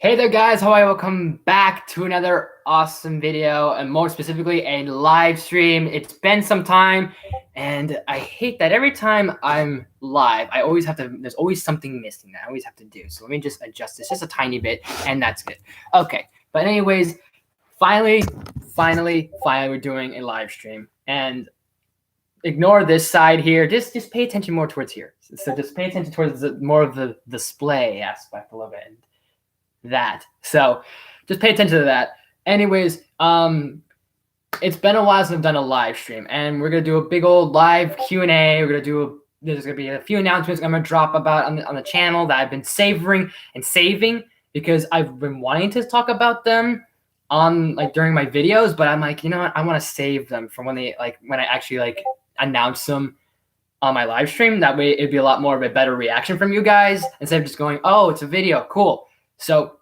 Hey there guys, how are you? Welcome back to another awesome video, and more specifically a live stream. It's been some time and I hate that every time I'm live I always have to, there's always something missing that I always have to do. So let me just adjust this just a tiny bit and that's good. Okay, but anyways, finally we're doing a live stream, and ignore this side here. Just pay attention more towards here. So just pay attention towards more of the display aspect of it. And that. So just pay attention to that. Anyways, it's been a while since I've done a live stream, and we're gonna do a big old live Q&A. There's gonna be a few announcements I'm gonna drop about on the channel that I've been savoring and saving because I've been wanting to talk about them on during my videos, but I'm like, you know what, I want to save them from when I actually announce them on my live stream. That way it'd be a lot more of a better reaction from you guys instead of just going, oh, it's a video, cool. So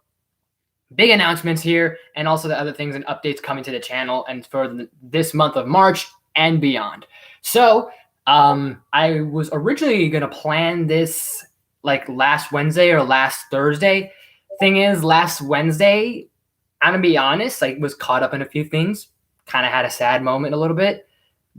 big announcements here, and also the other things and updates coming to the channel and for this month of March and beyond. So I was originally going to plan this last Wednesday or last Thursday. Thing is, last Wednesday, I'm going to be honest, was caught up in a few things, kind of had a sad moment a little bit.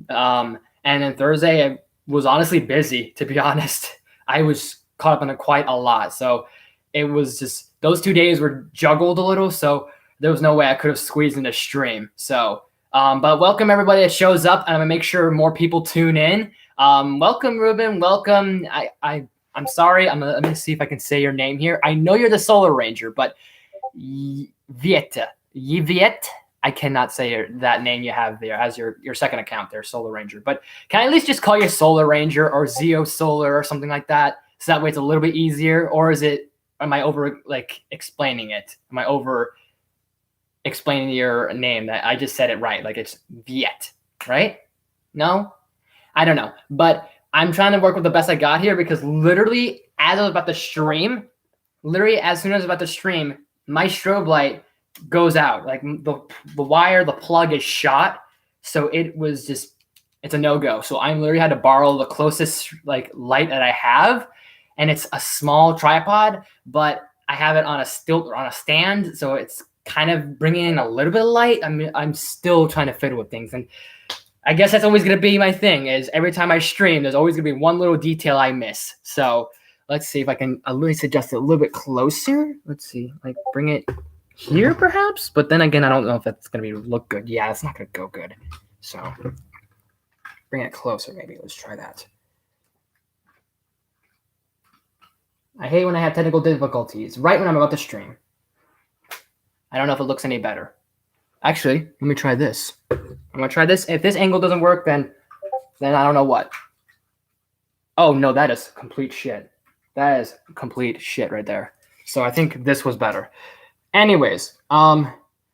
And then Thursday, I was honestly busy, to be honest. I was caught up in quite a lot. So it was just, those 2 days were juggled a little, so there was no way I could have squeezed in a stream. So, but welcome everybody that shows up, and I'm gonna make sure more people tune in. Welcome, Ruben. Welcome. I'm sorry. I'm gonna see if I can say your name here. I know you're the Solar Ranger, but Yviette. I cannot say that name you have there as your second account there, Solar Ranger. But can I at least just call you Solar Ranger or Zeo Solar or something like that? So that way it's a little bit easier, or am I over explaining it? Am I over explaining your name that I just said it right? It's Viet, right? No? I don't know. But I'm trying to work with the best I got here, because literally as I was about to stream, as soon as I was about to stream, my strobe light goes out. The wire, the plug is shot. So it's a no-go. So I literally had to borrow the closest light that I have. And it's a small tripod, but I have it on a stilt or on a stand, so it's kind of bringing in a little bit of light. I mean, I'm still trying to fiddle with things, and I guess that's always going to be my thing, is every time I stream, there's always going to be one little detail I miss. So let's see if I can at least adjust it a little bit closer. Let's see, bring it here perhaps, but then again, I don't know if that's going to look good. Yeah, it's not going to go good. So bring it closer, maybe. Let's try that. I hate when I have technical difficulties right when I'm about to stream. I don't know if it looks any better. Actually, let me try this. I'm going to try this. If this angle doesn't work, then I don't know what. Oh, no, that is complete shit. That is complete shit right there. So I think this was better. Anyways,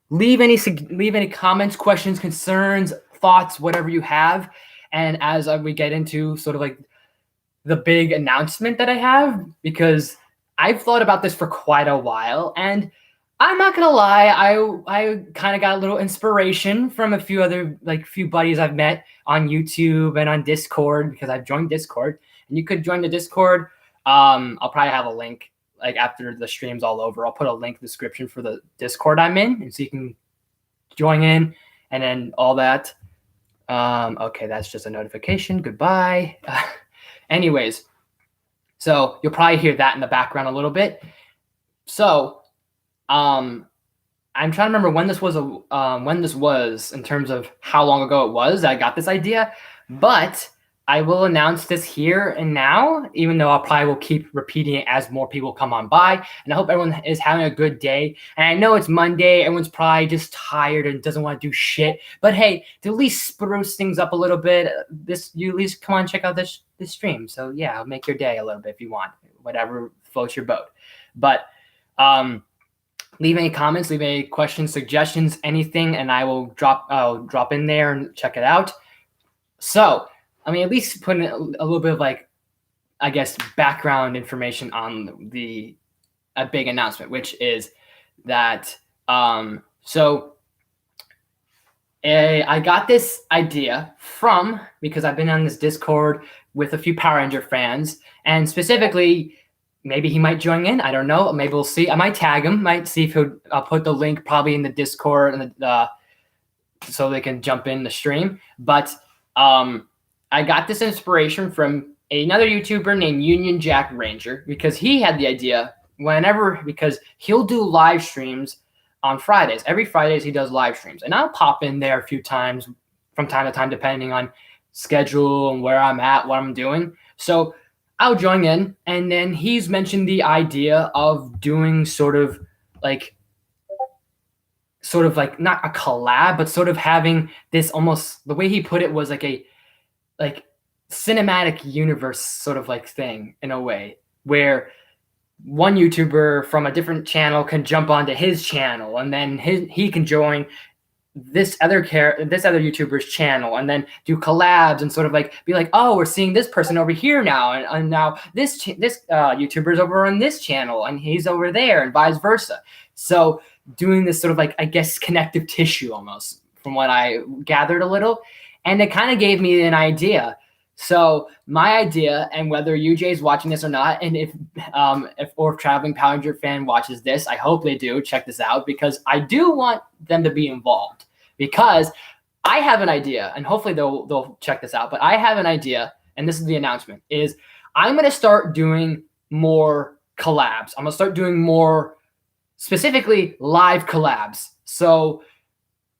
leave any comments, questions, concerns, thoughts, whatever you have. And as we get into sort of the big announcement that I have, because I've thought about this for quite a while, and I'm not gonna lie, I kind of got a little inspiration from a few other few buddies I've met on YouTube and on Discord, because I've joined Discord, and you could join the Discord. I'll probably have a link after the stream's all over. I'll put a link in the description for the Discord I'm in, and so you can join in and then all that. Okay, that's just a notification. Goodbye. Anyways, so you'll probably hear that in the background a little bit. So, I'm trying to remember when this was in terms of how long ago it was that I got this idea, but I will announce this here and now, even though I will keep repeating it as more people come on by. And I hope everyone is having a good day. And I know it's Monday. Everyone's probably just tired and doesn't want to do shit. But hey, to at least spruce things up a little bit, you at least come on, check out this stream. So yeah, I'll make your day a little bit if you want, whatever floats your boat. But leave any comments, leave any questions, suggestions, anything, and I'll drop in there and check it out. So, I mean, at least put in a little bit of I guess, background information on a big announcement, which is that I got this idea because I've been on this Discord with a few Power Ranger fans, and specifically maybe he might join in. I don't know. Maybe we'll see. I might tag him. Might see if I'll put the link probably in the Discord and so they can jump in the stream. But I got this inspiration from another YouTuber named Union Jack Ranger, because he had the idea because he'll do live streams on Fridays. Every Fridays he does live streams, and I'll pop in there a few times from time to time, depending on schedule and where I'm at, what I'm doing. So I'll join in, and then he's mentioned the idea of doing sort of like not a collab, but sort of having this, almost the way he put it was like a cinematic universe sort of like thing, in a way, where one YouTuber from a different channel can jump onto his channel, and then he can join this other YouTuber's channel, and then do collabs and sort of like be like, oh, we're seeing this person over here now, and now this YouTuber's over on this channel, and he's over there, and vice versa. So doing this sort of like, I guess, connective tissue almost, from what I gathered a little, and it kind of gave me an idea. So my idea, and whether UJ's watching this or not, and if Traveling Power Ranger fan watches this, I hope they do check this out, because I do want them to be involved, because I have an idea, and hopefully they'll check this out. But I have an idea, and this is the announcement: is I'm gonna start doing more collabs. I'm gonna start doing more, specifically live collabs. So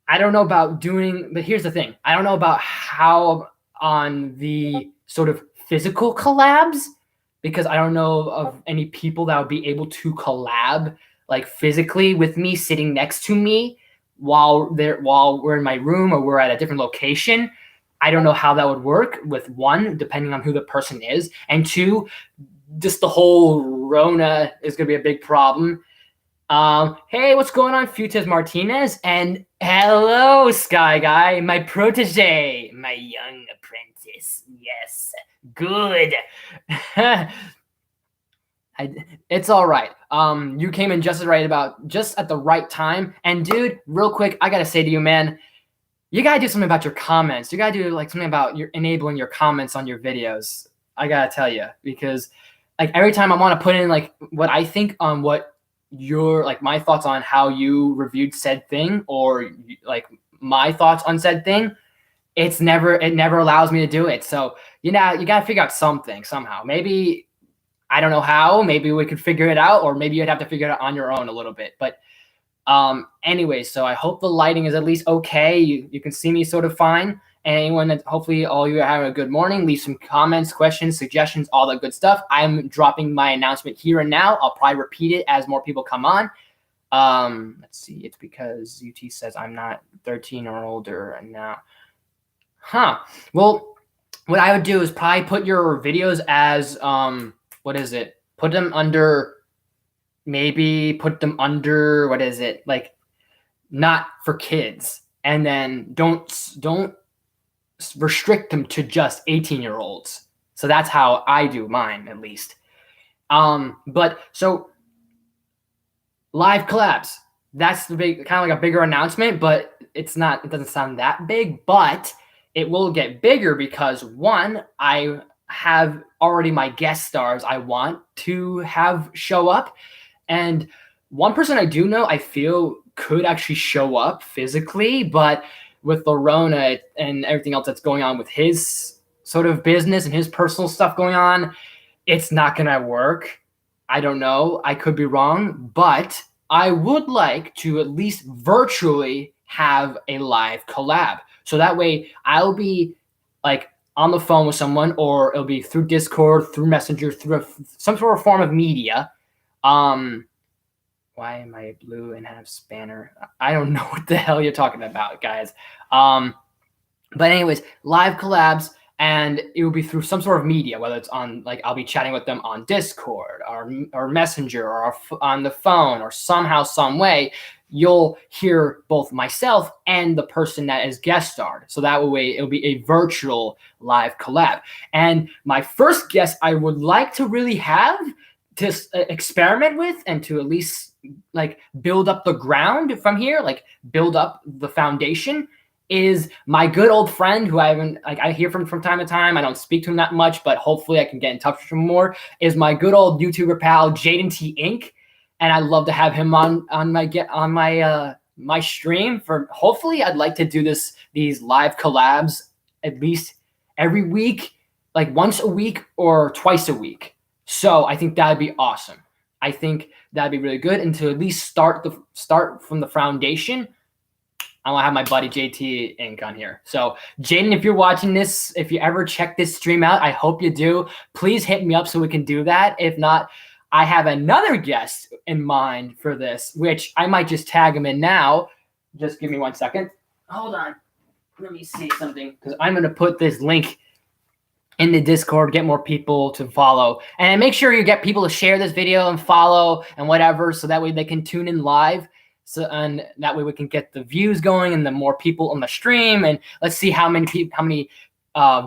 I don't know about doing, but here's the thing: I don't know about how on the sort of physical collabs, because I don't know of any people that would be able to collab like physically with me, sitting next to me while we're in my room or we're at a different location. I don't know how that would work, with one, depending on who the person is, and two, just the whole Rona is going to be a big problem. Hey, what's going on, Fuentes Martinez? And hello, Sky Guy, my protege, my young apprentice. Yes, good. It's all right. You came in just at the right time. And dude, real quick, I gotta say to you, man, you gotta do something about your comments. You gotta do like something about enabling your comments on your videos. I gotta tell you, because like every time I want to put in like what I think on what your like my thoughts on how you reviewed said thing, or like my thoughts on said thing, it never allows me to do it. So you gotta figure out something somehow. Maybe, I don't know how, maybe we could figure it out, or maybe you'd have to figure it out on your own a little bit. But anyway, so I hope the lighting is at least okay. You can see me sort of fine. And anyone that, hopefully all you are having a good morning. Leave some comments, questions, suggestions, all that good stuff. I'm dropping my announcement here and now. I'll probably repeat it as more people come on. Let's see. It's because UT says I'm not 13 or older and now. Well, what I would do is probably put your videos as put them under, what is it? Like, not for kids. And then don't restrict them to just 18-year-olds. So that's how I do mine, at least. But so live collabs, that's the big, kind of like a bigger announcement, but it doesn't sound that big, but it will get bigger because, one, I have already my guest stars I want to have show up. And one person I do know, I feel could actually show up physically, but with the Rona and everything else that's going on with his sort of business and his personal stuff going on, it's not going to work. I don't know. I could be wrong, but I would like to at least virtually have a live collab. So that way I'll be like on the phone with someone, or it'll be through Discord, through Messenger, through some sort of form of media. Why am I blue and have spanner? I don't know what the hell you're talking about, guys. But anyways, live collabs, and it will be through some sort of media, whether it's on, like, I'll be chatting with them on Discord or Messenger or on the phone, or somehow, some way, you'll hear both myself and the person that is guest starred. So that way it'll be a virtual live collab. And my first guest I would like to really have to experiment with, and to at least like build up the ground from here, like build up the foundation, is my good old friend who I haven't, like, I hear from time to time. I don't speak to him that much, but hopefully I can get in touch with him more. Is my good old YouTuber pal Jaden T Inc. And I'd love to have him on my stream. For hopefully I'd like to do these live collabs at least every week, like once a week or twice a week. So I think that'd be awesome. I think that'd be really good. And to at least start from the foundation, I want to have my buddy JT Inc. on here. So Jaden, if you're watching this, if you ever check this stream out, I hope you do. Please hit me up so we can do that. If not, I have another guest in mind for this, which I might just tag him in now. Just give me 1 second. Hold on. Let me see something, because I'm going to put this link in the Discord, get more people to follow. And make sure you get people to share this video and follow and whatever, so that way they can tune in live. So, and that way we can get the views going and the more people on the stream. And let's see how many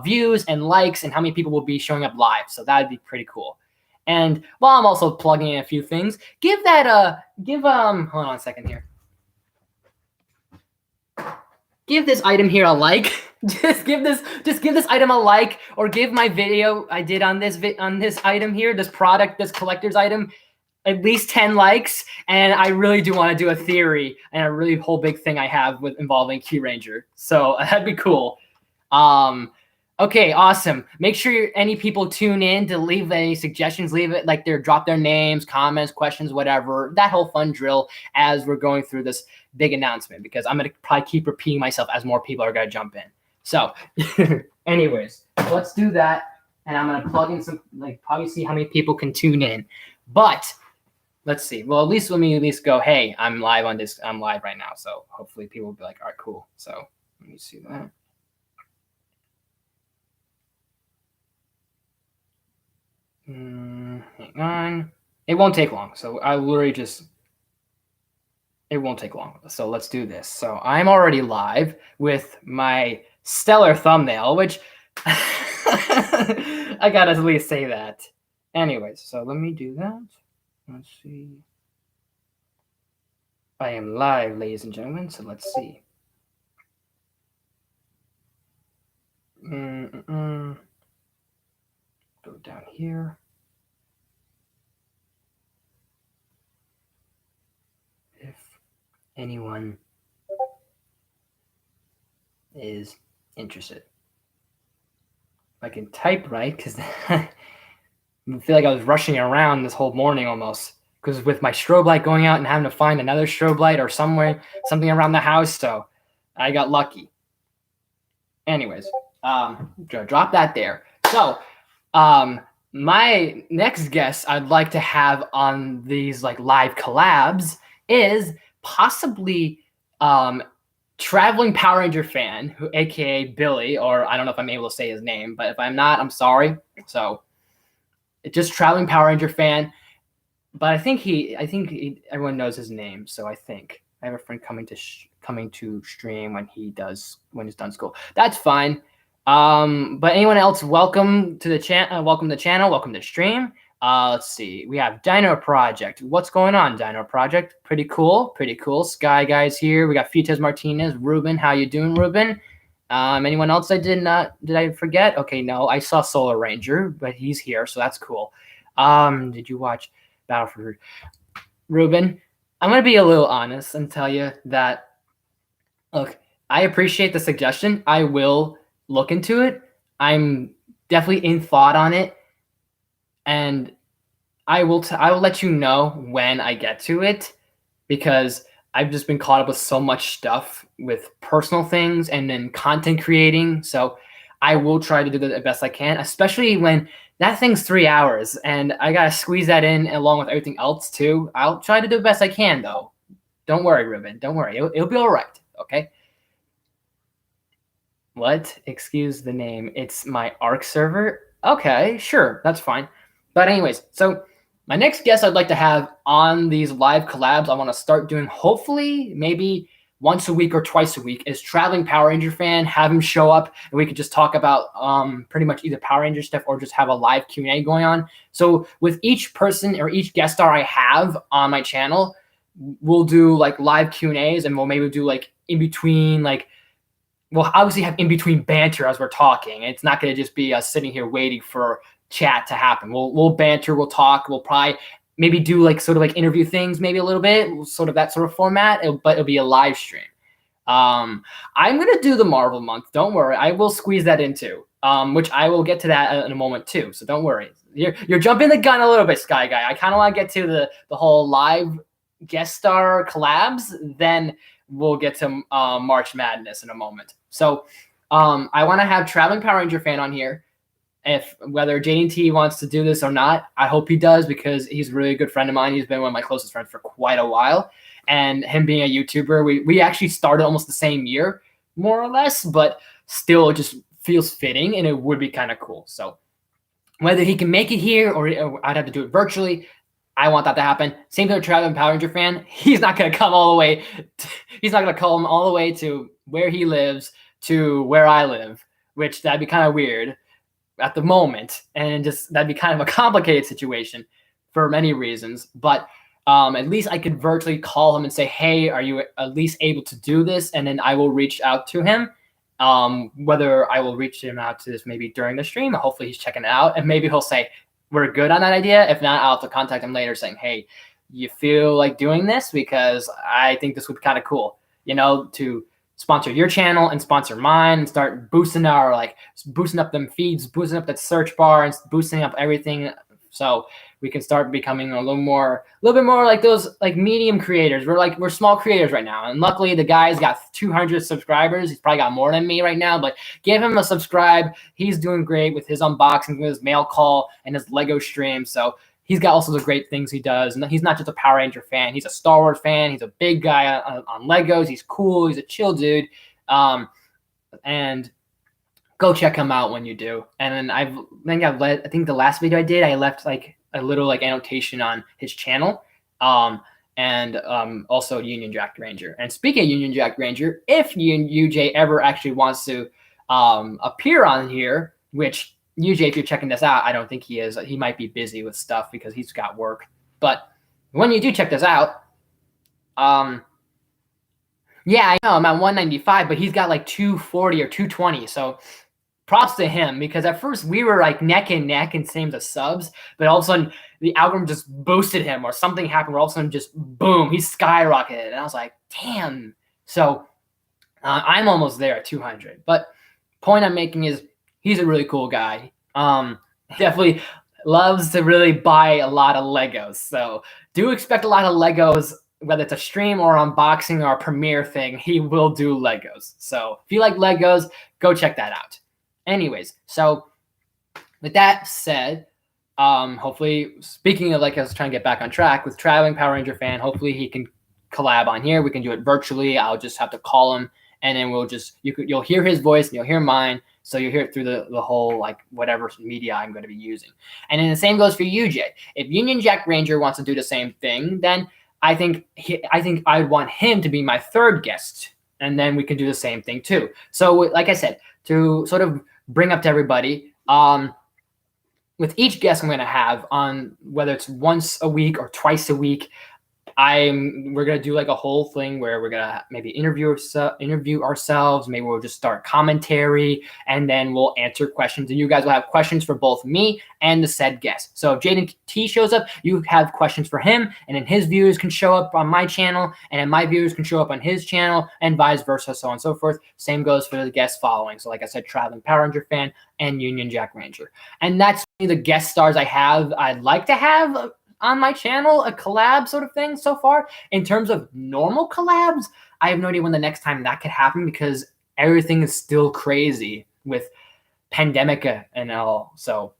views and likes and how many people will be showing up live. So that'd be pretty cool. And while I'm also plugging in a few things, hold on a second here. Give this item here a like. just give this item a like, or give my video I did on this item here, this product, this collector's item, at least 10 likes. And I really do want to do a theory and a really whole big thing I have with involving Key Ranger. So that'd be cool. Okay, awesome. Make sure any people tune in to leave any suggestions, leave it like drop their names, comments, questions, whatever, that whole fun drill as we're going through this big announcement, because I'm going to probably keep repeating myself as more people are going to jump in. So anyways, let's do that. And I'm going to plug in some, probably see how many people can tune in. But let's see. Well, let me go, hey, I'm live right now. So hopefully people will be like, all right, cool. So let me see that. Hang on. It won't take long. So it won't take long. So let's do this. So I'm already live with my stellar thumbnail, which I gotta at least say that. Anyways, so let me do that. Let's see. I am live, ladies and gentlemen. So let's see. Go down here. If anyone is interested, I can type right, because I feel like I was rushing around this whole morning almost, because with my strobe light going out and having to find another strobe light or something around the house. So I got lucky. Anyways, drop that there. So my next guest I'd like to have on these live collabs is possibly traveling Power Ranger fan, who aka Billy, or I don't know if I'm able to say his name, but if I'm not, I'm sorry. So just traveling Power Ranger fan, but I think everyone knows his name. So I think I have a friend coming to stream when he's done school. That's fine. But anyone else, welcome to the channel, welcome to the stream. Let's see, we have Dino Project. What's going on, Dino Project? Pretty cool. Sky Guy's here. We got Fites Martinez. Ruben, how you doing, Ruben? Anyone else did I forget? Okay, no, I saw Solar Ranger, but he's here, so that's cool. Did you watch Battle for Ruben? I'm gonna be a little honest and tell you that, look, I appreciate the suggestion. I will look into it. I'm definitely in thought on it, and I will let you know when I get to it, because I've just been caught up with so much stuff with personal things and then content creating. So I will try to do the best I can, especially when that thing's 3 hours and I gotta squeeze that in along with everything else too. I'll try to do the best I can, though. Don't worry, Ruben. Don't worry. It'll be all right. Okay. What? Excuse the name. It's my ARC server. Okay, sure. That's fine. But anyways, so my next guest I'd like to have on these live collabs, I want to start doing, hopefully maybe once a week or twice a week, is traveling Power Ranger fan. Have him show up and we could just talk about pretty much either Power Ranger stuff or just have a live Q&A going on. So with each person or each guest star I have on my channel, we'll do live Q&As, and we'll maybe do in between we'll obviously have in between banter as we're talking. It's not going to just be us sitting here waiting for chat to happen. We'll banter, we'll talk, we'll probably maybe do like sort of like interview things, maybe a little bit, sort of that sort of format. But it'll be a live stream. I'm gonna do the Marvel month. Don't worry, I will squeeze that in too. Which I will get to that in a moment too. So don't worry. You're jumping the gun a little bit, Sky Guy. I kind of want to get to the whole live guest star collabs. Then we'll get to March Madness in a moment. So I want to have Traveling Power Ranger fan on here. If whether JDT wants to do this or not, I hope he does because he's a really good friend of mine. He's been one of my closest friends for quite a while. And him being a YouTuber, we actually started almost the same year, more or less, but still it just feels fitting and it would be kind of cool. So whether he can make it here or I'd have to do it virtually, I want that to happen. Same thing with Traveling Power Ranger fan. He's not going to come all the way. He's not going to come all the way to where he lives to where I live, which that'd be kind of weird at the moment. And just that'd be kind of a complicated situation for many reasons. But at least I could virtually call him and say, hey, are you at least able to do this? And then I will reach out to him. Whether I will reach him out to this maybe during the stream, hopefully he's checking it out. And maybe he'll say, we're good on that idea. If not, I'll have to contact him later saying, hey, you feel like doing this? Because I think this would be kind of cool, to sponsor your channel and sponsor mine and start boosting up them feeds, boosting up that search bar and boosting up everything. So we can start becoming a little bit more like those like medium creators. We're small creators right now. And luckily the guy's got 200 subscribers. He's probably got more than me right now, but give him a subscribe. He's doing great with his unboxing, with his mail call and his Lego stream. So he's got also the great things he does. And he's not just a Power Ranger fan. He's a Star Wars fan. He's a big guy on Legos. He's cool. He's a chill dude. And go check him out when you do. And then I think the last video I did, I left like a little like annotation on his channel. And also Union Jack Ranger. And speaking of Union Jack Ranger, if UJ ever actually wants to appear on here, which UJ, if you're checking this out, I don't think he is. He might be busy with stuff because he's got work. But when you do check this out, yeah, I know I'm at 195, but he's got like 240 or 220. So props to him, because at first we were like neck and neck in terms of subs, but all of a sudden the algorithm just boosted him or something happened where all of a sudden just boom, he skyrocketed. And I was like, damn. So I'm almost there at 200. But point I'm making is he's a really cool guy. Definitely loves to really buy a lot of Legos. So do expect a lot of Legos, whether it's a stream or unboxing or a premiere thing, he will do Legos. So if you like Legos, go check that out. Anyways, so with that said, hopefully, speaking of like I was trying to get back on track with Traveling Power Ranger fan, hopefully he can collab on here. We can do it virtually. I'll just have to call him, and then you'll hear his voice and you'll hear mine. So you'll hear it through the whole like whatever media I'm going to be using. And then the same goes for UJ. If Union Jack Ranger wants to do the same thing, then I think I'd want him to be my third guest, and then we can do the same thing too. So like I said, to sort of bring up to everybody, with each guest I'm going to have on, whether it's once a week or twice a week, we're going to do like a whole thing where we're going to maybe interview ourselves. Maybe we'll just start commentary, and then we'll answer questions, and you guys will have questions for both me and the said guest. So if Jaden T shows up, you have questions for him, and then his viewers can show up on my channel, and then my viewers can show up on his channel, and vice versa, so on and so forth. Same goes for the guest following. So like I said, Traveling Power Ranger fan and Union Jack Ranger. And that's the guest stars I'd like to have on my channel, a collab sort of thing so far. In terms of normal collabs, I have no idea when the next time that could happen, because everything is still crazy with pandemic and all. So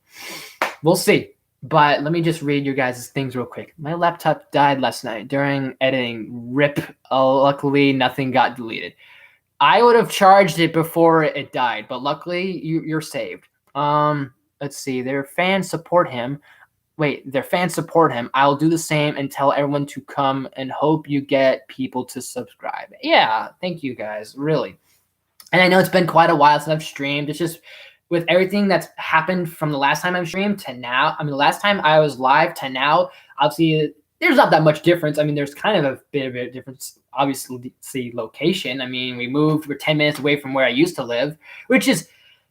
we'll see. But let me just read your guys' things real quick. My laptop died last night during editing. RIP. Luckily, nothing got deleted. I would have charged it before it died, but luckily you're saved. Let's see. Their fans support him. I'll do the same and tell everyone to come and hope you get people to subscribe. Yeah, thank you guys, really. And I know it's been quite a while since I've streamed. It's just with everything that's happened from the last time I've streamed to now. I mean, the last time I was live to now, obviously there's not that much difference. I mean, there's kind of a bit of a difference, obviously, location. I mean, we're 10 minutes away from where I used to live, which is,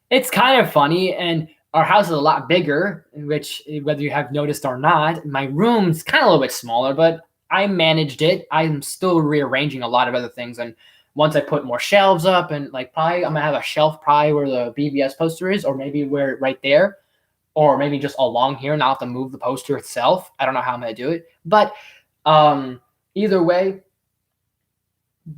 it's kind of funny. And our house is a lot bigger, which, whether you have noticed or not, my room's kind of a little bit smaller, but I managed it. I'm still rearranging a lot of other things. And once I put more shelves up, and like probably I'm gonna have a shelf probably where the BVS poster is, or maybe where right there, or maybe just along here, and I'll have to move the poster itself. I don't know how I'm going to do it. But either way,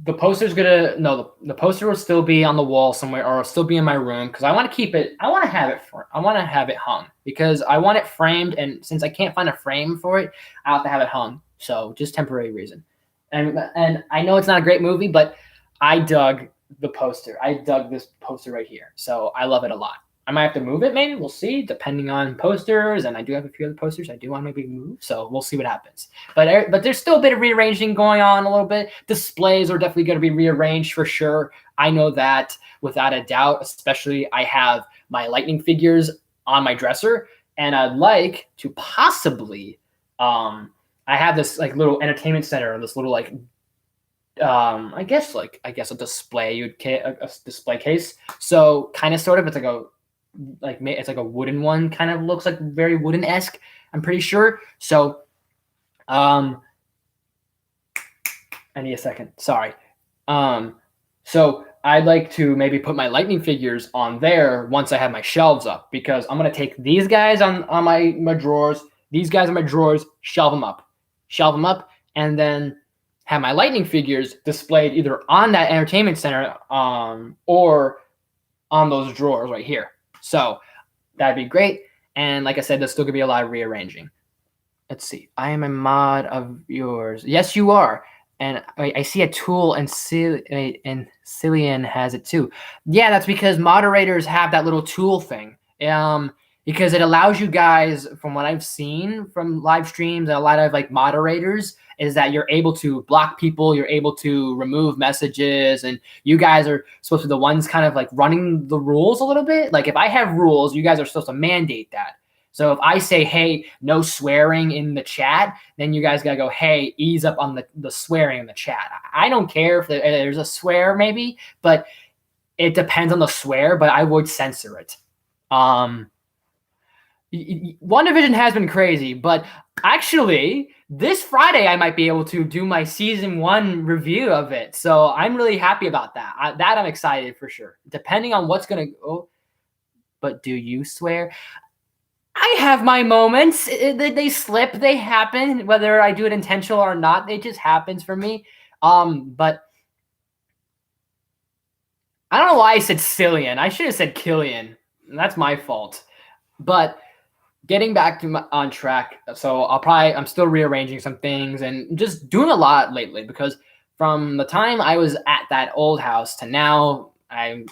the poster's gonna no the poster will still be on the wall somewhere, or it'll still be in my room, because I want to keep it. I want to have it hung, because I want it framed, and since I can't find a frame for it, I have to have it hung. So just temporary reason. And I know it's not a great movie, but I dug the poster. I dug this poster right here, so I love it a lot. I might have to move it, maybe. We'll see, depending on posters. And I do have a few other posters I do want to maybe move, so we'll see what happens. But there's still a bit of rearranging going on a little bit. Displays are definitely going to be rearranged for sure. I know that without a doubt, especially I have my Lightning figures on my dresser, and I'd like to possibly, I have this like little entertainment center, this little like, I guess a display, a display case. So kind of sort of, it's like a wooden one, kind of looks like very wooden-esque, I'm pretty sure. So I need a second, sorry. So I'd like to maybe put my Lightning figures on there once I have my shelves up, because I'm going to take these guys on my drawers, these guys on my drawers, shelve them up, and then have my Lightning figures displayed either on that entertainment center or on those drawers right here. So that'd be great. And like I said, there's still gonna be a lot of rearranging. Let's see. I am a mod of yours. Yes, you are. And I see a tool, and Cillian has it too. Yeah, that's because moderators have that little tool thing. Because it allows you guys, from what I've seen from live streams and a lot of like moderators, is that you're able to block people, you're able to remove messages, and you guys are supposed to be the ones kind of like running the rules a little bit. Like if I have rules, you guys are supposed to mandate that. So if I say, hey, no swearing in the chat, then you guys got to go, hey, ease up on the swearing in the chat. I don't care if there's a swear maybe, but it depends on the swear, but I would censor it. WandaVision has been crazy, but actually this Friday I might be able to do my season 1 review of it. So I'm really happy about that. I'm excited for sure. Depending on what's going to go. But do you swear? I have my moments. They slip, they happen, whether I do it intentional or not. It just happens for me. But I don't know why I said Cillian. I should have said Killian. That's my fault. But getting back to on track, so I'm still rearranging some things and just doing a lot lately, because from the time I was at that old house to now, I'm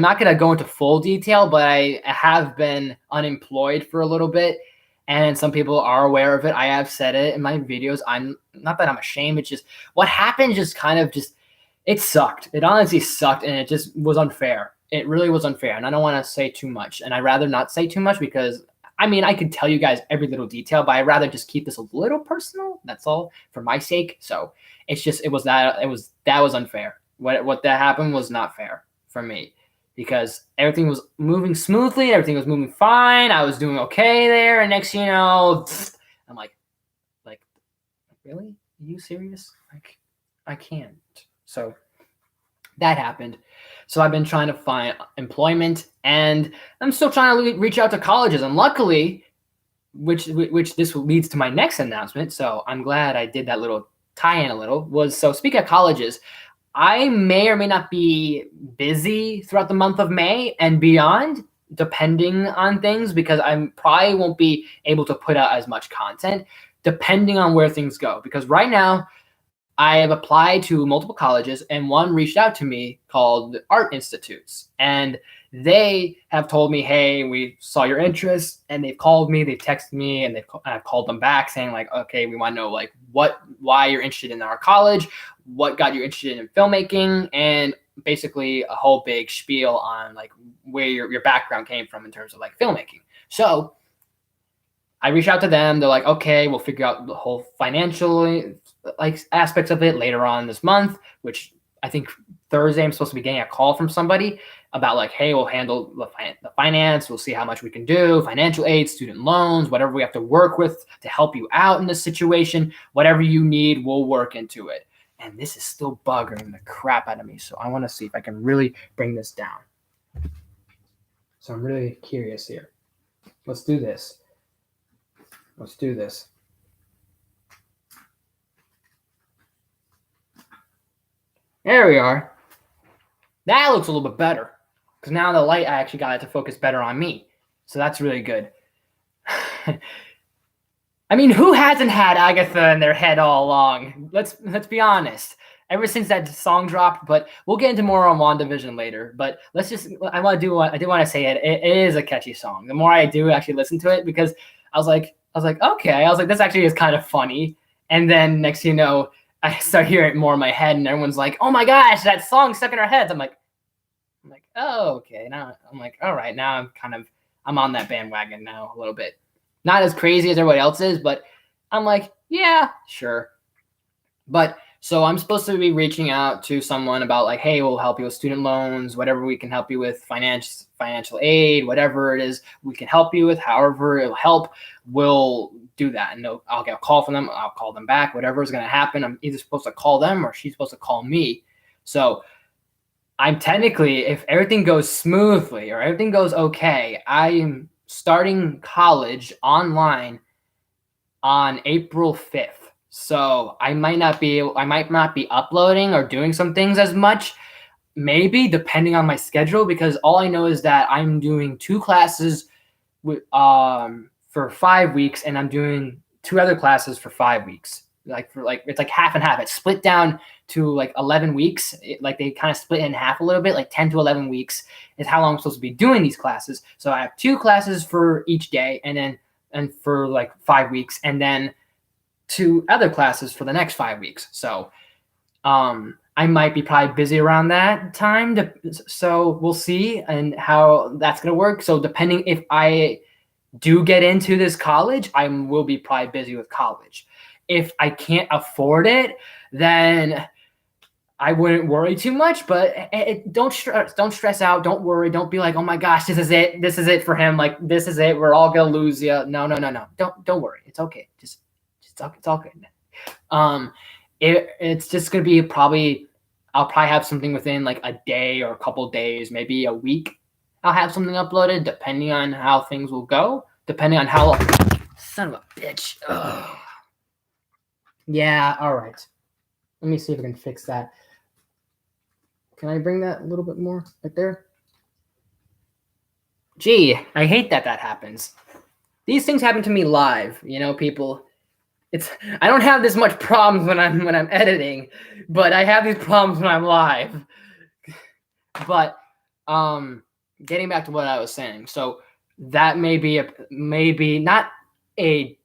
not going to go into full detail, but I have been unemployed for a little bit, and some people are aware of it. I have said it in my videos. I'm not that I'm ashamed. It's just what happened just kind of it sucked. It honestly sucked, and it just was unfair. It really was unfair, and I don't want to say too much, and I'd rather not say too much, because I mean, I could tell you guys every little detail, but I'd rather just keep this a little personal. That's all, for my sake. So that was unfair. What that happened was not fair for me, because everything was moving smoothly. Everything was moving fine. I was doing okay there. And next, I'm like, really? Are you serious? Like, I can't. So that happened. So I've been trying to find employment, and I'm still trying to reach out to colleges. And luckily, which this leads to my next announcement. So I'm glad I did that little tie-in a little. So speaking of colleges, I may or may not be busy throughout the month of May and beyond, depending on things, because I probably won't be able to put out as much content, depending on where things go. Because right now, I have applied to multiple colleges, and one reached out to me called Art Institutes. And they have told me, hey, we saw your interest, and they've called me, they've texted me, and I've called them back saying like, okay, we want to know like why you're interested in our college, what got you interested in filmmaking, and basically a whole big spiel on like where your background came from in terms of like filmmaking. So I reach out to them. They're like, okay, we'll figure out the whole financial like aspects of it later on this month, which I think Thursday I'm supposed to be getting a call from somebody about like, hey, we'll handle the finance. We'll see how much we can do, financial aid, student loans, whatever we have to work with to help you out in this situation. Whatever you need, we'll work into it. And this is still bugging the crap out of me. So I want to see if I can really bring this down. So I'm really curious here. Let's do this. Let's do this. There we are. That looks a little bit better because now the light, I actually got it to focus better on me. So that's really good. I mean, who hasn't had Agatha in their head all along? Let's be honest. Ever since that song dropped, but we'll get into more on WandaVision later. But let's just, I do want to say it. It is a catchy song. The more I do actually listen to it, because I was like, okay. I was like, this actually is kind of funny. And then next thing you know, I start hearing it more in my head, and everyone's like, oh my gosh, that song's stuck in our heads. I'm like, oh, okay. Now I'm like, all right, now I'm on that bandwagon now a little bit. Not as crazy as everybody else is, but I'm like, yeah, sure. But so I'm supposed to be reaching out to someone about like, hey, we'll help you with student loans, whatever we can help you with, financial aid, whatever it is we can help you with, however it'll help, we'll do that. And I'll get a call from them. I'll call them back, whatever is going to happen. I'm either supposed to call them or she's supposed to call me. So I'm technically, if everything goes smoothly or everything goes okay, I am starting college online on April 5th. So I might not be uploading or doing some things as much, maybe depending on my schedule, because all I know is that I'm doing 2 classes for 5 weeks, and I'm doing 2 other classes for 5 weeks. It's like half and half. It's split down to like 11 weeks. They kind of split in half a little bit, like 10 to 11 weeks is how long I'm supposed to be doing these classes. So I have 2 classes for each day, and for like 5 weeks, and then 2 other classes for the next 5 weeks. So I might be probably busy around that time. So we'll see and how that's going to work. So depending if I do get into this college, I will be probably busy with college. If I can't afford it, then I wouldn't worry too much, but don't stress out. Don't worry. Don't be like, oh my gosh, this is it. This is it for him. Like, this is it. We're all going to lose you. No. Don't worry. It's okay. It's all good. It's just going to be I'll probably have something within like a day or a couple of days, maybe a week. I'll have something uploaded depending on how things will go, depending on how, son of a bitch. Ugh. Yeah. All right. Let me see if I can fix that. Can I bring that a little bit more right there? Gee, I hate that happens. These things happen to me live, people. I don't have this much problems when I'm editing, but I have these problems when I'm live. But getting back to what I was saying, so that may be not a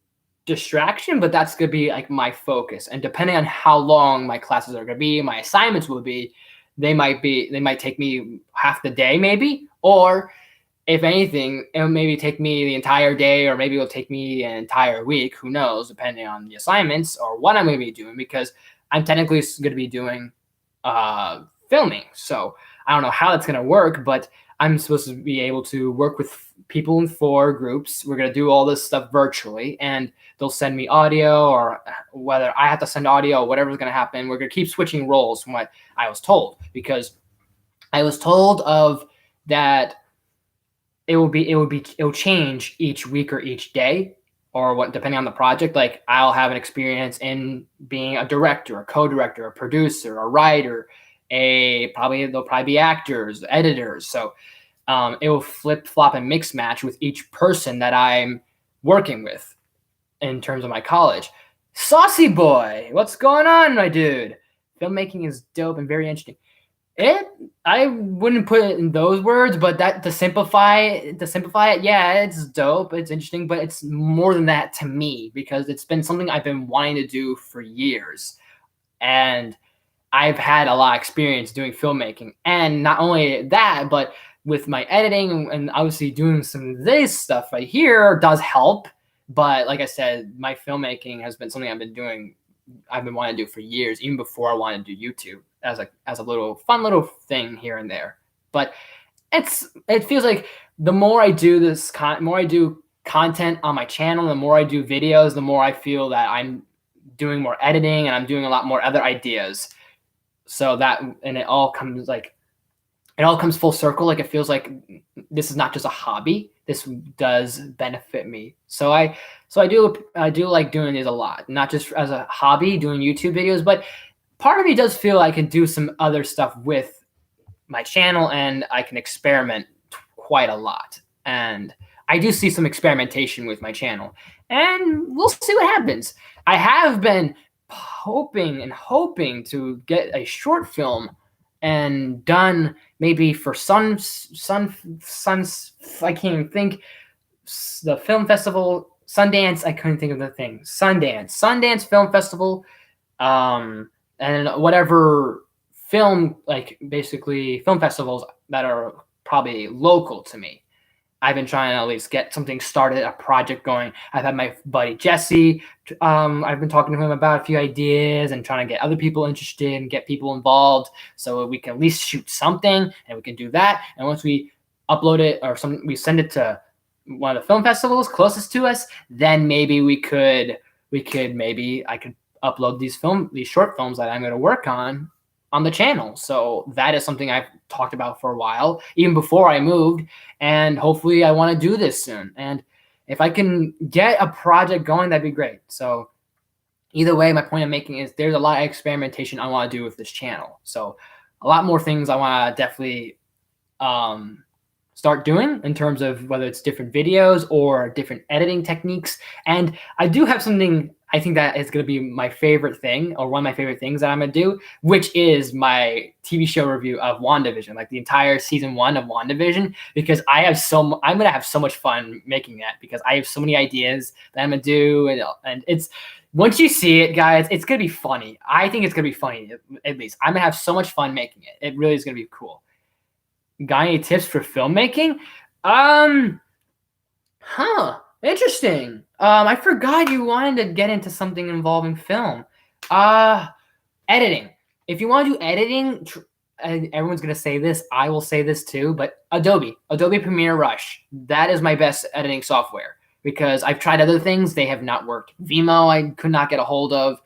distraction, but that's gonna be like my focus. And depending on how long my classes are gonna be, my assignments will be, they might take me half the day, maybe, or if anything, it'll maybe take me the entire day, or maybe it'll take me an entire week. Who knows, depending on the assignments or what I'm going to be doing, because I'm technically going to be doing filming. So I don't know how that's going to work, but I'm supposed to be able to work with people in 4 groups. We're going to do all this stuff virtually, and they'll send me audio, or whether I have to send audio or whatever's going to happen. We're going to keep switching roles from what I was told, because I was told of that it'll change each week or each day, or what, depending on the project. Like, I'll have an experience in being a director, a co-director, a producer, a writer, there'll probably be actors, editors. So it will flip flop and mix match with each person that I'm working with in terms of my college. Saucy boy, what's going on, my dude? Filmmaking is dope and very interesting. I wouldn't put it in those words, but to simplify it, yeah, it's dope, it's interesting, but it's more than that to me, because it's been something I've been wanting to do for years, and I've had a lot of experience doing filmmaking. And not only that, but with my editing and obviously doing some of this stuff right here does help. But like I said, my filmmaking has been something I've been wanting to do for years, even before I wanted to do YouTube as a little fun little thing here and there. But it feels like the more I do more I do content on my channel, the more I do videos, the more I feel that I'm doing more editing and I'm doing a lot more other ideas. So it all comes full circle. Like, it feels like this is not just a hobby. This does benefit me. So I do like doing these a lot, not just as a hobby doing YouTube videos, but part of me does feel I can do some other stuff with my channel, and I can experiment quite a lot. And I do see some experimentation with my channel, and we'll see what happens. I have been hoping to get a short film and done maybe for I can't even think, the film festival, Sundance. I couldn't think of the thing. Sundance Film Festival, and whatever film, like basically film festivals that are probably local to me. I've been trying to at least get something started, a project going. I've had my buddy Jesse. I've been talking to him about a few ideas and trying to get other people interested and get people involved so we can at least shoot something, and we can do that. And once we upload it or we send it to one of the film festivals closest to us, then maybe I could upload these short films that I'm going to work on the channel. So that is something I've talked about for a while, even before I moved, and hopefully I want to do this soon. And if I can get a project going, that'd be great. So either way, my point I'm making is there's a lot of experimentation I want to do with this channel. So a lot more things I want to definitely start doing in terms of whether it's different videos or different editing techniques. And I do have something I think that is going to be my favorite thing, or one of my favorite things that I'm going to do, which is my TV show review of WandaVision, like the entire season 1 of WandaVision, because I'm going to have so much fun making that, because I have so many ideas that I'm going to do. And it's, once you see it, guys, it's going to be funny. I think it's going to be funny, at least. I'm going to have so much fun making it. It really is going to be cool. Got any tips for filmmaking? Interesting. I forgot you wanted to get into something involving film. Editing. If you want to do editing, and everyone's going to say this, I will say this too, but Adobe Premiere Rush. That is my best editing software, because I've tried other things. They have not worked. Vimeo, I could not get a hold of.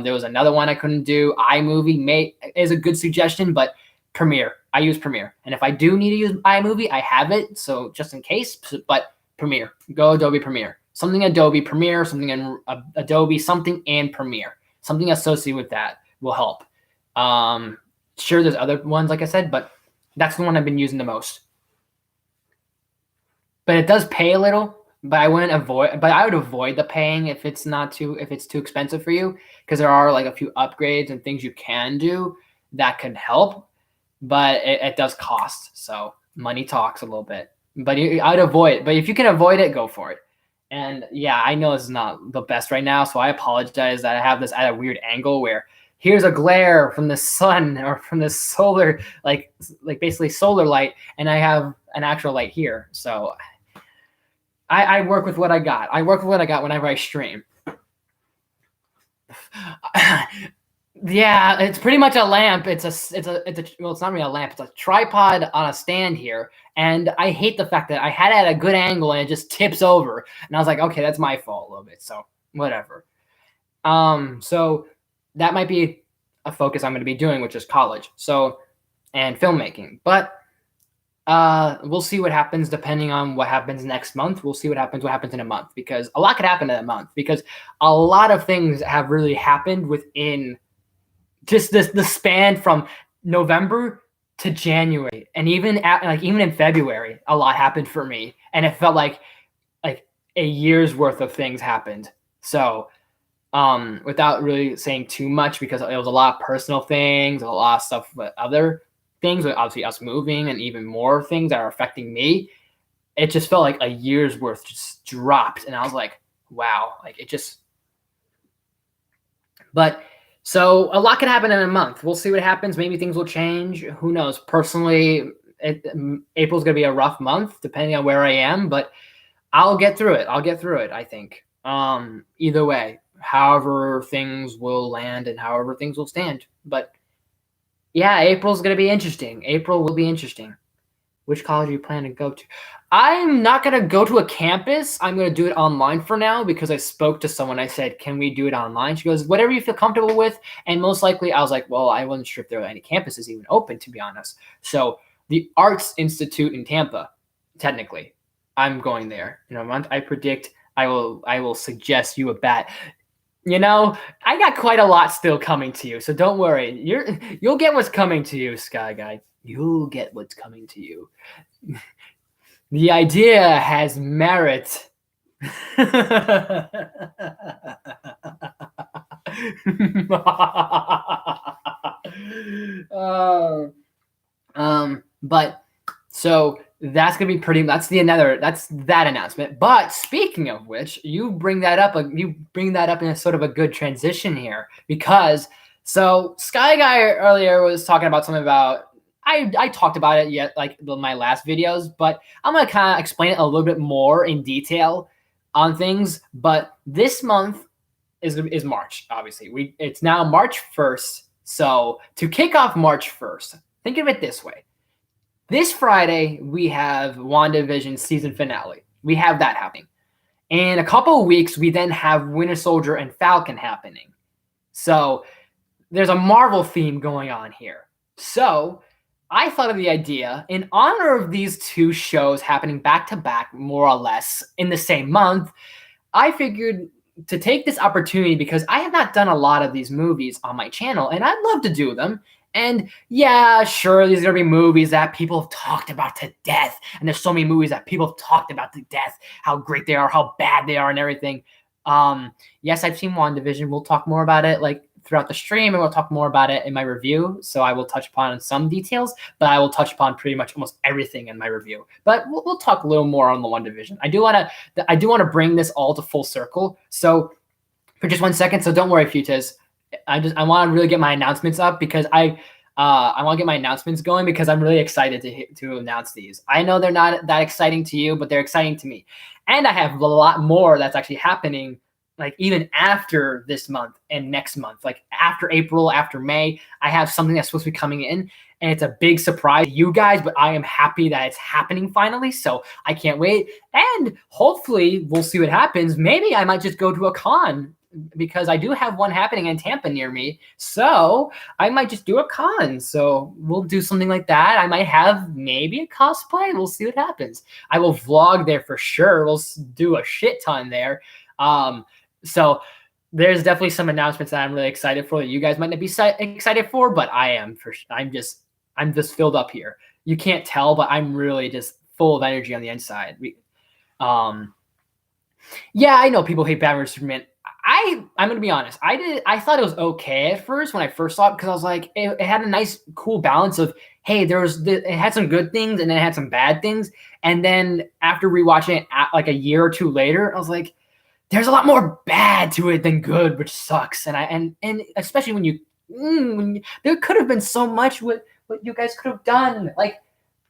There was another one I couldn't do. iMovie is a good suggestion, but Premiere. I use Premiere. And if I do need to use iMovie, I have it. So just in case, but Premiere. Go Adobe Premiere. Something Adobe Premiere, something in Adobe, something and Premiere. Something associated with that will help. Sure, there's other ones, like I said, but that's the one I've been using the most. But it does pay a little, but I would avoid the paying if it's too expensive for you, because there are like a few upgrades and things you can do that can help. But it does cost, so money talks a little bit. But I'd avoid it. But if you can avoid it, go for it. And yeah, I know this is not the best right now, so I apologize that I have this at a weird angle where here's a glare from the sun or from the solar, like basically solar light, and I have an actual light here. So I work with what I got. I work with what I got whenever I stream. Yeah, it's pretty much a lamp. Well, it's not really a lamp. It's a tripod on a stand here. And I hate the fact that I had it at a good angle and it just tips over. And I was like, okay, that's my fault a little bit. So whatever. So that might be a focus I'm going to be doing, which is college. So, and filmmaking. But we'll see what happens depending on what happens next month. We'll see what happens in a month, because a lot could happen in a month, because a lot of things have really happened within just the span from November to January, and even in February, a lot happened for me, and it felt like a year's worth of things happened. So, without really saying too much, because it was a lot of personal things, a lot of stuff with other things, with obviously us moving, and even more things that are affecting me. It just felt like a year's worth just dropped, and I was like, wow, like it just. But. So a lot can happen in a month. We'll see what happens. Maybe things will change. Who knows? Personally, April's going to be a rough month, depending on where I am. But I'll get through it. I think. Either way, however things will land and however things will stand. But yeah, April's gonna be interesting. April will be interesting. Which college are you planning to go to? I'm not going to go to a campus. I'm going to do it online for now because I spoke to someone. I said, can we do it online? She goes, whatever you feel comfortable with. And most likely, I was like, well, I wasn't sure if there were any campuses even open, to be honest. So the Arts Institute in Tampa, technically, I'm going there. In a month, I predict I will suggest you a bat. I got quite a lot still coming to you, so don't worry. You'll get what's coming to you, Sky Guy. You'll get what's coming to you. The idea has merit. But so that's gonna be pretty. That's that announcement. But speaking of which, you bring that up in a sort of a good transition here because Sky Guy earlier was talking about something about. I talked about it yet, like my last videos, but I'm gonna kind of explain it a little bit more in detail on things. But this month is March. Obviously, it's now March 1st. So to kick off March 1st, think of it this way: this Friday we have WandaVision season finale. We have that happening. In a couple of weeks, we then have Winter Soldier and Falcon happening. So there's a Marvel theme going on here. So I thought of the idea in honor of these two shows happening back to back, more or less, in the same month. I figured to take this opportunity because I have not done a lot of these movies on my channel, and I'd love to do them. And yeah, sure, these are going to be movies that people have talked about to death. And there's so many movies that people have talked about to death, how great they are, how bad they are, and everything. Yes, I've seen WandaVision. We'll talk more about it throughout the stream, and we'll talk more about it in my review. So I will touch upon some details, but I will touch upon pretty much almost everything in my review. But we'll talk a little more on the WandaVision. I do want to bring this all to full circle. So for just 1 second, so don't worry, Futas. I want to really get my announcements up because I want to get my announcements going because I'm really excited to announce these. I know they're not that exciting to you, but they're exciting to me. And I have a lot more that's actually happening, like even after this month and next month, like after April, after May. I have something that's supposed to be coming in, and it's a big surprise to you guys, but I am happy that it's happening finally. So I can't wait. And hopefully we'll see what happens. Maybe I might just go to a con because I do have one happening in Tampa near me. So I might just do a con. So we'll do something like that. I might have maybe a cosplay. We'll see what happens. I will vlog there for sure. We'll do a shit ton there. So there's definitely some announcements that I'm really excited for that you guys might not be excited for, but I am. I'm just filled up here. You can't tell, but I'm really just full of energy on the inside. Yeah, I know people hate Batman vs Superman. I'm gonna be honest. I thought it was okay at first when I first saw it because I was like, it had a nice, cool balance of hey, it had some good things and then it had some bad things. And then after rewatching it like a year or two later, I was like, there's a lot more bad to it than good, which sucks. And especially when there could have been so much what you guys could have done. Like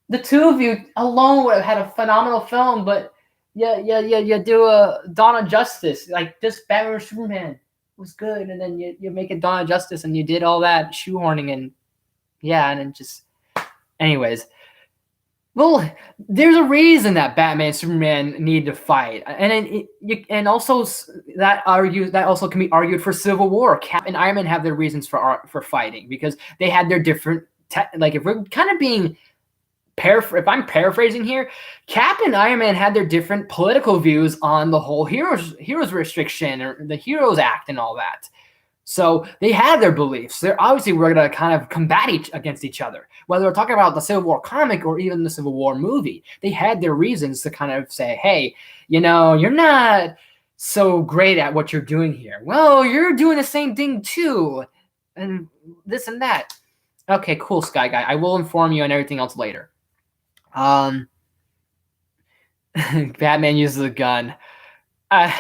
the two of you alone would have had a phenomenal film, but you do a Dawn of Justice, like just Batman or Superman was good, and then you make it Dawn of Justice, and you did all that shoehorning, and and then just, anyways. Well, there's a reason that Batman and Superman need to fight, and also that also can be argued for Civil War. Cap and Iron Man have their reasons for fighting because they had their different like if we're kind of being if I'm paraphrasing here, Cap and Iron Man had their different political views on the whole heroes restriction or the Heroes Act and all that. So they had their beliefs. They're obviously we're going to kind of combat against each other, whether we're talking about the Civil War comic or even the Civil War movie. They had their reasons to kind of say, hey, you're not so great at what you're doing here. Well, you're doing the same thing too, and this and that. Okay, cool, Sky Guy. I will inform you on everything else later. Batman uses a gun. I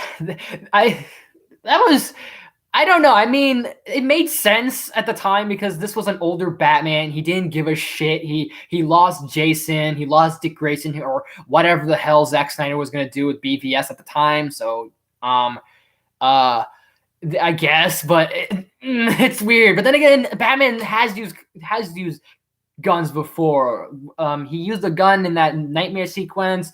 I don't know. I mean, it made sense at the time because this was an older Batman. He didn't give a shit. He lost Jason. He lost Dick Grayson or whatever the hell Zack Snyder was gonna do with BVS at the time. So, uh, I guess, but it's weird. But then again, Batman has used guns before. He used a gun in that nightmare sequence.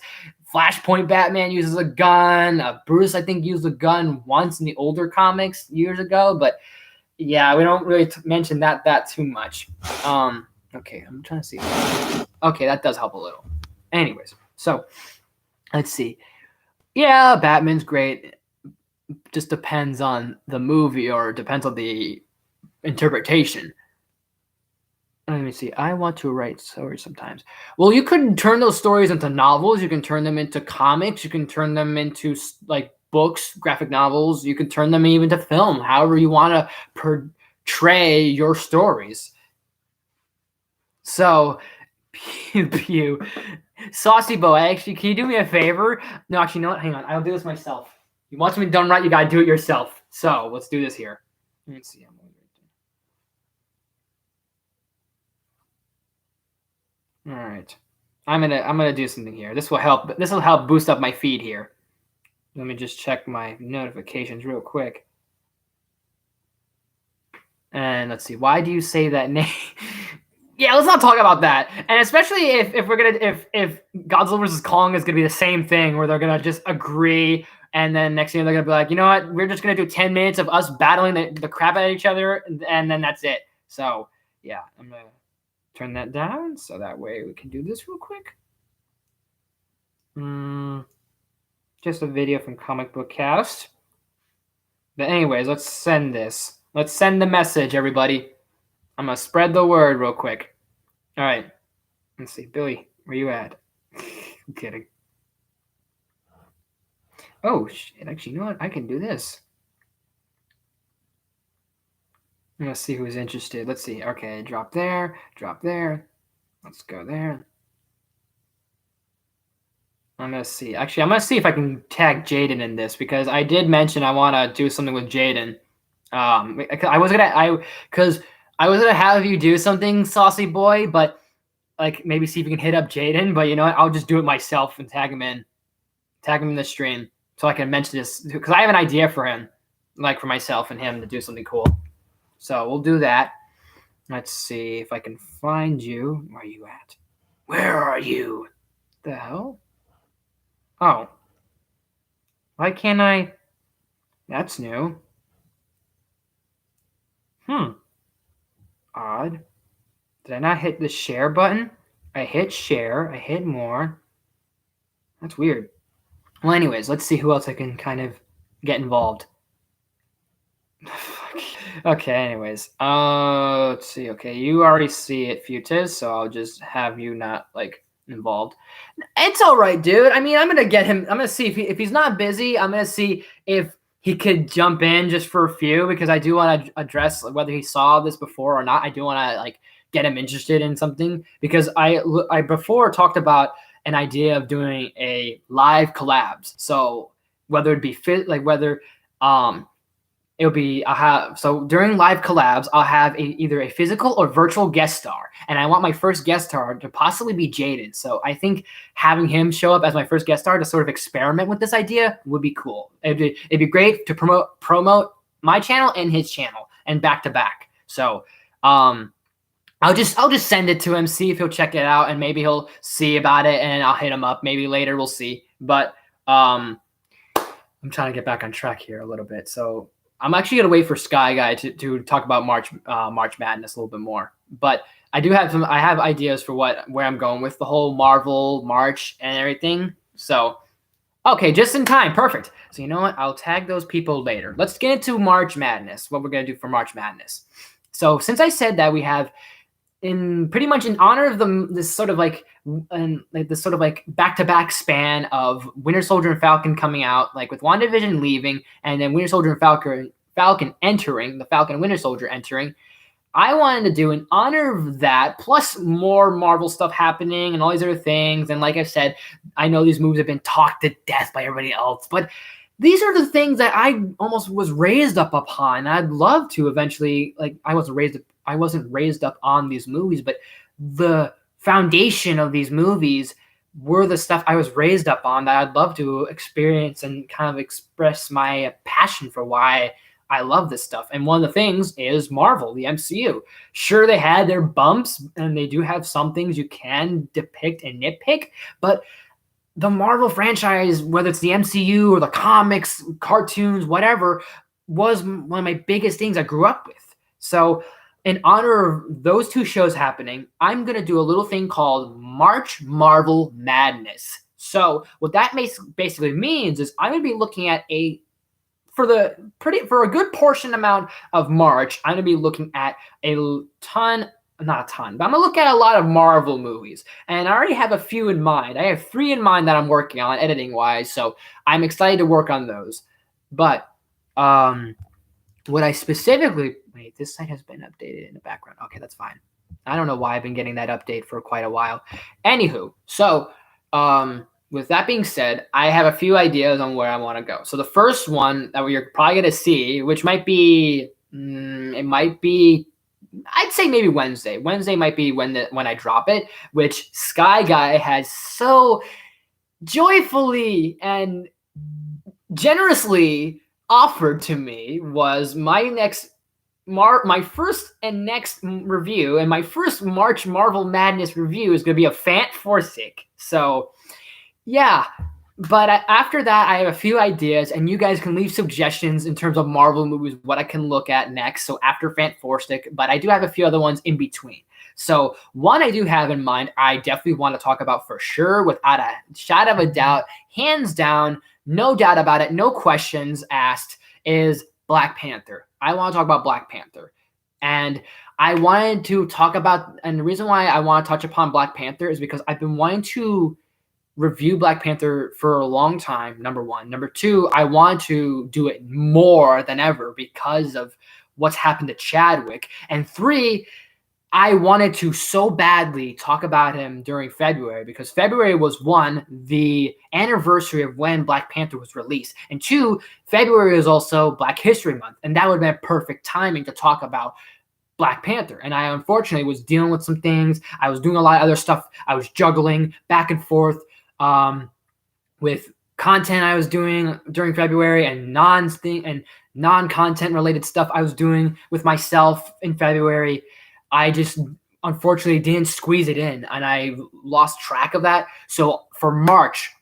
Flashpoint Batman uses a gun. Bruce, I think, used a gun once in the older comics years ago. But yeah, we don't really mention that too much. Okay, I'm trying to see. Okay, that does help a little. Anyways, so let's see. Yeah, Batman's great. Just depends on the movie or depends on the interpretation. Let me see. I want to write stories sometimes. Well, you could turn those stories into novels. You can turn them into comics. You can turn them into like books, graphic novels. You can turn them even to film. However you want to portray your stories. So, pew. Saucy Bo, actually, can you do me a favor? No, actually, you know what? Hang on. I'll do this myself. You want something done right, you gotta do it yourself. So let's do this here. Let's see. All right. I'm gonna do something here. This will help. This will help boost up my feed here. Let me just check my notifications real quick. And let's see. Why do you say that name? Yeah, let's not talk about that. And especially if we're gonna if Godzilla vs Kong is gonna be the same thing where they're gonna just agree, and then next thing they're gonna be like, you know what, we're just gonna do 10 minutes of us battling the crap out of each other, and then that's it. So yeah, I'm gonna turn that down so that way we can do this real quick. Just a video from Comic Book Cast. But anyways, let's send this. Let's send the message, everybody. I'm gonna spread the word real quick. All right. Let's see, Billy, where you at? I'm kidding. Oh shit! Actually, you know what? I can do this. I'm gonna see who's interested. Let's see. Okay, drop there. Drop there. Let's go there. I'm gonna see. Actually, I'm gonna see if I can tag Jaden in this because I did mention I want to do something with Jaden. I was gonna have you do something, Saucy Boy, but like maybe see if you can hit up Jaden. But you know what? I'll just do it myself and tag him in the stream so I can mention this because I have an idea for him, like for myself and him to do something cool. So we'll do that. Let's see if I can find you. Where are you at? Where are you? The hell? Oh. Why can't I? That's new. Odd. Did I not hit the share button? I hit share. I hit more. That's weird. Well, anyways, let's see who else I can kind of get involved. Okay, anyways. Let's see. Okay, you already see it, Futis, so I'll just have you not, like, involved. It's all right, dude. I mean, I'm going to get him. I'm going to see if he's not busy. I'm going to see if he could jump in just for a few because I do want to address whether he saw this before or not. I do want to, like, get him interested in something because I before talked about an idea of doing a live collabs. So whether it be whether it'll be so during live collabs I'll have either a physical or virtual guest star, and I want my first guest star to possibly be Jaden. So I think having him show up as my first guest star to sort of experiment with this idea would be cool. It'd be great to promote my channel and his channel and back to back. So I'll just send it to him, see if he'll check it out, and maybe he'll see about it, and I'll hit him up. Maybe later, we'll see. But I'm trying to get back on track here a little bit. So I'm actually gonna wait for Sky Guy to talk about March Madness a little bit more. But I have ideas for where I'm going with the whole Marvel March and everything. So okay, just in time, perfect. So you know what? I'll tag those people later. Let's get into March Madness. What we're gonna do for March Madness. So since I said that we have pretty much in honor of this sort of like back-to-back span of Winter Soldier and Falcon coming out, like with WandaVision leaving and then Winter Soldier and Falcon entering, the Falcon and Winter Soldier entering, I wanted to do in honor of that, plus more Marvel stuff happening and all these other things. And like I said, I know these movies have been talked to death by everybody else, but these are the things that I almost was raised up upon. I'd love to eventually, like, I wasn't raised up on these movies, but the foundation of these movies were the stuff I was raised up on that I'd love to experience and kind of express my passion for why I love this stuff. And one of the things is Marvel, the MCU. Sure, they had their bumps and they do have some things you can depict and nitpick, but the Marvel franchise, whether it's the MCU or the comics, cartoons, whatever, was one of my biggest things I grew up with. So, in honor of those two shows happening, I'm going to do a little thing called March Marvel Madness. So, what that basically means is I'm going to be looking at for a good portion amount of March, I'm going to be looking at not a ton, but I'm going to look at a lot of Marvel movies. And I already have a few in mind. I have 3 in mind that I'm working on editing-wise, so I'm excited to work on those. But what I specifically... Wait, this site has been updated in the background. Okay, that's fine. I don't know why I've been getting that update for quite a while. Anywho, so with that being said, I have a few ideas on where I want to go. So the first one that you're probably going to see, which might be... I'd say maybe Wednesday. Wednesday might be when I drop it, which Sky Guy has so joyfully and generously offered to me, was my first and next review, and my first March Marvel Madness review is going to be a Fant4sick. So, yeah. But after that, I have a few ideas, and you guys can leave suggestions in terms of Marvel movies, what I can look at next. So after Fant4sick, but I do have a few other ones in between. So one I do have in mind, I definitely want to talk about for sure, without a shadow of a doubt, hands down, no doubt about it, no questions asked, is Black Panther. I want to talk about Black Panther. And I wanted to talk about, and the reason why I want to touch upon Black Panther is because I've been wanting to review Black Panther for a long time, number one. Number two, I want to do it more than ever because of what's happened to Chadwick. And 3, I wanted to so badly talk about him during February, because February was 1, the anniversary of when Black Panther was released. And 2, February is also Black History Month. And that would have been perfect timing to talk about Black Panther. And I unfortunately was dealing with some things. I was doing a lot of other stuff. I was juggling back and forth with content I was doing during February and non-content related stuff I was doing with myself in February. I just unfortunately didn't squeeze it in, and I lost track of that. So for March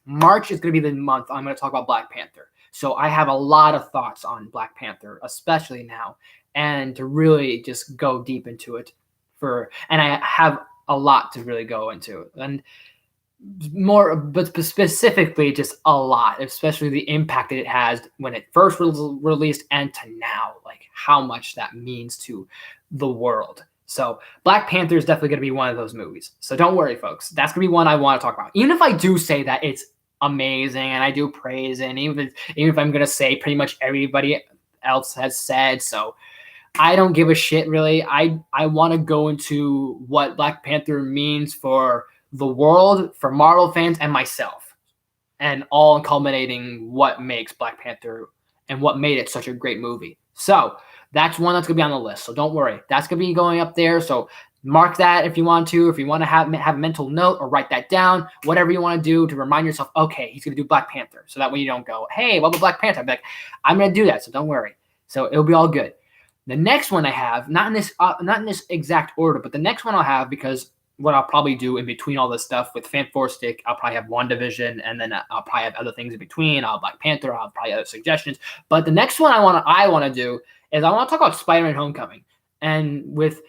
is going to be the month I'm going to talk about Black Panther. So I have a lot of thoughts on Black Panther, especially now, and to really just go deep into it and I have a lot to really go into. And more, but specifically just a lot, especially the impact that it has when it first was released and to now, like how much that means to the world. So Black Panther is definitely going to be one of those movies. So don't worry, folks. That's going to be one I want to talk about. Even if I do say that it's amazing and I do praise it, and even if I'm going to say pretty much everybody else has said, so I don't give a shit, really. I want to go into what Black Panther means for the world, for Marvel fans, and myself, and all culminating what makes Black Panther and what made it such a great movie. So that's one that's going to be on the list. So don't worry. That's going to be going up there. So mark that if you want to. If you want to have a mental note or write that down, whatever you want to do to remind yourself, okay, he's going to do Black Panther. So that way you don't go, hey, what about Black Panther? I'm like, I'm going to do that. So don't worry. So it'll be all good. The next one I have, not in this exact order, but the next one I'll have, because what I'll probably do in between all this stuff with Fant4sick, I'll probably have WandaVision, and then I'll probably have other things in between. I'll have Black Panther, I'll have probably other suggestions. But the next one I want to do is I want to talk about Spider-Man Homecoming. And with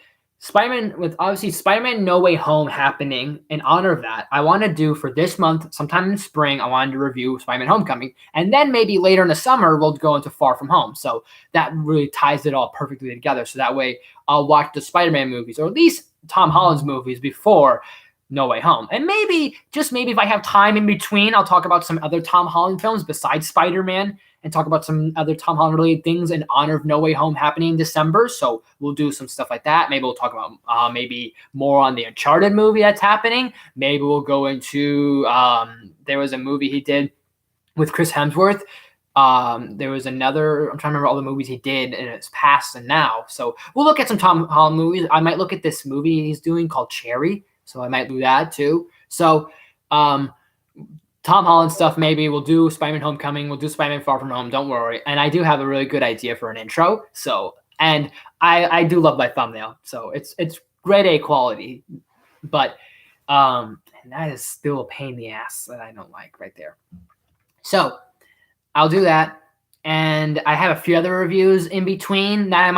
obviously Spider-Man No Way Home happening, in honor of that, I want to do for this month, sometime in spring, I wanted to review Spider-Man Homecoming. And then maybe later in the summer, we'll go into Far From Home. So that really ties it all perfectly together. So that way I'll watch the Spider-Man movies, or at least Tom Holland's movies, before No Way Home. And maybe, just maybe, if I have time in between, I'll talk about some other Tom Holland films besides Spider-Man, and talk about some other Tom Holland related things in honor of No Way Home happening in December. So we'll do some stuff like that. Maybe we'll talk about maybe more on the Uncharted movie that's happening. Maybe we'll go into there was a movie he did with Chris Hemsworth There was another, I'm trying to remember all the movies he did in his past and now. So we'll look at some Tom Holland movies. I might look at this movie he's doing called Cherry. So I might do that too. So Tom Holland stuff, maybe we'll do Spider-Man Homecoming. We'll do Spider-Man Far From Home. Don't worry. And I do have a really good idea for an intro. So, and I do love my thumbnail. So it's grade A quality, but and that is still a pain in the ass that I don't like right there. So I'll do that, and I have a few other reviews in between that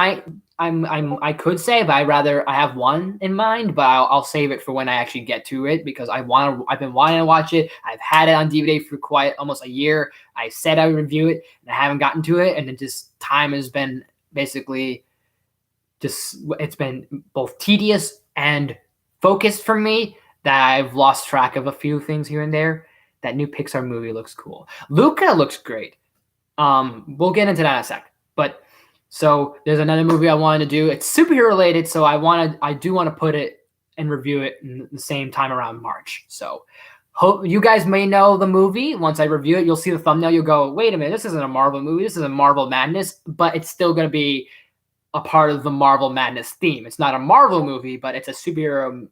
I could say, but I have one in mind, but I'll save it for when I actually get to it because I've been wanting to watch it. I've had it on DVD for quite almost a year. I said I would review it, and I haven't gotten to it, and it just time has been basically it's been both tedious and focused for me that I've lost track of a few things here and there. That new Pixar movie looks cool. Luca looks great. We'll get into that in a sec. But so there's another movie I wanted to do. It's superhero related, so I do want to put it and review it in the same time around March. So hope you guys may know the movie. Once I review it, you'll see the thumbnail. You'll go, wait a minute, this isn't a Marvel movie. This is a Marvel Madness, but it's still going to be a part of the Marvel Madness theme. It's not a Marvel movie, but it's a superhero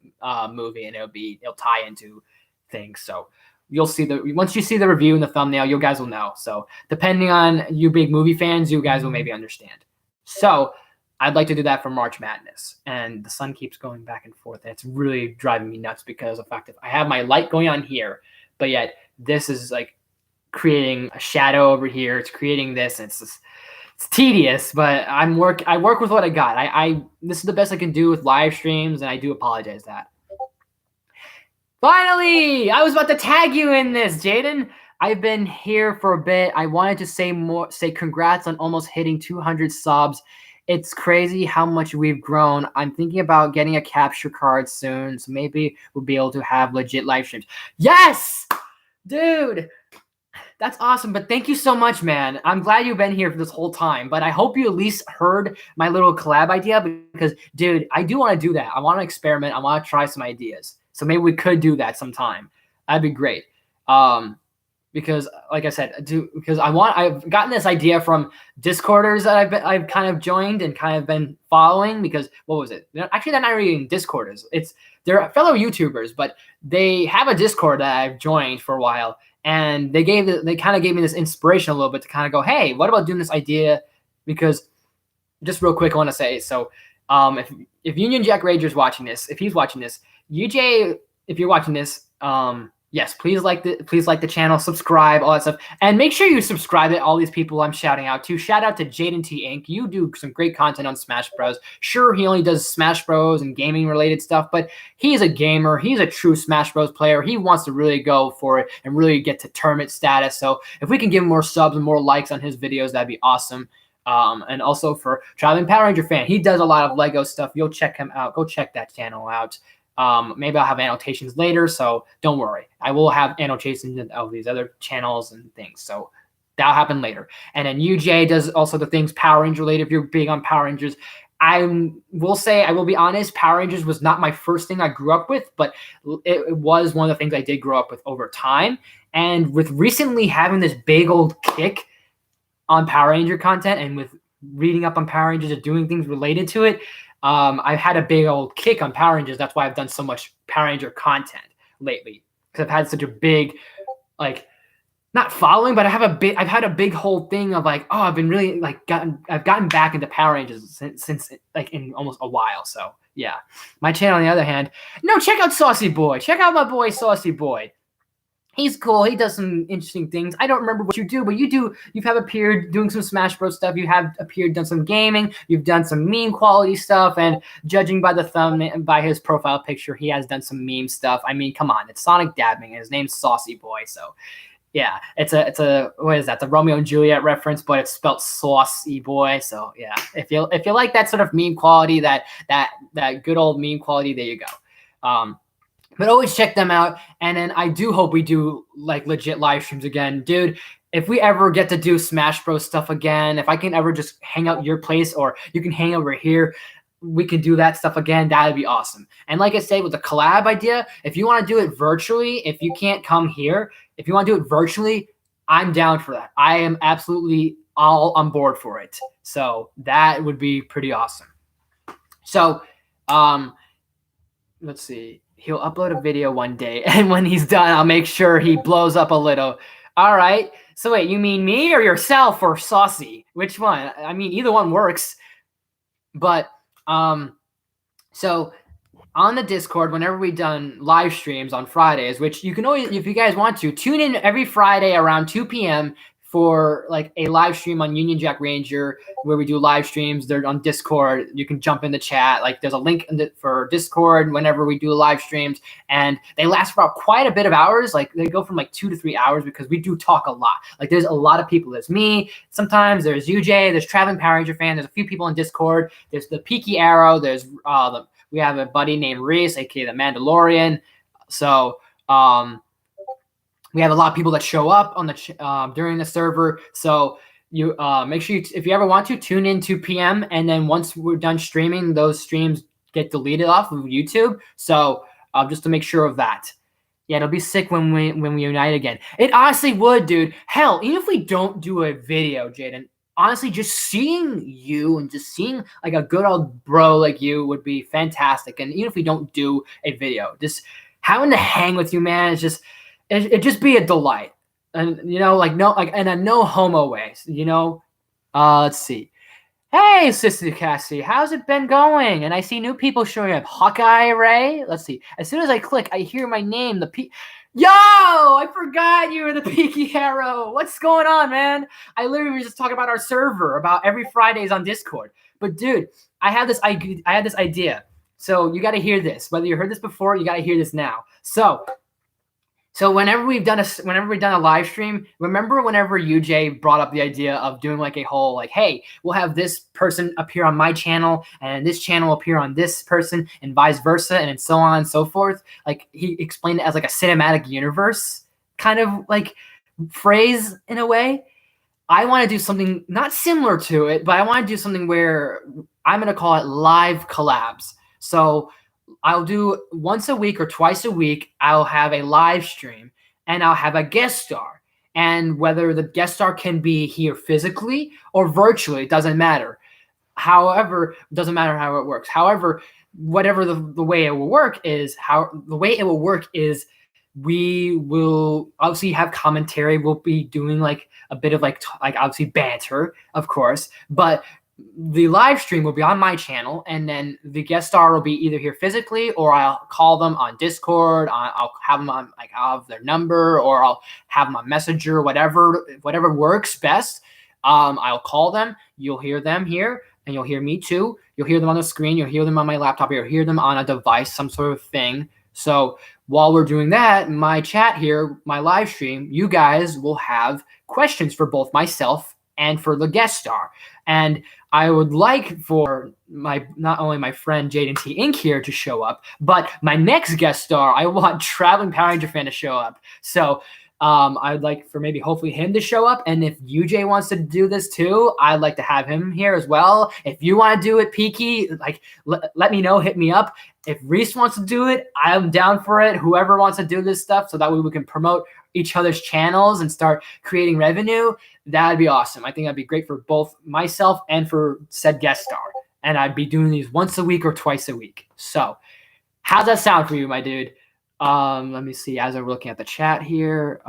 movie, and it'll tie into things. So you'll see once you see the review and the thumbnail, you guys will know. So depending on you big movie fans, you guys will maybe understand. So I'd like to do that for March Madness. And the sun keeps going back and forth. And it's really driving me nuts because of the fact that I have my light going on here, but yet this is like creating a shadow over here. It's creating this. And it's tedious, but I work with what I got. This is the best I can do with live streams, and I do apologize that. Finally, I was about to tag you in this, Jaden. I've been here for a bit. I wanted to say congrats on almost hitting 200 subs. It's crazy how much we've grown. I'm thinking about getting a capture card soon, so maybe we'll be able to have legit live streams. Yes, dude. That's awesome, but thank you so much, man. I'm glad you've been here for this whole time, but I hope you at least heard my little collab idea because, dude, I do want to do that. I want to experiment. I want to try some ideas. So maybe we could do that sometime. That'd be great. Because, like I said, because I've gotten this idea from Discorders that I've kind of joined and kind of been following because, what was it? Actually, they're not really Discorders. They're fellow YouTubers, but they have a Discord that I've joined for a while. And they kind of gave me this inspiration a little bit to kind of go, hey, what about doing this idea? Because just real quick, I want to say, so if Union Jack Rager's watching this, if he's watching this, UJ, if you're watching this, yes, please like the channel, subscribe, all that stuff, and make sure you subscribe to all these people I'm shouting out to. Shout out to Jaden T Inc. You do some great content on Smash Bros. Sure, he only does Smash Bros. And gaming related stuff, but he's a gamer. He's a true Smash Bros. Player. He wants to really go for it and really get to tournament status. So if we can give him more subs and more likes on his videos, that'd be awesome. And also for Traveling Power Ranger fan, he does a lot of Lego stuff. You'll check him out. Go check that channel out. Maybe I'll have annotations later, so don't worry. I will have annotations of these other channels and things, so that'll happen later. And then UJ does also the things Power Ranger related if you're big on Power Rangers. I will be honest, Power Rangers was not my first thing I grew up with, but it was one of the things I did grow up with over time. And with recently having this big old kick on Power Ranger content and with reading up on Power Rangers and doing things related to it, I've had a big old kick on Power Rangers. That's why I've done so much Power Ranger content lately. Because I've had such a big, like, not following, but I've had a big whole thing of like, oh, I've been really I've gotten back into Power Rangers since like in almost a while. So yeah. My channel on the other hand, no, check out Saucy Boy. Check out my boy Saucy Boy. He's cool. He does some interesting things. I don't remember what you do, but you have appeared doing some Smash Bros. Stuff. You have appeared, done some gaming. You've done some meme quality stuff. And judging by the thumbnail and by his profile picture, he has done some meme stuff. I mean, come on. It's Sonic dabbing. And his name's Saucy Boy. So, yeah. It's a what is that? The Romeo and Juliet reference, but it's spelled Saucy Boy. So, yeah. If you like that sort of meme quality, that good old meme quality, there you go. But always check them out. And then I do hope we do like legit live streams again. Dude, if we ever get to do Smash Bros stuff again, if I can ever just hang out at your place or you can hang over here, we can do that stuff again. That'd be awesome. And like I said, with the collab idea, if you want to do it virtually, if you can't come here, if you want to do it virtually, I'm down for that. I am absolutely all on board for it. So that would be pretty awesome. So, let's see. He'll upload a video one day, and when he's done, I'll make sure he blows up a little. All right. So wait, you mean me or yourself or Saucy? Which one? I mean, either one works. But so on the Discord, whenever we've done live streams on Fridays, which you can always, if you guys want to, tune in every Friday around 2 p.m. for like a live stream on Union Jack Ranger where we do live streams. They're on Discord. You can jump in the chat. Like there's a link for Discord whenever we do live streams, and they last for about quite a bit of hours. Like they go from like 2 to 3 hours because we do talk a lot. Like there's a lot of people. There's me. Sometimes there's UJ. There's Traveling Power Ranger fan. There's a few people on Discord. There's the Peaky Arrow. There's we have a buddy named Reese, aka the Mandalorian. So we have a lot of people that show up on the during the server. So you make sure if you ever want to, tune in 2 p.m. and then once we're done streaming, those streams get deleted off of YouTube. So just to make sure of that. Yeah, it'll be sick when we unite again. It honestly would, dude. Hell, even if we don't do a video, Jaden, honestly, just seeing you and just seeing like a good old bro like you would be fantastic. And even if we don't do a video, just having to hang with you, man, it's just it just be a delight. And like in a no homo way, let's see. Hey, Sister Cassie, how's it been going? And I see new people showing up. Hawkeye Ray. Let's see. As soon as I click, I hear my name. Yo, I forgot you were the Peaky Arrow. What's going on, man? I literally was just talking about our server about every Fridays on Discord. But dude, I had this idea. So you got to hear this. Whether you heard this before, you got to hear this now. So whenever we've done a live stream, remember whenever UJ brought up the idea of doing like a whole like, hey, we'll have this person appear on my channel and this channel appear on this person and vice versa and so on and so forth. Like he explained it as like a cinematic universe kind of like phrase in a way. I want to do something not similar to it, but I want to do something where I'm going to call it live collabs. So I'll do once a week or twice a week, I'll have a live stream and I'll have a guest star. And whether the guest star can be here physically or virtually, it doesn't matter. However, it doesn't matter how it works. However, whatever the way it will work is we will obviously have commentary. We'll be doing like a bit of like obviously banter, of course, but the live stream will be on my channel, and then the guest star will be either here physically or I'll call them on Discord. I'll have them on, like, I'll have their number, or I'll have them on Messenger, whatever works best. I'll call them. You'll hear them here, and you'll hear me too. You'll hear them on the screen. You'll hear them on my laptop. You'll hear them on a device, some sort of thing. So while we're doing that, my chat here, my live stream, you guys will have questions for both myself and for the guest star. And I would like for not only my friend Jaden T Inc. here to show up, but my next guest star, I want Traveling Power Ranger fan to show up. So I'd like for maybe hopefully him to show up. And if UJ wants to do this too, I'd like to have him here as well. If you want to do it, Peaky, like let me know, hit me up. If Reese wants to do it, I'm down for it. Whoever wants to do this stuff, so that way we can promote each other's channels and start creating revenue, that'd be awesome. I think that'd be great for both myself and for said guest star. And I'd be doing these once a week or twice a week. So how's that sound for you, my dude? Let me see, as I'm looking at the chat here.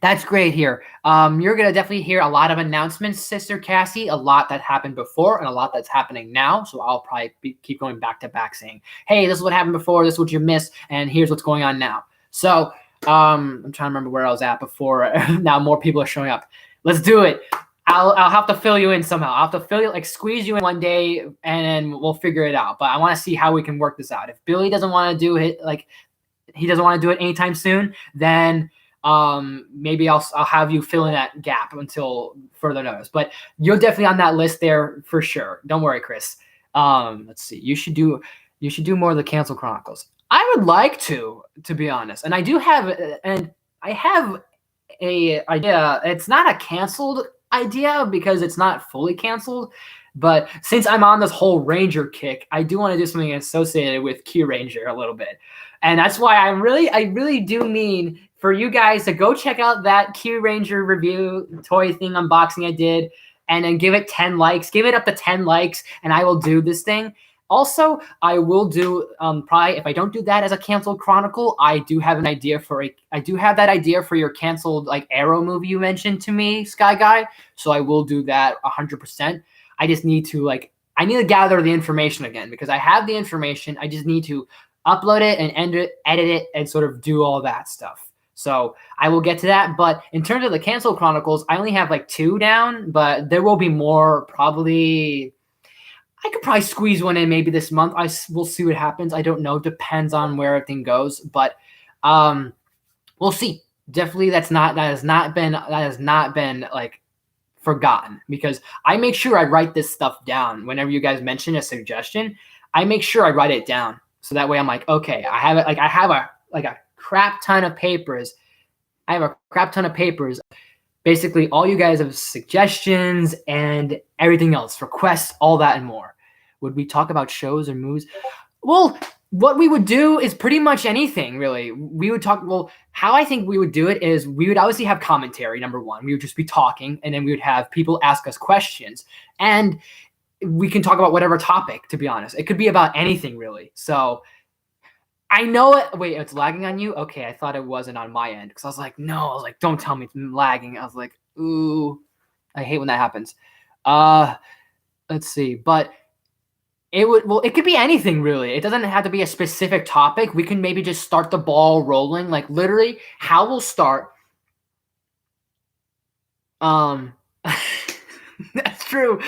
That's great here. You're going to definitely hear a lot of announcements, Sister Cassie, a lot that happened before and a lot that's happening now. So I'll probably keep going back to back saying, hey, this is what happened before, this is what you missed, and here's what's going on now. So I'm trying to remember where I was at before. Now more people are showing up. Let's do it. I'll have to fill you in somehow. I'll have to squeeze you in one day, and then we'll figure it out. But I want to see how we can work this out. If Billy doesn't want to do it, he doesn't want to do it anytime soon, then maybe I'll have you fill in that gap until further notice. But you're definitely on that list there for sure. Don't worry, Chris. Let's see. You should do more of the Cancel Chronicles. I would like to be honest. And I have a idea. It's not a canceled idea because it's not fully canceled. But since I'm on this whole Ranger kick, I do want to do something associated with Q Ranger a little bit. And that's why I really do mean for you guys to go check out that Q Ranger review toy thing unboxing I did, and then give it 10 likes. Give it up to 10 likes, and I will do this thing. Also, I will do probably, if I don't do that as a canceled chronicle, I do have that idea for your canceled like Arrow movie you mentioned to me, Sky Guy. So I will do that 100%. I just need to gather the information again, because I have the information. I just need to upload it and edit it and sort of do all that stuff. So I will get to that. But in terms of the canceled chronicles, I only have like 2 down, but there will be more probably. I could probably squeeze one in maybe this month. We'll see what happens. I don't know. Depends on where everything goes, but we'll see. Definitely, that has not been like forgotten, because I make sure I write this stuff down. Whenever you guys mention a suggestion, I make sure I write it down, so that way I'm like, okay, I have it. Like I have a crap ton of papers. Basically, all you guys have suggestions and everything else, requests, all that and more. Would we talk about shows or movies? Well, what we would do is pretty much anything, really. We would talk. Well, how I think we would do it is we would obviously have commentary, number one. We would just be talking, and then we would have people ask us questions. And we can talk about whatever topic, to be honest. It could be about anything, really. So I know it. Wait, it's lagging on you? Okay, I thought it wasn't on my end, because I was like, no. I was like, don't tell me it's lagging. I was like, ooh, I hate when that happens. Let's see. But it could be anything, really. It doesn't have to be a specific topic. We can maybe just start the ball rolling. Like literally, how we'll start. That's true.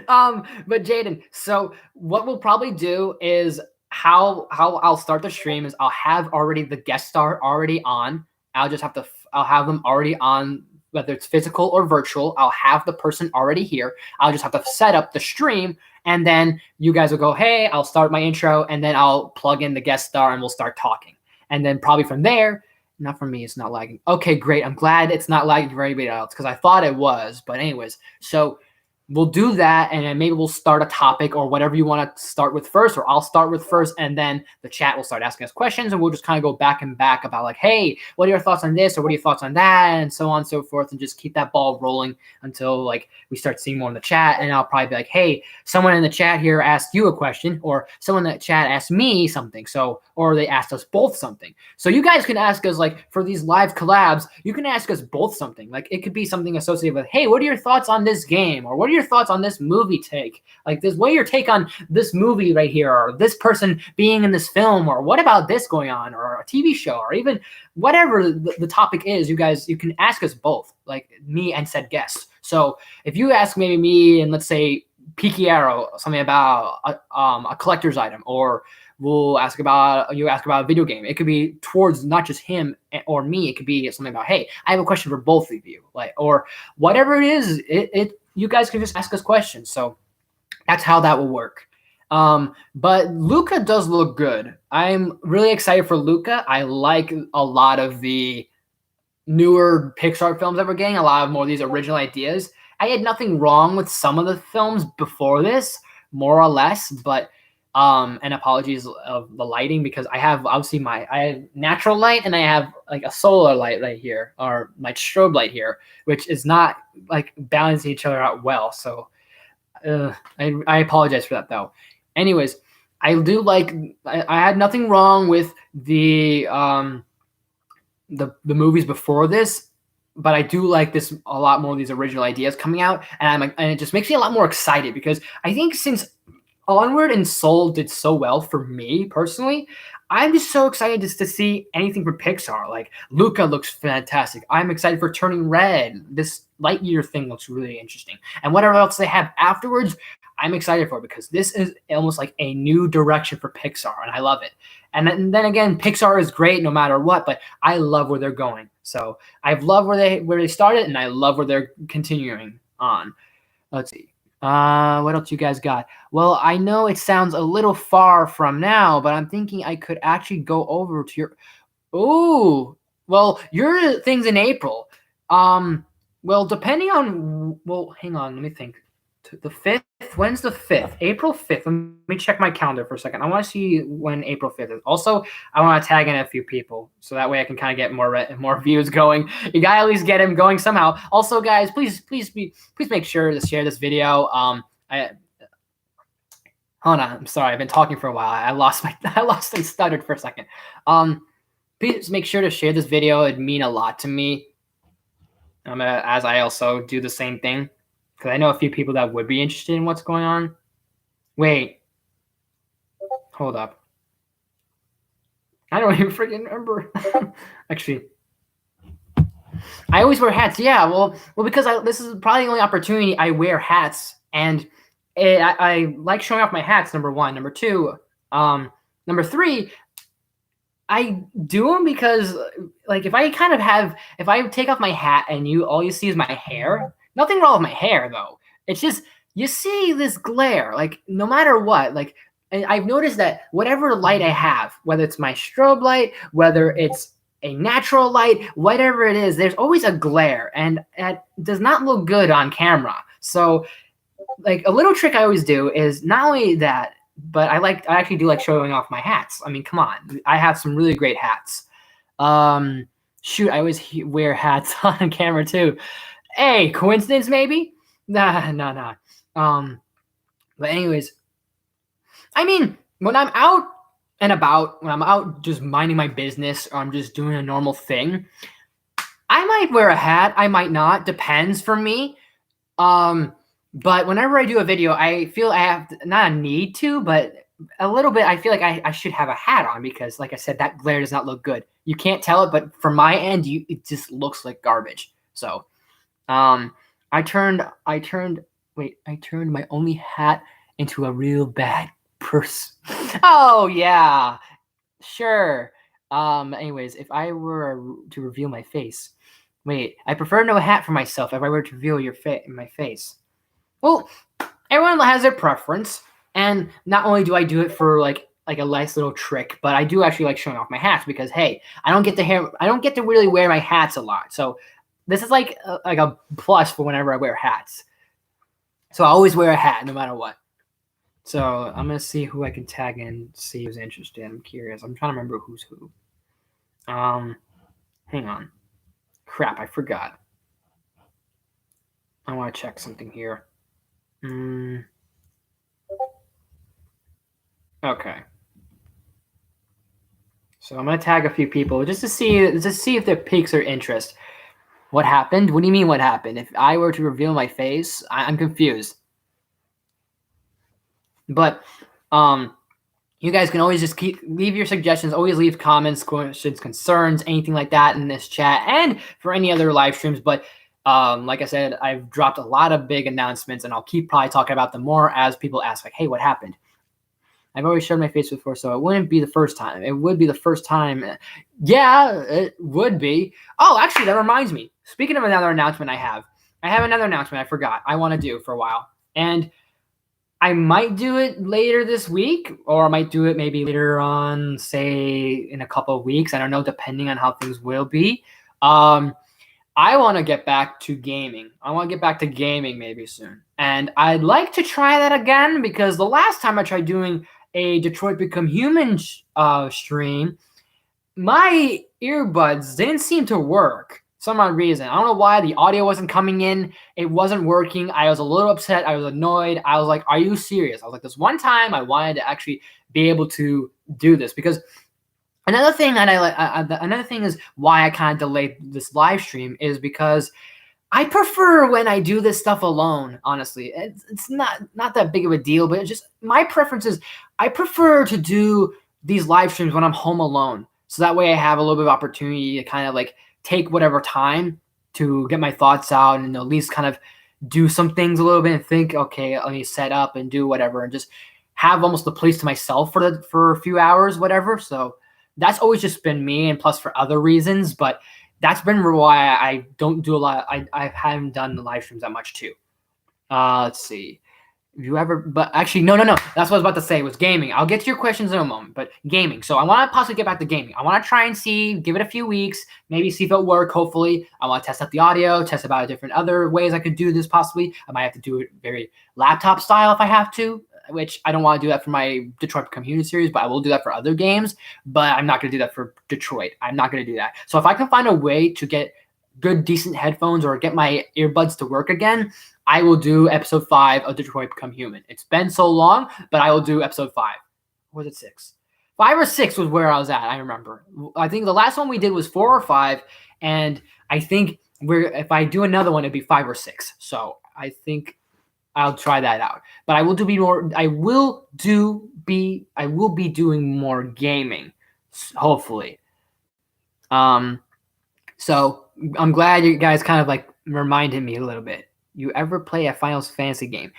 But Jaden, so what we'll probably do is how I'll start the stream is I'll have already the guest star already on. I'll have them already on, whether it's physical or virtual. I'll have the person already here. I'll just have to set up the stream, and then you guys will go, hey, I'll start my intro, and then I'll plug in the guest star and we'll start talking. And then probably from there, not for me, it's not lagging. Okay, great. I'm glad it's not lagging for anybody else, because I thought it was. But anyways, so we'll do that, and then maybe we'll start a topic or whatever you want to start with first, or I'll start with first, and then the chat will start asking us questions, and we'll just kind of go back and back about like, hey, what are your thoughts on this, or what are your thoughts on that, and so on and so forth, and just keep that ball rolling until like we start seeing more in the chat. And I'll probably be like, hey, someone in the chat here asked you a question, or someone in the chat asked me something, or they asked us both something. So you guys can ask us, like for these live collabs, you can ask us both something. Like it could be something associated with, hey, what are your thoughts on this game, or what are your thoughts on this movie take? Like this, what are your take on this movie right here, or this person being in this film, or what about this going on, or a TV show, or even whatever the topic is. You can ask us both, like me and said guests. So if you ask maybe me and let's say Peaky Arrow something about a collector's item, or you ask about a video game, it could be towards not just him or me. It could be something about, hey, I have a question for both of you, like, or whatever it is. You guys can just ask us questions. So that's how that will work. But Luca does look good. I'm really excited for Luca. I like a lot of the newer Pixar films that we're getting, a lot of more of these original ideas. I had nothing wrong with some of the films before this, more or less, but and apologies of the lighting, because I have obviously I have natural light and I have like a solar light right here, or my strobe light here, which is not like balancing each other out well. So I apologize for that though. Anyways, I do like, I had nothing wrong with the movies before this, but I do like this a lot more, these original ideas coming out, and it just makes me a lot more excited, because I think since Onward and Soul did so well for me personally, I'm just so excited just to see anything from Pixar. Like Luca looks fantastic. I'm excited for Turning Red. This Lightyear thing looks really interesting, and whatever else they have afterwards, I'm excited for, because this is almost like a new direction for Pixar, and I love it. And then again, Pixar is great no matter what, but I love where they're going. So I've loved where they started, and I love where they're continuing on. Let's see. What else you guys got? Well, I know it sounds a little far from now, but I'm thinking I could actually go over to your. Oh, well, your thing's in April. Well, depending on. Well, hang on, let me think. The 5th 5th. When's the 5th? April 5th. Let me check my calendar for a second. I want to see when April 5th is. Also, I want to tag in a few people so that way I can kind of get more views going. You gotta at least get him going somehow. Also, guys, please make sure to share this video. Hold on. I'm sorry. I've been talking for a while. I lost and stuttered for a second. Please make sure to share this video. It'd mean a lot to me. As I also do the same thing. Because I know a few people that would be interested in what's going on. Wait. Hold up. I don't even freaking remember. Actually. I always wear hats. Yeah, well, because this is probably the only opportunity I wear hats. And I like showing off my hats, number one. Number two, number three, I do them because, like, if I take off my hat and all you see is my hair, nothing wrong with my hair, though. It's just, you see this glare, like, no matter what. Like, and I've noticed that whatever light I have, whether it's my strobe light, whether it's a natural light, whatever it is, there's always a glare, and that does not look good on camera. So, like, a little trick I always do is not only that, but I actually do like showing off my hats. I mean, come on, I have some really great hats. Shoot, I always wear hats on camera too. Hey, coincidence maybe? Nah. But anyways, I mean, when I'm out and about, when I'm out just minding my business, or I'm just doing a normal thing, I might wear a hat. I might not. Depends for me. But whenever I do a video, I feel I have not a need to, but a little bit, I feel like I should have a hat on because, like I said, that glare does not look good. You can't tell it, but from my end, it just looks like garbage. So, I turned my only hat into a real bad purse. Oh yeah, sure. Anyways, if I were to reveal my face, I prefer no hat for myself. If I were to reveal my face. Well, everyone has their preference, and not only do I do it for like a nice little trick, but I do actually like showing off my hats because, hey, I don't get to really wear my hats a lot. So this is like a plus for whenever I wear hats. So I always wear a hat no matter what. So I'm gonna see who I can tag in, see who's interested. I'm curious. I'm trying to remember who's who. Hang on. Crap, I forgot. I want to check something here. Okay. So I'm gonna tag a few people just to see if their piques their interest. What happened? What do you mean what happened? If I were to reveal my face, I'm confused. But you guys can always just leave your suggestions. Always leave comments, questions, concerns, anything like that in this chat, and for any other live streams. But like I said, I've dropped a lot of big announcements, and I'll keep probably talking about them more as people ask, like, hey, what happened? I've already showed my face before, so it wouldn't be the first time. It would be the first time. Yeah, it would be. Oh, actually, that reminds me. Speaking of another announcement I have another announcement I forgot I want to do for a while. And I might do it later this week, or I might do it maybe later on, say, in a couple of weeks. I don't know, depending on how things will be. I want to get back to gaming. I want to get back to gaming maybe soon. And I'd like to try that again because the last time I tried doing a Detroit Become Human stream, my earbuds didn't seem to work for some odd reason. I don't know why. The audio wasn't coming in. It wasn't working. I was a little upset. I was annoyed. I was like, are you serious? I was like, this one time I wanted to actually be able to do this because another thing is why I kind of delayed this live stream is because I prefer when I do this stuff alone, honestly. It's not that big of a deal, but it's just my preference is I prefer to do these live streams when I'm home alone. So that way I have a little bit of opportunity to kind of like take whatever time to get my thoughts out and at least kind of do some things a little bit and think, okay, let me set up and do whatever and just have almost the place to myself for a few hours, whatever. So that's always just been me, and plus for other reasons, but that's been why I don't do a lot. I haven't done the live streams that much too. Let's see. If you ever, but actually, no. That's what I was about to say was gaming. I'll get to your questions in a moment, but gaming. So I want to possibly get back to gaming. I want to try and see, give it a few weeks, maybe see if it'll work. Hopefully, I want to test out the audio, test about different other ways I could do this. Possibly, I might have to do it very laptop style if I have to, which I don't want to do that for my Detroit Become Human series, but I will do that for other games. But I'm not going to do that for Detroit. I'm not going to do that. So if I can find a way to get good, decent headphones or get my earbuds to work again, I will do episode 5 of Detroit Become Human. It's been so long, but I will do episode 5. Or was it 6? 5 or 6 was where I was at. I remember. I think the last one we did was 4 or 5, and I think if I do another one, it'd be 5 or 6. So I think I'll try that out. But I will be doing more gaming, hopefully. So I'm glad you guys kind of like reminded me a little bit. You ever play a Final Fantasy game?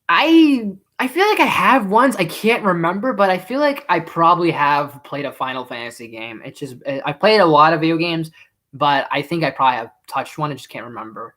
I feel like I have once. I can't remember, but I feel like I probably have played a Final Fantasy game. It's just I've played a lot of video games, but I think I probably have touched one. I just can't remember.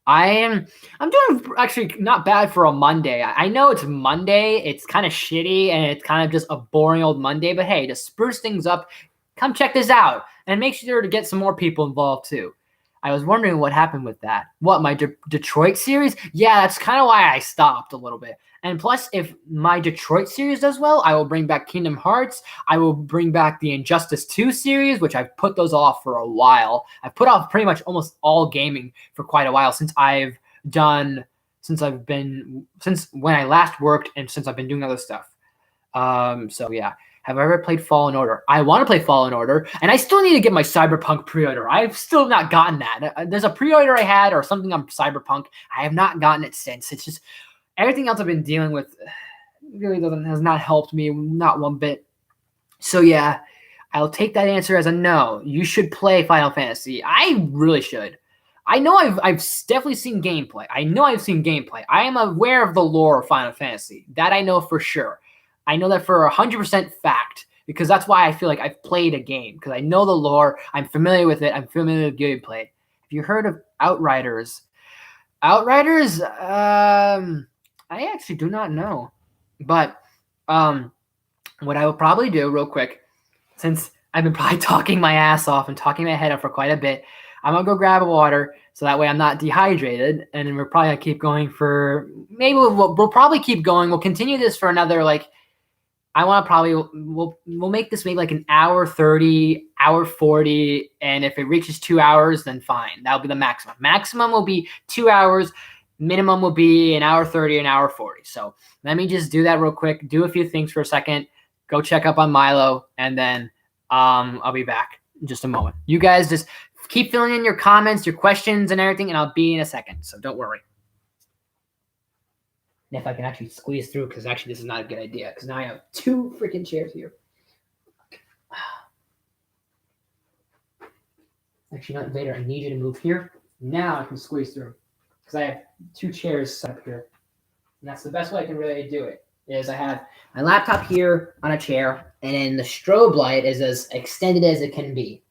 I'm doing actually not bad for a Monday. I know it's Monday. It's kind of shitty and it's kind of just a boring old Monday. But hey, to spruce things up, come check this out and make sure to get some more people involved too. I was wondering what happened with that. What, my Detroit series? Yeah, that's kind of why I stopped a little bit. And plus, if my Detroit series does well, I will bring back Kingdom Hearts. I will bring back the Injustice 2 series, which I've put those off for a while. I've put off pretty much almost all gaming for quite a while since when I last worked and since I've been doing other stuff. So yeah. Have I ever played Fallen Order? I want to play Fallen Order, and I still need to get my Cyberpunk pre-order. I've still not gotten that. There's a pre-order I had or something on Cyberpunk. I have not gotten it since. It's just everything else I've been dealing with really has not helped me, not one bit. So yeah, I'll take that answer as a no. You should play Final Fantasy. I really should. I know I've definitely seen gameplay. I know I've seen gameplay. I am aware of the lore of Final Fantasy. That I know for sure. I know that for 100% fact because that's why I feel like I've played a game because I know the lore. I'm familiar with it. I'm familiar with gameplay. Have you heard of Outriders? Outriders? I actually do not know. But what I will probably do real quick, since I've been probably talking my ass off and talking my head up for quite a bit, I'm going to go grab a water so that way I'm not dehydrated. And then we're probably going to keep going for maybe we'll probably keep going. We'll continue this for another I want to probably we'll make this maybe like an hour 30, hour 40, and if it reaches 2 hours, then fine. That'll be the maximum. Maximum will be 2 hours. Minimum will be an hour 30, an hour 40. So let me just do that real quick. Do a few things for a second. Go check up on Milo, and then I'll be back in just a moment. You guys just keep filling in your comments, your questions, and everything, and I'll be in a second. So don't worry. And if I can actually squeeze through, because actually this is not a good idea, because now I have 2 freaking chairs here. Actually, not Vader. I need you to move here. Now I can squeeze through, because I have 2 chairs set up here. And that's the best way I can really do it, is I have my laptop here on a chair, and then the strobe light is as extended as it can be.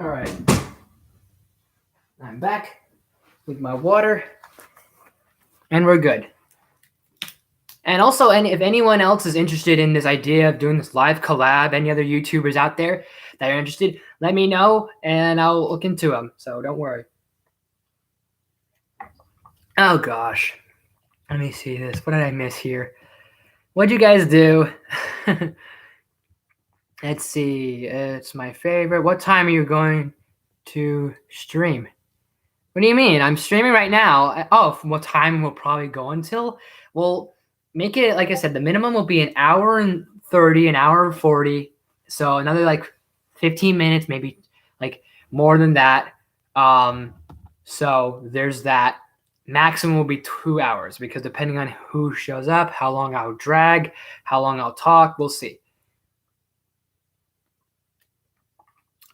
All right. I'm back with my water, and we're good. And also, if anyone else is interested in this idea of doing this live collab, any other YouTubers out there that are interested, let me know, and I'll look into them. So don't worry. Oh, gosh. Let me see this. What did I miss here? What'd you guys do? Let's see. It's my favorite. What time are you going to stream? What do you mean? I'm streaming right now. Oh, what time will probably go until? Well, make it, like I said, the minimum will be an hour and 30, an hour and 40. So another like 15 minutes, maybe like more than that. So there's that. Maximum will be 2 hours because depending on who shows up, how long I'll drag, how long I'll talk, we'll see.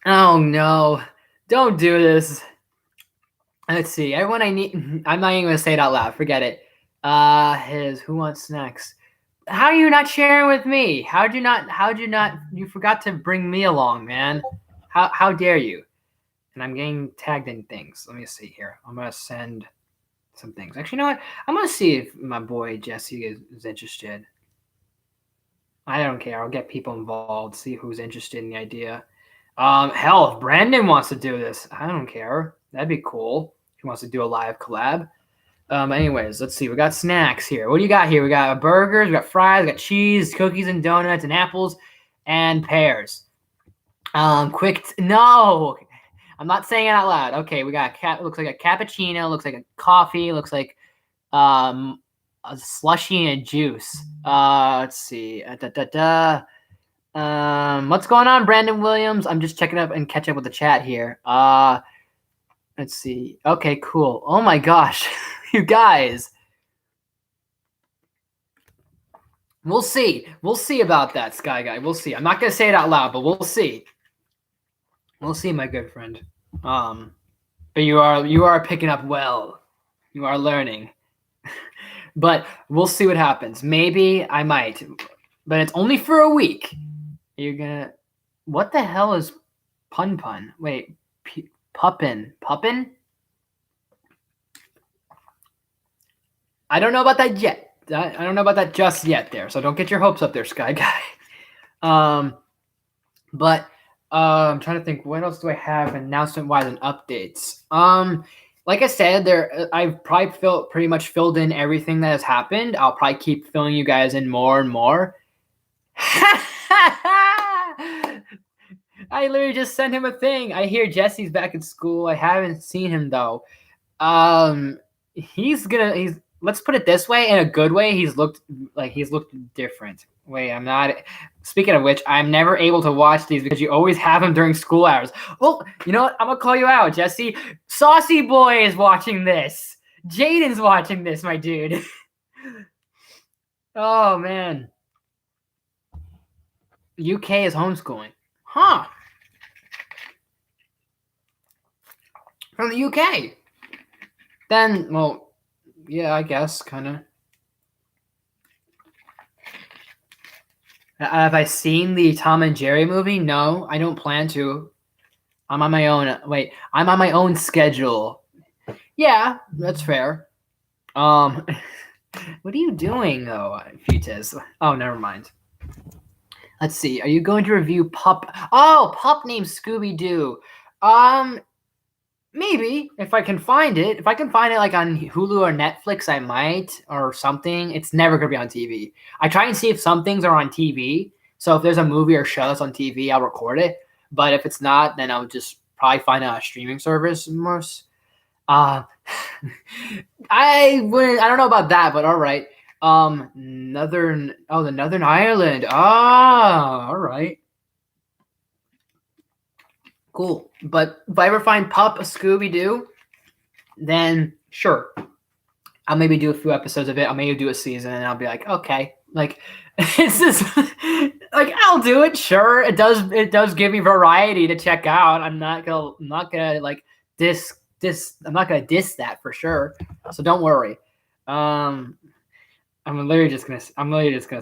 Oh no, don't do this. Let's see. Everyone I need. I'm not even gonna say it out loud. Forget it. Who wants snacks? How are you not sharing with me? How'd you not? You forgot to bring me along, man. How dare you? And I'm getting tagged in things. Let me see here. I'm gonna send some things. Actually, you know what? I'm gonna see if my boy Jesse is interested. I don't care. I'll get people involved. See who's interested in the idea. Hell, if Brandon wants to do this, I don't care. That'd be cool. He wants to do a live collab. Anyways, let's see. We got snacks here. What do you got here? We got burgers, we got fries, we got cheese, cookies and donuts, and apples, and pears. No, I'm not saying it out loud. Okay, we got looks like a cappuccino, looks like a coffee, looks like a slushy and a juice. Let's see. What's going on, Brandon Williams? I'm just checking up and catching up with the chat here. Let's see. Okay, cool. Oh my gosh, you guys. We'll see. We'll see about that, Sky Guy. We'll see. I'm not gonna say it out loud, but we'll see. We'll see, my good friend. But you are picking up well. You are learning. But we'll see what happens. Maybe I might, but it's only for a week. You're gonna. What the hell is pun? Wait, puppin? I don't know about that yet. I don't know about that just yet there. So don't get your hopes up there, Sky Guy. But I'm trying to think. What else do I have announcement-wise and updates? Like I said, I've probably pretty much filled in everything that has happened. I'll probably keep filling you guys in more and more. I literally just sent him a thing. I hear Jesse's back in school. I haven't seen him though. Let's put it this way, in a good way, he's looked different. Wait, I'm not. Speaking of which, I'm never able to watch these because you always have them during school hours. Well, you know what? I'm gonna call you out, Jesse. Saucy Boy is watching this. Jaden's watching this, my dude. Oh man. UK is homeschooling. Huh. From the UK. Then, well, yeah, I guess, kind of. Have I seen the Tom and Jerry movie? No, I don't plan to. I'm on my own. Wait, I'm on my own schedule. Yeah, that's fair. What are you doing, though, Futes? Oh, never mind. Let's see. Are you going to review Pup? Oh, Pup named Scooby-Doo. Maybe if I can find it. If I can find it like on Hulu or Netflix, I might, or something. It's never gonna be on TV. I try and see if some things are on TV. So if there's a movie or show that's on TV, I'll record it. But if it's not, then I'll just probably find a streaming service. I don't know about that, but all right. The Northern Ireland. All right. Cool. But if I ever find Pup a Scooby-Doo, then sure. I'll maybe do a few episodes of it. I'll maybe do a season and I'll be like, okay. Like it's just like I'll do it, sure. It does give me variety to check out. I'm not gonna like diss I'm not gonna diss that for sure. So don't worry. I'm literally just gonna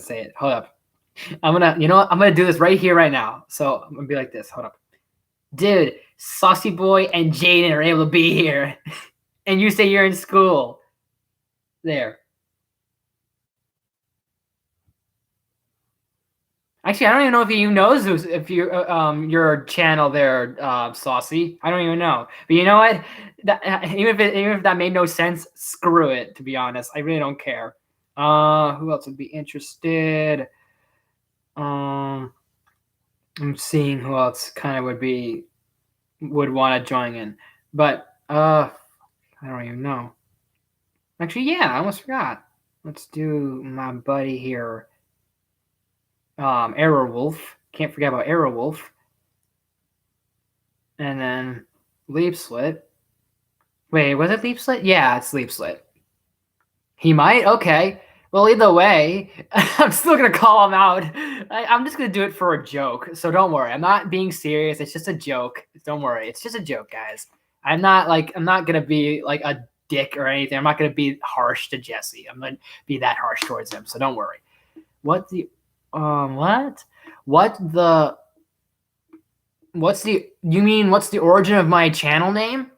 say it. Hold up. I'm gonna do this right here, right now. So I'm gonna be like this. Hold up. Dude, Saucy Boy and Jaden are able to be here. And you say you're in school. There. Actually, I don't even know if you knows if you your channel there, Saucy. I don't even know. But you know what? Even if that made no sense, screw it. To be honest, I really don't care. Who else would be interested? I'm seeing who else kind of would want to join in, but I don't even know. Actually, yeah, I almost forgot. Let's do my buddy here, Arrowwolf. Can't forget about Arrowwolf. And then Leap Slit. Wait, was it Leap Slit? Yeah, it's Leap Slit. He might? Okay. Well, either way, I'm still going to call him out. I'm just going to do it for a joke. So don't worry. I'm not being serious. It's just a joke. Don't worry. It's just a joke, guys. I'm not going to be like a dick or anything. I'm not going to be harsh to Jesse. I'm going to be that harsh towards him. So don't worry. What's the origin of my channel name?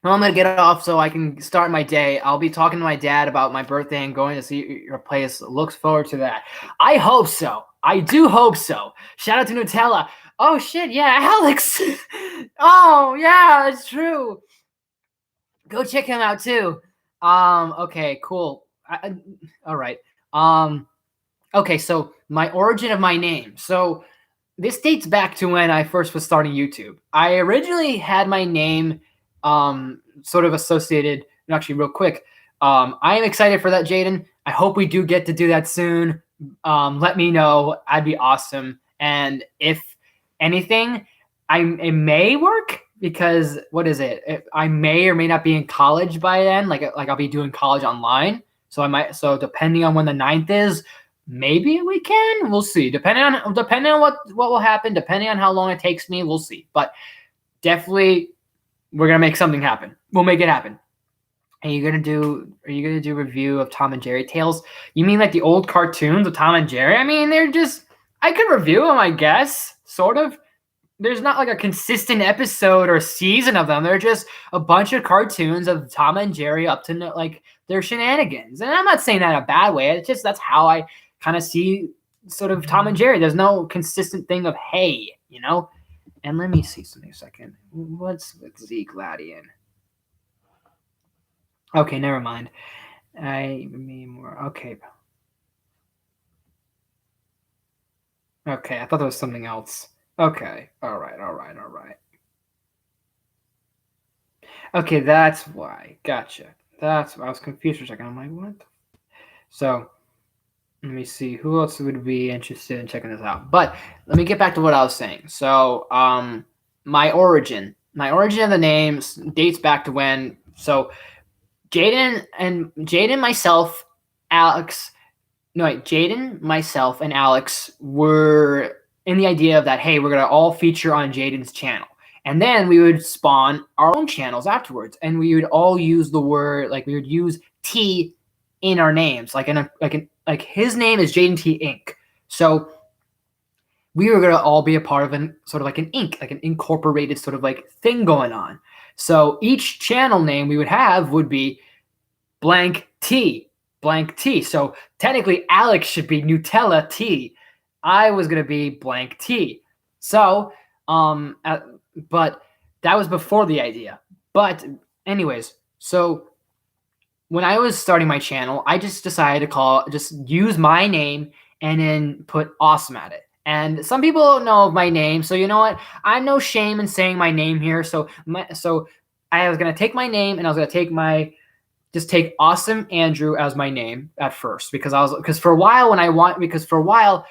Well, I'm going to get off so I can start my day. I'll be talking to my dad about my birthday and going to see your place. Looks forward to that. I hope so. I do hope so. Shout out to Nutella. Oh, shit. Yeah, Alex. Oh, yeah, that's true. Go check him out, too. Okay, cool. All right. Okay, so my origin of my name. So this dates back to when I first was starting YouTube. I originally had my name sort of associated, and actually real quick, I am excited for that, Jaden. I hope we do get to do that soon. Let me know. I'd be awesome. And if anything, it may work because what is it? I may or may not be in college by then. Like I'll be doing college online. So I might. So depending on when the 9th is, maybe we can. We'll see. Depending on what will happen. Depending on how long it takes me, we'll see. But definitely, we're gonna make something happen. We'll make it happen. Are you gonna do review of Tom and Jerry tales? You mean like the old cartoons of Tom and Jerry? I mean, I could review them, I guess, sort of. There's not like a consistent episode or season of them. They're just a bunch of cartoons of Tom and Jerry up to like their shenanigans. And I'm not saying that in a bad way. It's just that's how I kind of see sort of Tom and Jerry. There's no consistent thing of hey, you know. And let me see something a second. What's with Z Gladian? Okay, never mind. I mean more. Okay. Okay, I thought there was something else. Okay. All right. Okay, that's why. Gotcha. That's why I was confused for a second. I'm like, what? So let me see who else would be interested in checking this out. But let me get back to what I was saying. So my origin of the names dates back to when. So Jaden, myself, Alex. No, wait, Jaden, myself, and Alex were in the idea of that, hey, we're going to all feature on Jaden's channel. And then we would spawn our own channels afterwards. And we would all use the word, like we would use T in our names. Like his name is Jaden T Inc. So we were going to all be a part of an sort of like an Inc., like an incorporated sort of like thing going on. So each channel name we would have would be blank T. So technically Alex should be Nutella T. I was going to be blank T. So, but that was before the idea. But anyways, so when I was starting my channel, I just decided to just use my name and then put awesome at it. And some people don't know my name, so you know what? I'm no shame in saying my name here. So I was going to take my name and I was going to take Awesome Andrew as my name at first because for a while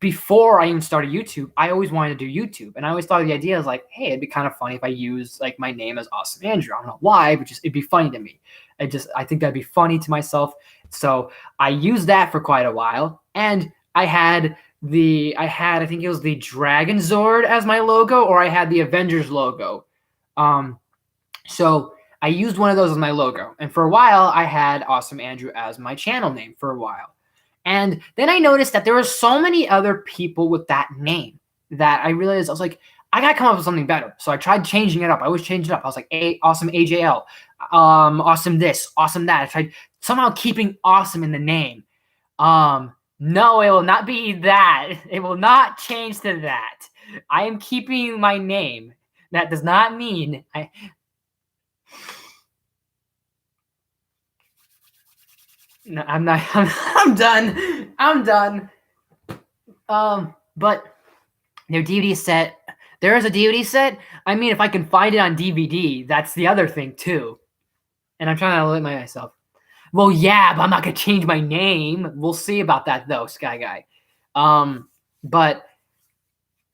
before I even started YouTube, I always wanted to do YouTube. And I always thought the idea was like, hey, it'd be kind of funny if I use like my name as Awesome Andrew. I don't know why, but it'd be funny to me. I think that'd be funny to myself. So I used that for quite a while. And I think it was the Dragon Zord as my logo, or I had the Avengers logo. So I used one of those as my logo. And for a while, I had Awesome Andrew as my channel name for a while. And then I noticed that there were so many other people with that name. that I realized I was like, I gotta come up with something better. So I tried changing it up. I always change it up. I was like, awesome AJL, awesome this, awesome that. I tried somehow keeping awesome in the name. No, it will not be that. It will not change to that. I am keeping my name. That does not mean No, I'm not. I'm done. I'm done. But their DVD set. There is a DVD set. I mean, if I can find it on DVD, that's the other thing too. And I'm trying to limit myself. Well, yeah, but I'm not gonna change my name. We'll see about that though, Sky Guy. But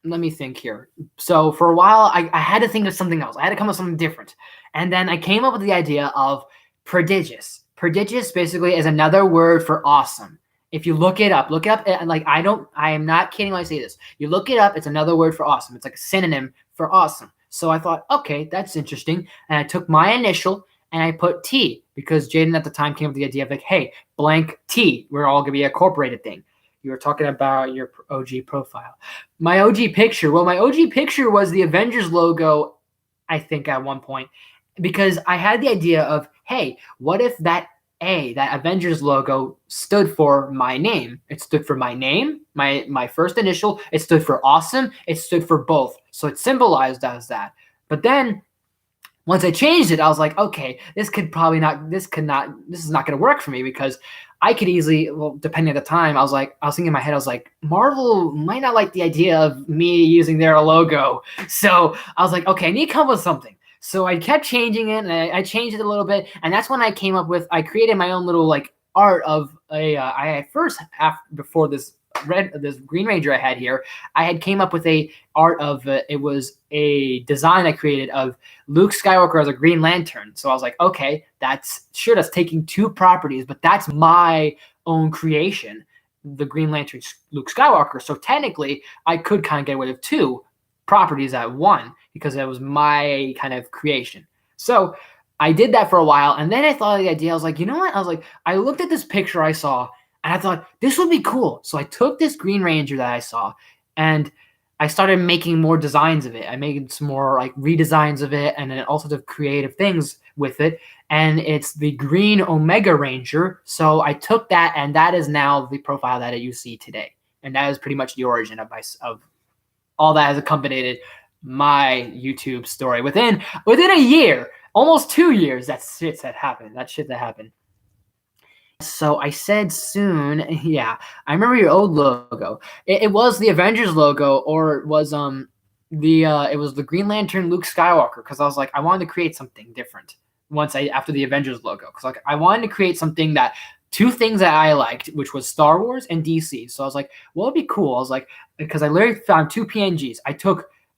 let me think here. So for a while, I had to think of something else. I had to come up with something different. And then I came up with the idea of prodigious. Prodigious basically is another word for awesome. If you look it up, and like I am not kidding when I say this. You look it up, it's another word for awesome. It's like a synonym for awesome. So I thought, okay, that's interesting. And I took my initial and I put T because Jaden at the time came up with the idea of like, hey, blank T. We're all gonna be a corporated thing. You were talking about your OG profile. My OG picture. Well, my OG picture was the Avengers logo, I think, at one point, because I had the idea of, hey, what if that Avengers logo stood for my name? It stood for my name, my first initial. It stood for awesome. It stood for both. So it symbolized as that. But then once I changed it, I was like, okay, this is not going to work for me because I could easily, well, depending at the time, I was thinking in my head, I was like, Marvel might not like the idea of me using their logo. So I was like, okay, I need to come up with something. So I kept changing it, and I changed it a little bit, and that's when I created my own little like art of before this Green Ranger I had here, I had came up with a art of it was a design I created of Luke Skywalker as a Green Lantern. So I was like, okay, that's taking two properties, but that's my own creation, the Green Lantern Luke Skywalker. So technically, I could kind of get away with two properties at one because that was my kind of creation. So I did that for a while, and then I thought of the idea. I was like, you know what? I looked at this picture I saw, and I thought, this would be cool. So I took this Green Ranger that I saw, and I started making more designs of it. I made some more like redesigns of it, and then all sorts of creative things with it. And it's the Green Omega Ranger. So I took that, and that is now the profile that you see today. And that is pretty much the origin of all that has accompanied my YouTube story. Within a year, almost 2 years, that shit that happened. So I said soon. Yeah, I remember your old logo. It was the Avengers logo, or it was it was the Green Lantern Luke Skywalker, because I was like, I wanted to create something different after the Avengers logo, because like I wanted to create something that two things that I liked, which was Star Wars and DC. So I was like, what would be cool? I was like, because I literally found two PNGs. I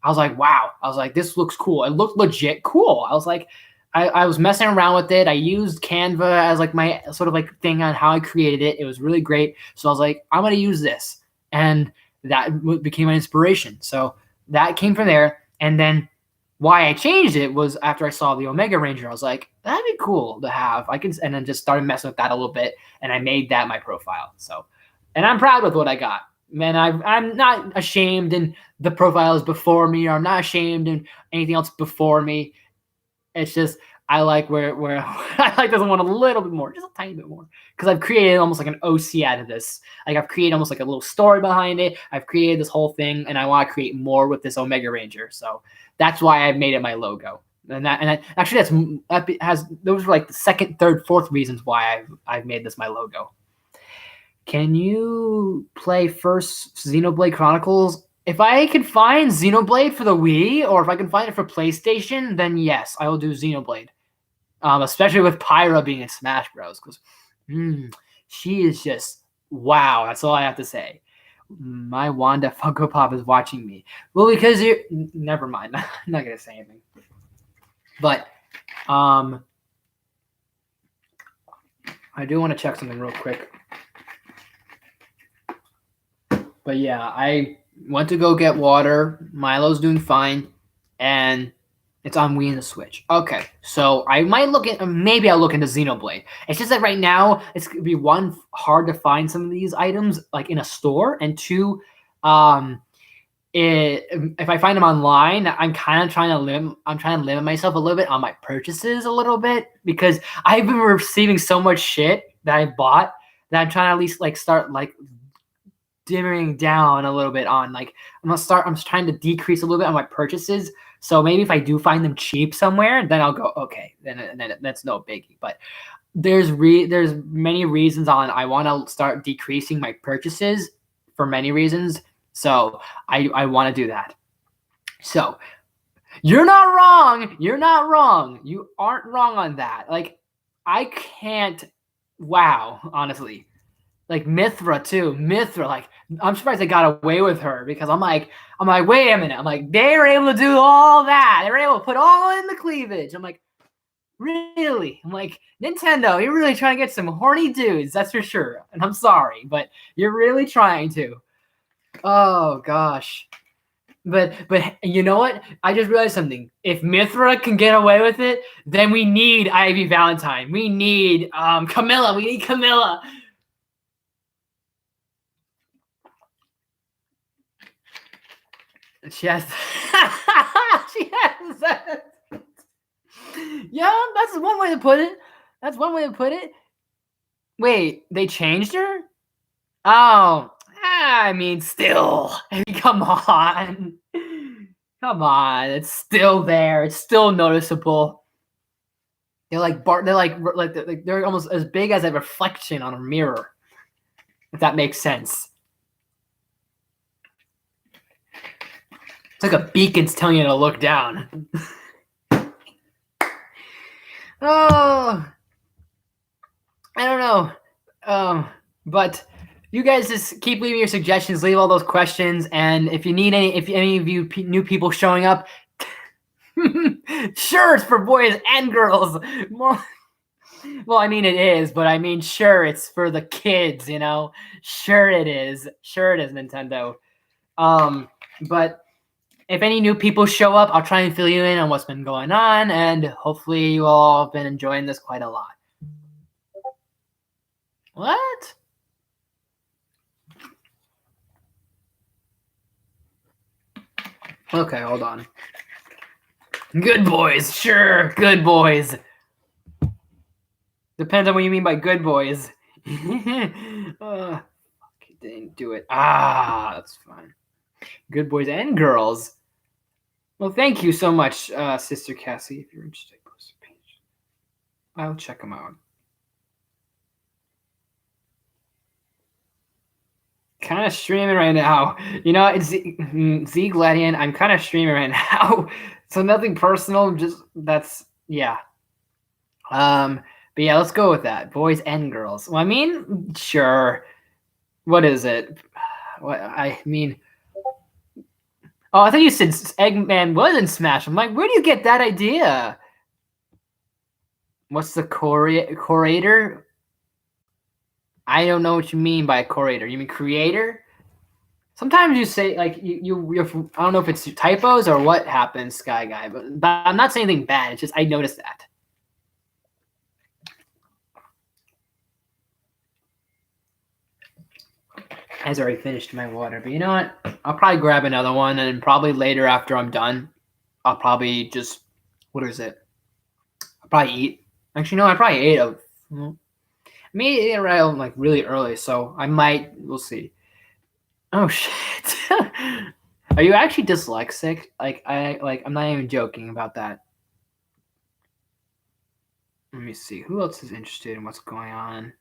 was like, wow. I was like, this looks cool. It looked legit cool. I was like, I was messing around with it. I used Canva as like my sort of like thing on how I created it. It was really great. So I was like, I'm going to use this. And that became my inspiration. So that came from there. And then why I changed it was after I saw the Omega Ranger. I was like, that'd be cool to have. And then just started messing with that a little bit. And I made that my profile. So, and I'm proud with what I got. Man, I'm not ashamed in the profiles before me, or I'm not ashamed in anything else before me. It's just I like where I like this one a little bit more, just a tiny bit more, because I've created almost like an OC out of this. Like I've created almost like a little story behind it. I've created this whole thing, and I want to create more with this Omega Ranger. So that's why I've made it my logo. Actually those are like the second, third, fourth reasons why I've made this my logo. Can you play first Xenoblade Chronicles? If I can find Xenoblade for the Wii, or if I can find it for PlayStation, then yes, I will do Xenoblade. Especially with Pyra being in Smash Bros. Because she is just wow. That's all I have to say. My Wanda Funko Pop is watching me. Well, because you're never mind. I'm not gonna say anything. But I do want to check something real quick. But yeah, I went to go get water. Milo's doing fine, and it's on Wii and the Switch. Okay, so I might maybe I'll look into Xenoblade. It's just that right now it's gonna be hard to find some of these items like in a store, and two, if I find them online, I'm trying to limit myself a little bit on my purchases a little bit, because I've been receiving so much shit that I bought that I'm trying to at least like start like dimming down a little bit on like I'm trying to decrease a little bit on my purchases. So maybe if I do find them cheap somewhere, then I'll go, okay, then that's no biggie. But there's many reasons on I want to start decreasing my purchases for many reasons. So I want to do that. So you're not wrong. You're not wrong. You aren't wrong on that. Like I can't. Wow, honestly. Like Mithra too. Mithra, like I'm surprised they got away with her, because I'm like, wait a minute. I'm like, they were able to do all that. They were able to put all in the cleavage. I'm like, really? I'm like, Nintendo, you're really trying to get some horny dudes, that's for sure. And I'm sorry, but you're really trying to. Oh gosh. But you know what? I just realized something. If Mithra can get away with it, then we need Ivy Valentine. We need Camilla. We need Camilla. She has. She has that. Yeah, that's one way to put it. That's one way to put it. Wait, they changed her? Oh, I mean, still. Come on. Come on. It's still there. It's still noticeable. They're like they're almost as big as a reflection on a mirror. If that makes sense. It's like a beacon's telling you to look down. Oh, I don't know. But you guys just keep leaving your suggestions, leave all those questions, and if any of you new people showing up, sure, it's for boys and girls. Well, I mean it is, but I mean sure, it's for the kids, you know. Sure it is. Sure it is, Nintendo. But if any new people show up, I'll try and fill you in on what's been going on, and hopefully you all have been enjoying this quite a lot. What? Okay, hold on. Good boys, sure, good boys. Depends on what you mean by good boys. Fuck, didn't do it. Ah, that's fine. Good boys and girls. Well, thank you so much, Sister Cassie. If you're interested, post a page. I'll check them out. Kind of streaming right now. You know, it's Z Gladian. I'm kind of streaming right now. So nothing personal, just that's yeah. But yeah, let's go with that. Boys and girls. Well, I mean, sure. What is it? What I mean. Oh, I thought you said Eggman was in Smash. I'm like, where do you get that idea? What's the curator? I don't know what you mean by curator. You mean creator? Sometimes you say like you're I don't know if it's typos or what happens, Sky Guy, but I'm not saying anything bad. It's just I noticed that. I already finished my water, but you know what? I'll probably grab another one, and probably later after I'm done, I'll probably just what is it? I'll probably eat. Actually, no, I probably ate a. Me around like really early, so I might. We'll see. Oh shit! Are you actually dyslexic? I'm not even joking about that. Let me see. Who else is interested in what's going on?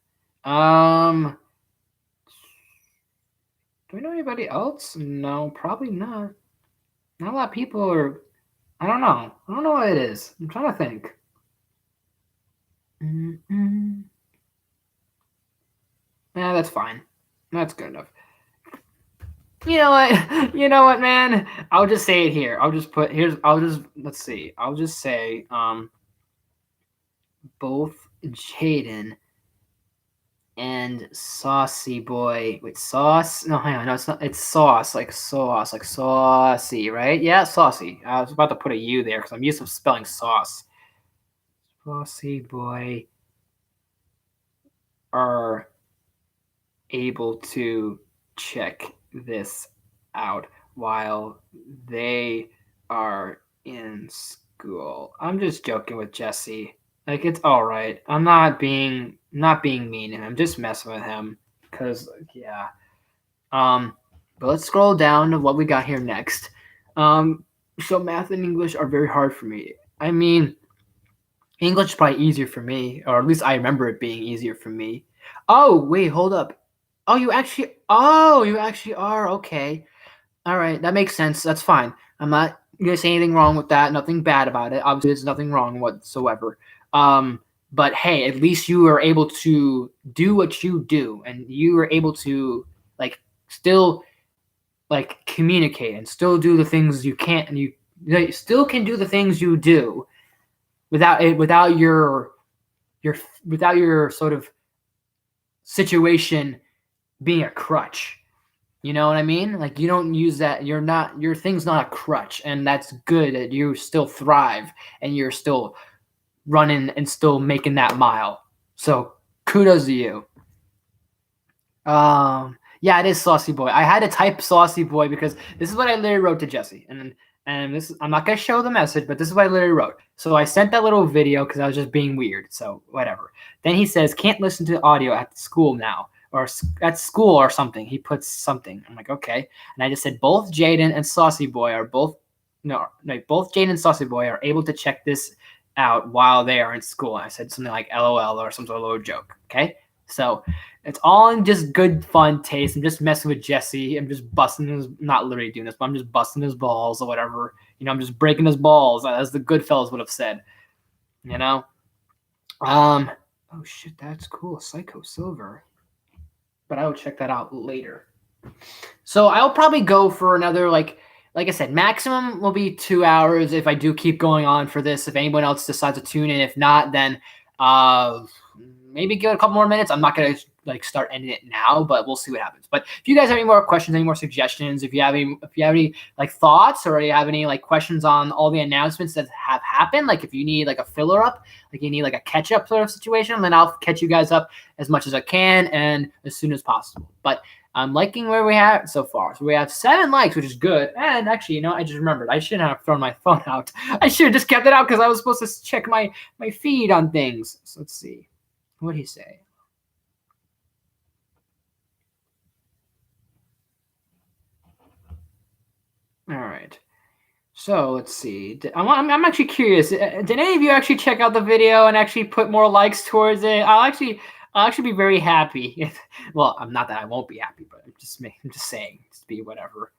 Do we know anybody else? No, probably not. Not a lot of people are. I don't know. I don't know what it is. I'm trying to think. Yeah, that's fine. That's good enough. You know what? You know what, man? I'll just say it here. Let's see. I'll just say both Jaden and Saucy Boy. Wait, Sauce? No, hang on. No, it's not. It's Sauce, like saucy, right? Yeah, Saucy. I was about to put a U there because I'm used to spelling sauce. Saucy Boy are able to check this out. while they are in school. I'm just joking with Jesse. Like, it's all right. I'm not being mean to him. I'm just messing with him because yeah. But let's scroll down to what we got here next. So math and English are very hard for me. I mean, English is probably easier for me, or at least I remember it being easier for me. Oh, wait, hold up. You actually are. Okay. All right, that makes sense. That's fine. I'm not gonna say anything wrong with that. Nothing bad about it. Obviously, there's nothing wrong whatsoever. But hey, at least you are able to do what you do, and you are able to like still like communicate and still do the things you can't, and you still can do the things you do without your without your sort of situation being a crutch. You know what I mean? Like, you don't use that. Your thing's not a crutch, and that's good that you still thrive and you're still running and still making that mile. So kudos to you. Yeah, it is Saucy Boy. I had to type Saucy Boy because this is what I literally wrote to Jesse, and this, I'm not gonna show the message, but this is what I literally wrote. So I sent that little video because I was just being weird. So whatever. Then he says, "Can't listen to audio at school now." Or at school or something. He puts something. I'm like, okay. And I just said both Jaden and Saucy Boy are both both Jaden and Saucy Boy are able to check this out while they are in school. And I said something like LOL or some sort of little joke. Okay. So it's all in just good fun taste. I'm just messing with Jesse. I'm just busting his, not literally doing this, but I'm just busting his balls or whatever. I'm just breaking his balls, as the good fellas would have said. Oh shit, that's cool. Psycho Silver. But I will check that out later. So I'll probably go for another, like I said, maximum will be 2 hours if I do keep going on for this. If anyone else decides to tune in, if not, then maybe give it a couple more minutes. I'm not gonna start ending it now, but we'll see what happens. But if you guys have any more questions, any more suggestions, if you have any thoughts, or you have any questions on all the announcements that have happened, if you need a filler up, you need a catch up sort of situation, then I'll catch you guys up as much as I can and as soon as possible. But I'm liking where we have so far. So we have 7 likes, which is good. And actually, I just remembered I shouldn't have thrown my phone out. I should have just kept it out because I was supposed to check my feed on things. So let's see. What did he say? All right. So let's see. I'm actually curious. Did any of you actually check out the video and actually put more likes towards it? I'll actually be very happy. Well, I'm not that I won't be happy, but I'm just saying, just be whatever.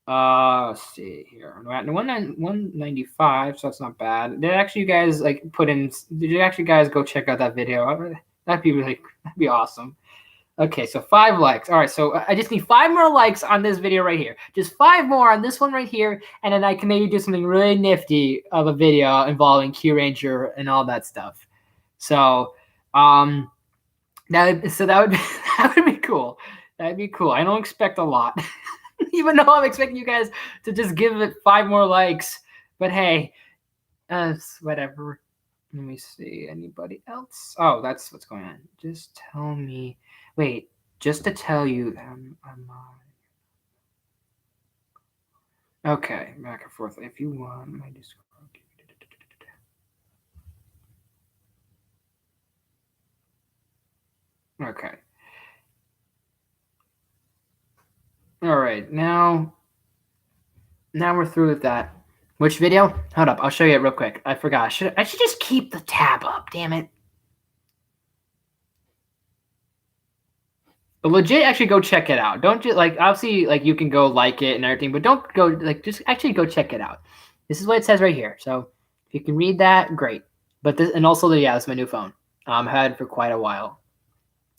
Let's see here. We're at 195, so that's not bad. Did actually you guys Did you actually guys go check out that video? That'd be awesome. Okay, so 5 likes. All right, so I just need 5 more likes on this video right here. Just 5 more on this one right here, and then I can maybe do something really nifty of a video involving Q Ranger and all that stuff. So, that would that would be cool. That'd be cool. I don't expect a lot, even though I'm expecting you guys to just give it 5 more likes. But hey, whatever. Let me see. Anybody else? Oh, that's what's going on. Just tell me. Wait, just to tell you that I'm okay, back and forth. If you want my Discord. Okay. All right, now we're through with that. Which video? Hold up, I'll show you it real quick. I forgot. I should just keep the tab up. Damn it. But legit, actually go check it out. Don't just obviously you can go like it and everything, but don't go just actually go check it out. This is what it says right here. So if you can read that, great. But this, and also that's my new phone. I've had it for quite a while.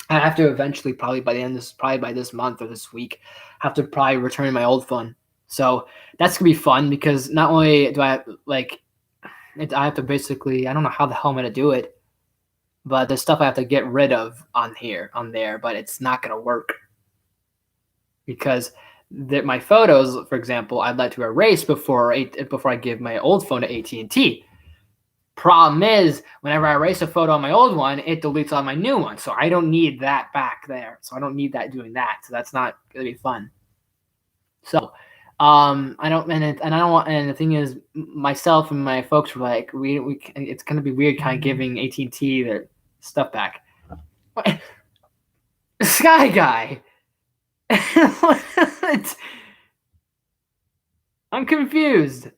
I have to eventually, probably by this month or this week, have to probably return my old phone. So that's gonna be fun because not only do I I have to basically, I don't know how the hell I'm gonna do it, but there's stuff I have to get rid of on there, but it's not gonna work because my photos, for example, I'd like to erase before I give my old phone to AT&T. Problem is, whenever I erase a photo on my old one, it deletes on my new one, so I don't need that back there. So I don't need that doing that. So that's not gonna be fun. So I don't, and I don't want. And the thing is, myself and my folks were like, it's gonna be weird, kind of giving AT&T their stuff back. What? Sky Guy. I'm confused.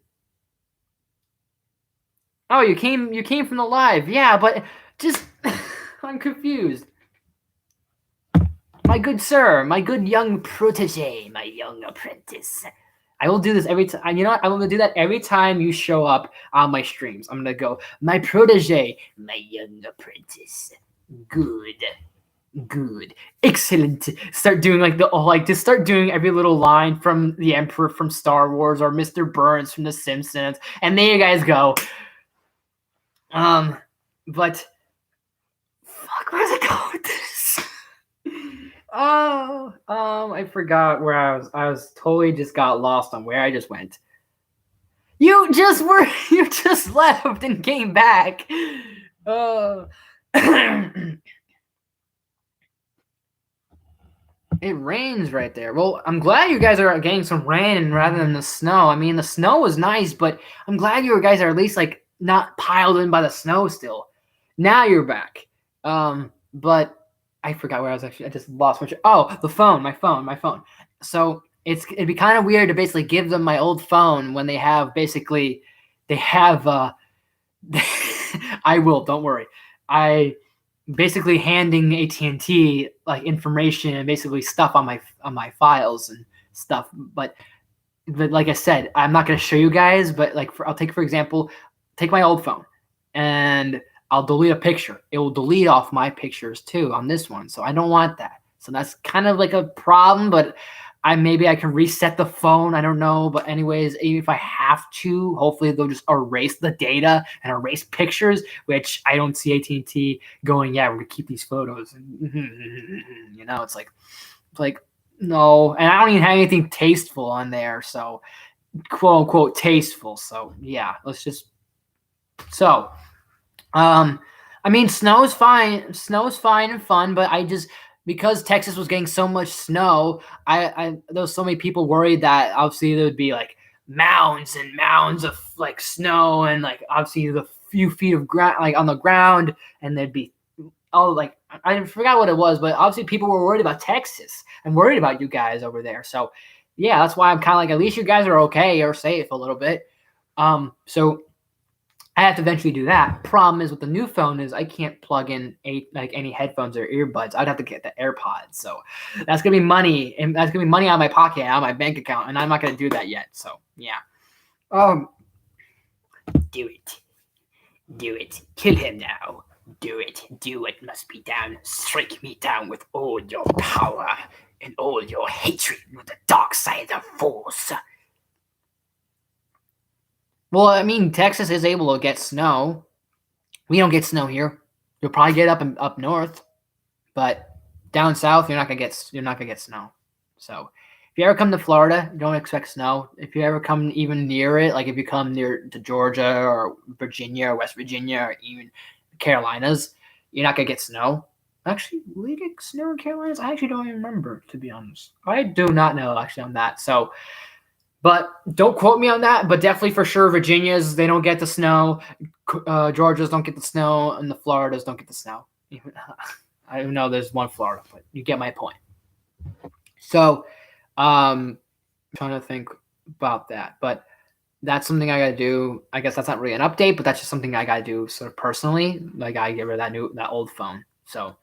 Oh, you came from the live, yeah, but just I'm confused. My good sir, my good young protege, my young apprentice. I will do this every time. You know what? I'm gonna do that every time you show up on my streams. I'm gonna go, my protege, my young apprentice. Good, excellent. Start doing like just start doing every little line from the Emperor from Star Wars or Mr. Burns from The Simpsons, and there you guys go. But fuck, where's it going with this? I forgot where I was. I was totally just got lost on where I just went. You just left and came back. It rains right there. Well, I'm glad you guys are getting some rain rather than the snow. I mean, the snow was nice, but I'm glad you guys are at least like not piled in by the snow still. Now you're back. But I forgot where I was actually. I just lost my. Oh, the phone. My phone. So it'd be kind of weird to basically give them my old phone when they have I will. Don't worry. I basically handing AT&T like information and basically stuff on my files and stuff. But like I said, I'm not going to show you guys. But like I'll take for example, take my old phone and I'll delete a picture. It will delete off my pictures too on this one. So I don't want that. So that's kind of like a problem, but maybe I can reset the phone. I don't know. But anyways, even if I have to, hopefully they'll just erase the data and erase pictures, which I don't see AT&T going, yeah, we're going to keep these photos. You know, it's like, no. And I don't even have anything tasteful on there. So quote unquote tasteful. So yeah, I mean, snow is fine. Snow is fine and fun, but because Texas was getting so much snow, there was so many people worried that obviously there would be like mounds and mounds of like snow and like obviously the few feet of ground like on the ground, and there'd be like I forgot what it was, but obviously people were worried about Texas and worried about you guys over there. So yeah, that's why I'm kind of like, at least you guys are okay or safe a little bit. So I have to eventually do that. Problem is with the new phone is I can't plug in any headphones or earbuds. I'd have to get the AirPods. So that's gonna be money, and that's gonna be money out of my pocket, out of my bank account, and I'm not gonna do that yet. So yeah. Do it. Kill him now. Do it. Do what must be done. Strike me down with all your power and all your hatred with the dark side of force. Well, I mean, Texas is able to get snow. We don't get snow here. You'll probably get up north, but down south you're not gonna get snow. So if you ever come to Florida, don't expect snow. If you ever come even near it, like if you come near to Georgia or Virginia or West Virginia or even Carolinas, you're not gonna get snow. Actually, will we get snow in Carolinas? I actually don't even remember, to be honest. I do not know actually on that. So. But don't quote me on that. But definitely for sure, Virginia's, they don't get the snow. Georgia's don't get the snow. And the Floridas don't get the snow. I know there's one Florida, but you get my point. So I'm trying to think about that. But that's something I got to do. I guess that's not really an update, but that's just something I got to do sort of personally. Like I get rid of that old phone. So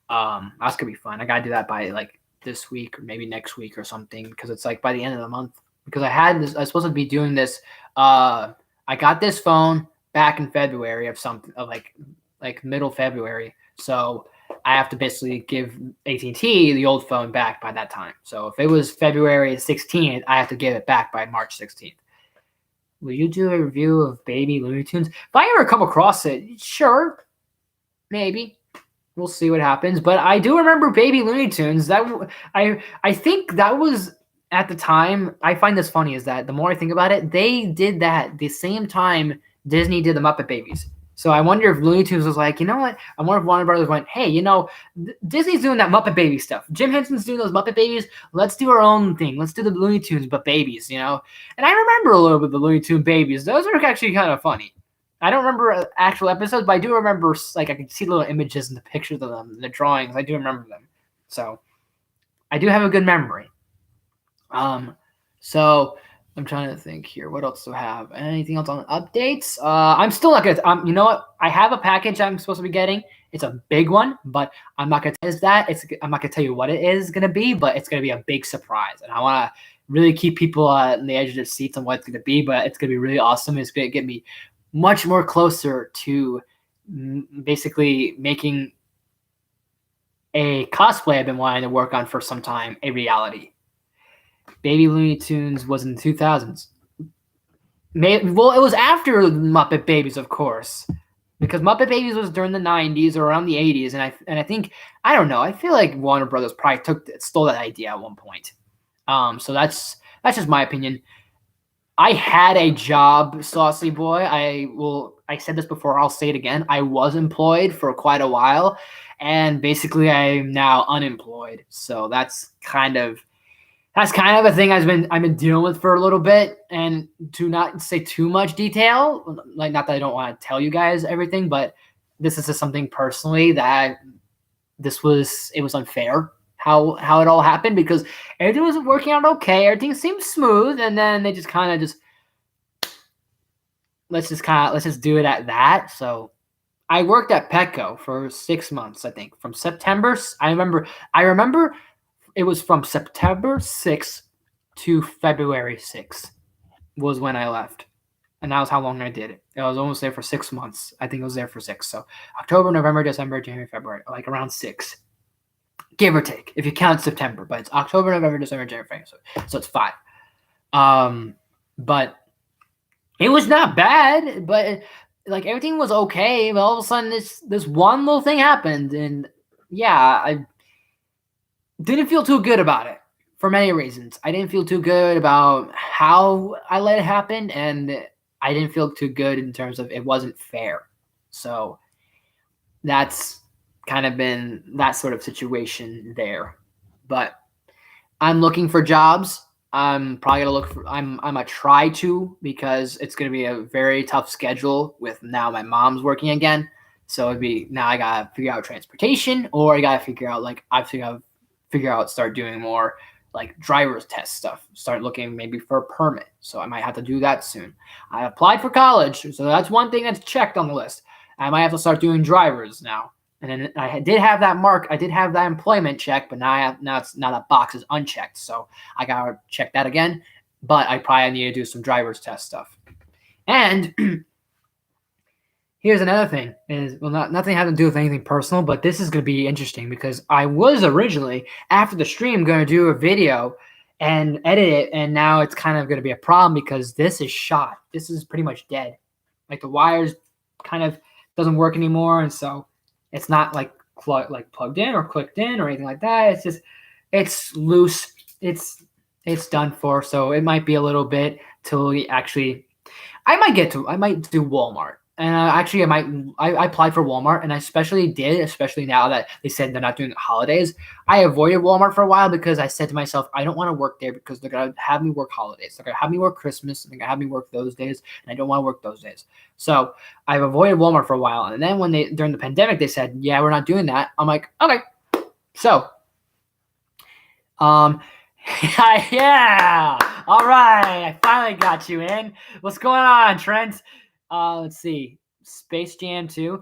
that's going to be fun. I got to do that by like this week or maybe next week or something, because it's like by the end of the month. Because I was supposed to be doing this. I got this phone back in February of like middle February. So I have to basically give AT&T the old phone back by that time. So if it was February 16th, I have to give it back by March 16th. Will you do a review of Baby Looney Tunes? If I ever come across it, sure, maybe. We'll see what happens. But I do remember Baby Looney Tunes. I think that was. At the time, I find this funny is that the more I think about it, they did that the same time Disney did the Muppet Babies. So I wonder if Looney Tunes was like, you know what? I wonder if Warner Brothers went, hey, Disney's doing that Muppet Baby stuff. Jim Henson's doing those Muppet Babies. Let's do our own thing. Let's do the Looney Tunes, but babies, And I remember a little bit of the Looney Tune babies. Those are actually kind of funny. I don't remember actual episodes, but I do remember, like, I could see little images and the pictures of them, the drawings. I do remember them. So I do have a good memory. So I'm trying to think here. What else do I have? Anything else on updates? I'm still not gonna. You know what? I have a package I'm supposed to be getting. It's a big one, but I'm not gonna tell you that. I'm not gonna tell you what it is gonna be, but it's gonna be a big surprise, and I want to really keep people on the edge of their seats on what it's gonna be. But it's gonna be really awesome. It's gonna get me much more closer to basically making a cosplay I've been wanting to work on for some time a reality. Baby Looney Tunes was in the 2000s. Well, it was after Muppet Babies, of course, because Muppet Babies was during the 90s or around the 80s, and I think, I don't know, I feel like Warner Brothers probably stole that idea at one point. So that's just my opinion. I had a job, Saucy Boy. I said this before, I'll say it again. I was employed for quite a while, and basically I'm now unemployed. So that's kind of a thing I've been dealing with for a little bit, and to not say too much detail, like, not that I don't want to tell you guys everything, but this is just something personally that it was unfair how it all happened, because everything was working out okay, everything seemed smooth, and then they just kind of let's just do it at that. So I worked at Petco for 6 months, I think, from September. I remember. It was from September 6th to February 6th was when I left. And that was how long I did it. I was almost there for 6 months. I think I was there for 6. So October, November, December, January, February, like around 6. Give or take, if you count September. But it's October, November, December, January, February. So it's 5. But it was not bad. But like, everything was okay. But all of a sudden, this one little thing happened. And yeah, I didn't feel too good about it for many reasons. I didn't feel too good about how I let it happen, and I didn't feel too good in terms of it wasn't fair. So that's kind of been that sort of situation there. But I'm looking for jobs. I'm probably gonna look for. I'm a try to, because it's gonna be a very tough schedule with now my mom's working again. So it'd be, now I gotta figure out transportation, or I gotta figure out start doing more like driver's test stuff, start looking maybe for a permit. So I might have to do that soon. I applied for college, so that's one thing that's checked on the list. I might have to start doing drivers now. And then I did have that mark. I did have that employment check, but now that box is unchecked. So I gotta check that again. But I probably need to do some driver's test stuff. And here's another thing, nothing having to do with anything personal, but this is going to be interesting, because I was originally, after the stream, going to do a video and edit it, and now it's kind of going to be a problem because this is shot. This is pretty much dead. Like, the wires kind of doesn't work anymore, and so it's not like plugged in or clicked in or anything like that. It's loose. It's done for, so it might be a little bit till we actually. I might do Walmart. And actually, I applied for Walmart, and I especially now that they said they're not doing holidays. I avoided Walmart for a while because I said to myself, I don't want to work there because they're going to have me work holidays. They're going to have me work Christmas. They're going to have me work those days, and I don't want to work those days. So I've avoided Walmart for a while. And then during the pandemic, they said, yeah, we're not doing that. I'm like, okay. So, yeah. All right. I finally got you in. What's going on, Trent? Let's see. Space Jam 2.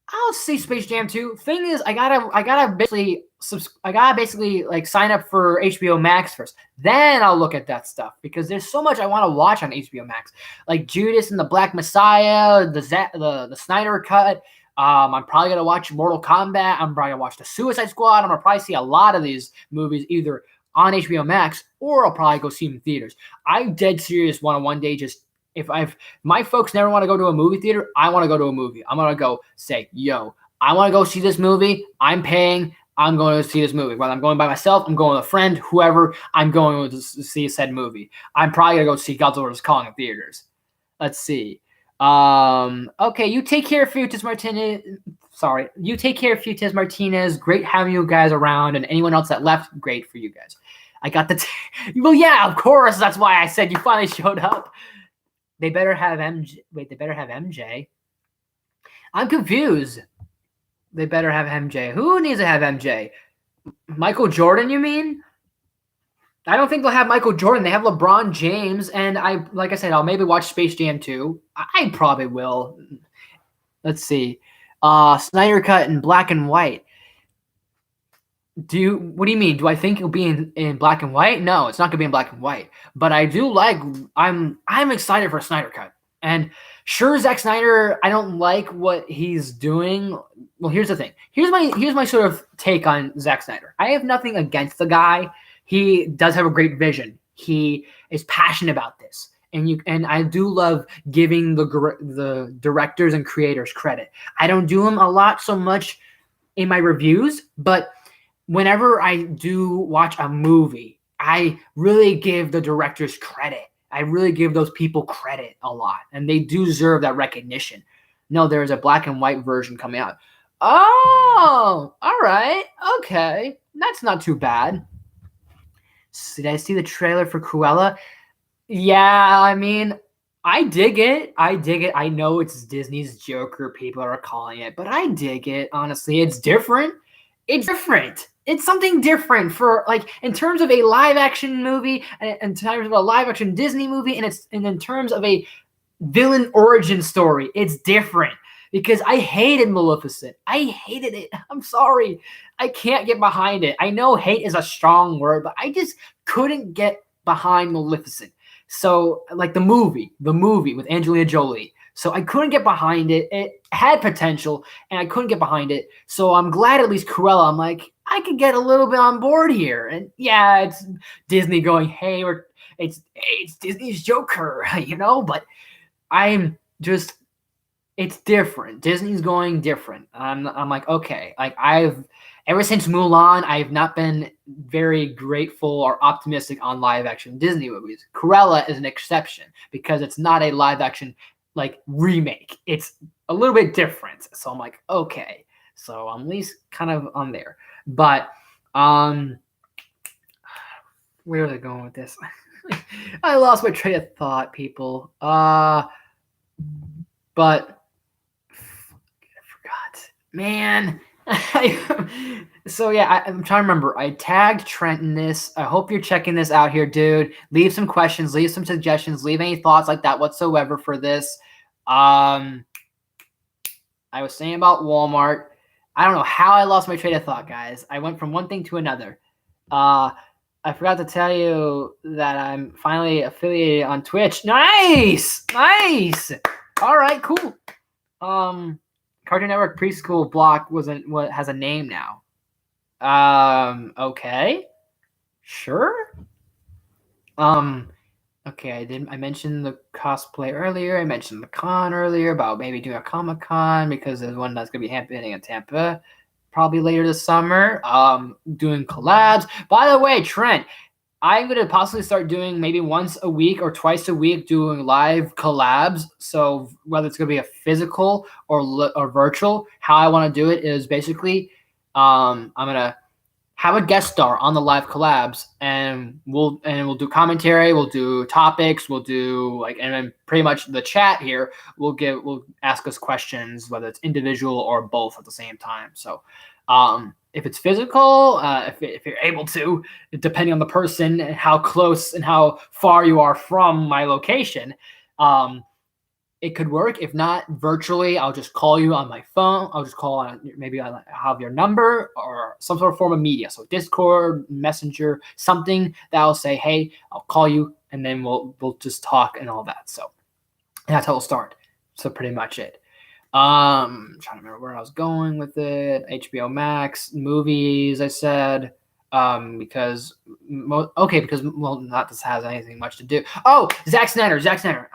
I'll see Space Jam 2. Thing is, I gotta basically like sign up for HBO Max first. Then I'll look at that stuff, because there's so much I want to watch on HBO Max, like Judas and the Black Messiah, the Snyder Cut. I'm probably gonna watch Mortal Kombat. I'm probably gonna watch the Suicide Squad. I'm gonna probably see a lot of these movies either on HBO Max, or I'll probably go see them in theaters. I'm dead serious. Want to one day just. If my folks never want to go to a movie theater, I want to go to a movie. I'm going to go say, yo, I want to go see this movie. I'm paying. I'm going to see this movie. Whether I'm going by myself, I'm going with a friend, whoever, I'm going to see said movie. I'm probably going to go see Godzilla vs. Kong in theaters. Let's see. Okay, you take care of Fuentes Martinez. Sorry, you take care of Fuentes Martinez. Great having you guys around, and anyone else that left, great for you guys. I got the. Well, yeah, of course. That's why I said you finally showed up. They better have MJ. Wait, they better have MJ. I'm confused. They better have MJ. Who needs to have MJ? Michael Jordan, you mean? I don't think they'll have Michael Jordan. They have LeBron James, and like I said, I'll maybe watch Space Jam 2. I probably will. Let's see. Snyder Cut in black and white. What do you mean? Do I think it'll be in black and white? No, it's not gonna be in black and white. But I do like. I'm excited for Snyder Cut. And sure, Zack Snyder, I don't like what he's doing. Well, here's the thing. Here's my sort of take on Zack Snyder. I have nothing against the guy. He does have a great vision. He is passionate about this. And I do love giving the directors and creators credit. I don't do them a lot so much in my reviews, but whenever I do watch a movie, I really give the directors credit. I really give those people credit a lot, and they do deserve that recognition. No, there's a black and white version coming out. Oh, all right. Okay. That's not too bad. Did I see the trailer for Cruella? Yeah, I mean, I dig it. I know it's Disney's Joker, people are calling it, but I dig it. Honestly, it's different. It's something different for, like, in terms of a live action movie, and in terms of a live action Disney movie, and in terms of a villain origin story, it's different. Because I hated Maleficent. I hated it. I'm sorry. I can't get behind it. I know hate is a strong word, but I just couldn't get behind Maleficent. So, like the movie with Angelina Jolie. So I couldn't get behind it. It had potential, and I couldn't get behind it. So I'm glad at least Cruella, I'm like, I could get a little bit on board here. And yeah, it's Disney going, hey, it's Disney's Joker, but I'm just, it's different. Disney's going different. I'm like, okay. Like ever since Mulan, I've not been very grateful or optimistic on live action Disney movies. Cruella is an exception because it's not a live action like remake. It's a little bit different. So I'm like, okay. So I'm at least kind of on there. But where are they going with this? I lost my train of thought, people. But I forgot. Man. So yeah, I'm trying to remember. I tagged Trent in this. I hope you're checking this out here, dude. Leave some questions, leave some suggestions, leave any thoughts like that whatsoever for this. I was saying about Walmart. I don't know how I lost my train of thought, guys. I went from one thing to another. I forgot to tell you that I'm finally affiliated on Twitch. Nice. All right, cool. Cartoon Network preschool block has a name now. Okay. Sure. Okay, I mentioned the cosplay earlier. I mentioned the con earlier about maybe doing a Comic-Con because there's one that's gonna be happening in Tampa probably later this summer. Doing collabs. By the way, Trent, I'm going to possibly start doing maybe once a week or twice a week doing live collabs. So whether it's going to be a physical or virtual, how I want to do it is basically I'm going to have a guest star on the live collabs, and we'll do commentary, we'll do topics, we'll do and then pretty much the chat here will ask us questions, whether it's individual or both at the same time. So if it's physical, if you're able to, depending on the person and how close and how far you are from my location, it could work. If not, virtually, I'll just call you on my phone. I'll just call on, maybe I'll have your number or some sort of form of media. So Discord, Messenger, something that will say, hey, I'll call you, and then we'll just talk and all that. So that's how it'll start. So pretty much it. I'm trying to remember where I was going with it. HBO Max, movies, I said. Because not this has anything much to do. Oh, Zack Snyder.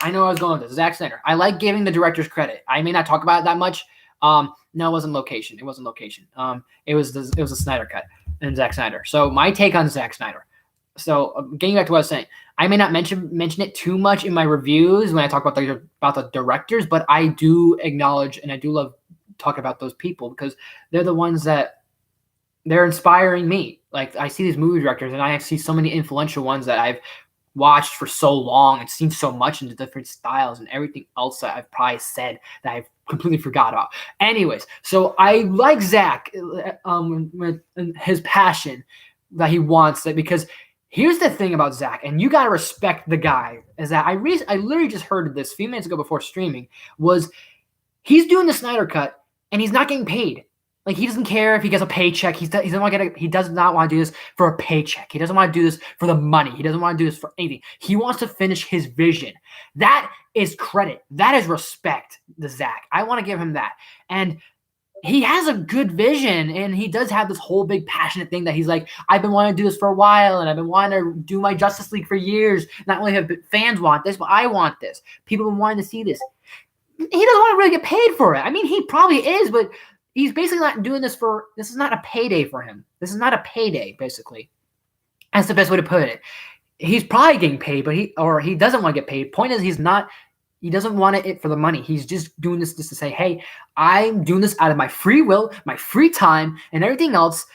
I know I was going with this. Zack Snyder. I like giving the directors credit. I may not talk about it that much. No, it wasn't location. It was a Snyder cut and Zack Snyder. So my take on Zack Snyder. getting back to what I was saying, I may not mention it too much in my reviews when I talk about the directors, but I do acknowledge and I do love talking about those people because they're the ones that they're inspiring me. Like I see these movie directors and I see so many influential ones that I've watched for so long and seen so much into different styles and everything else that I've probably said that I've completely forgot about. Anyways, so I like Zach with his passion that he wants that because here's the thing about Zach, and you gotta respect the guy, is that I literally just heard this a few minutes ago before streaming, was he's doing the Snyder Cut and he's not getting paid. Like he doesn't care if he gets a paycheck. He does not want to do this for a paycheck. He doesn't want to do this for the money. He doesn't want to do this for anything. He wants to finish his vision. That is credit. That is respect to Zach. I want to give him that. And he has a good vision, and he does have this whole big passionate thing that he's like, I've been wanting to do this for a while, and I've been wanting to do my Justice League for years. Not only have fans want this, but I want this. People have been wanting to see this. He doesn't want to really get paid for it. I mean, he probably is, but he's basically not doing this for, this is not a payday for him. This is not a payday, basically. That's the best way to put it. He's probably getting paid, but he doesn't want to get paid. Point is, he doesn't want it for the money. He's just doing this just to say, hey, I'm doing this out of my free will, my free time, and everything else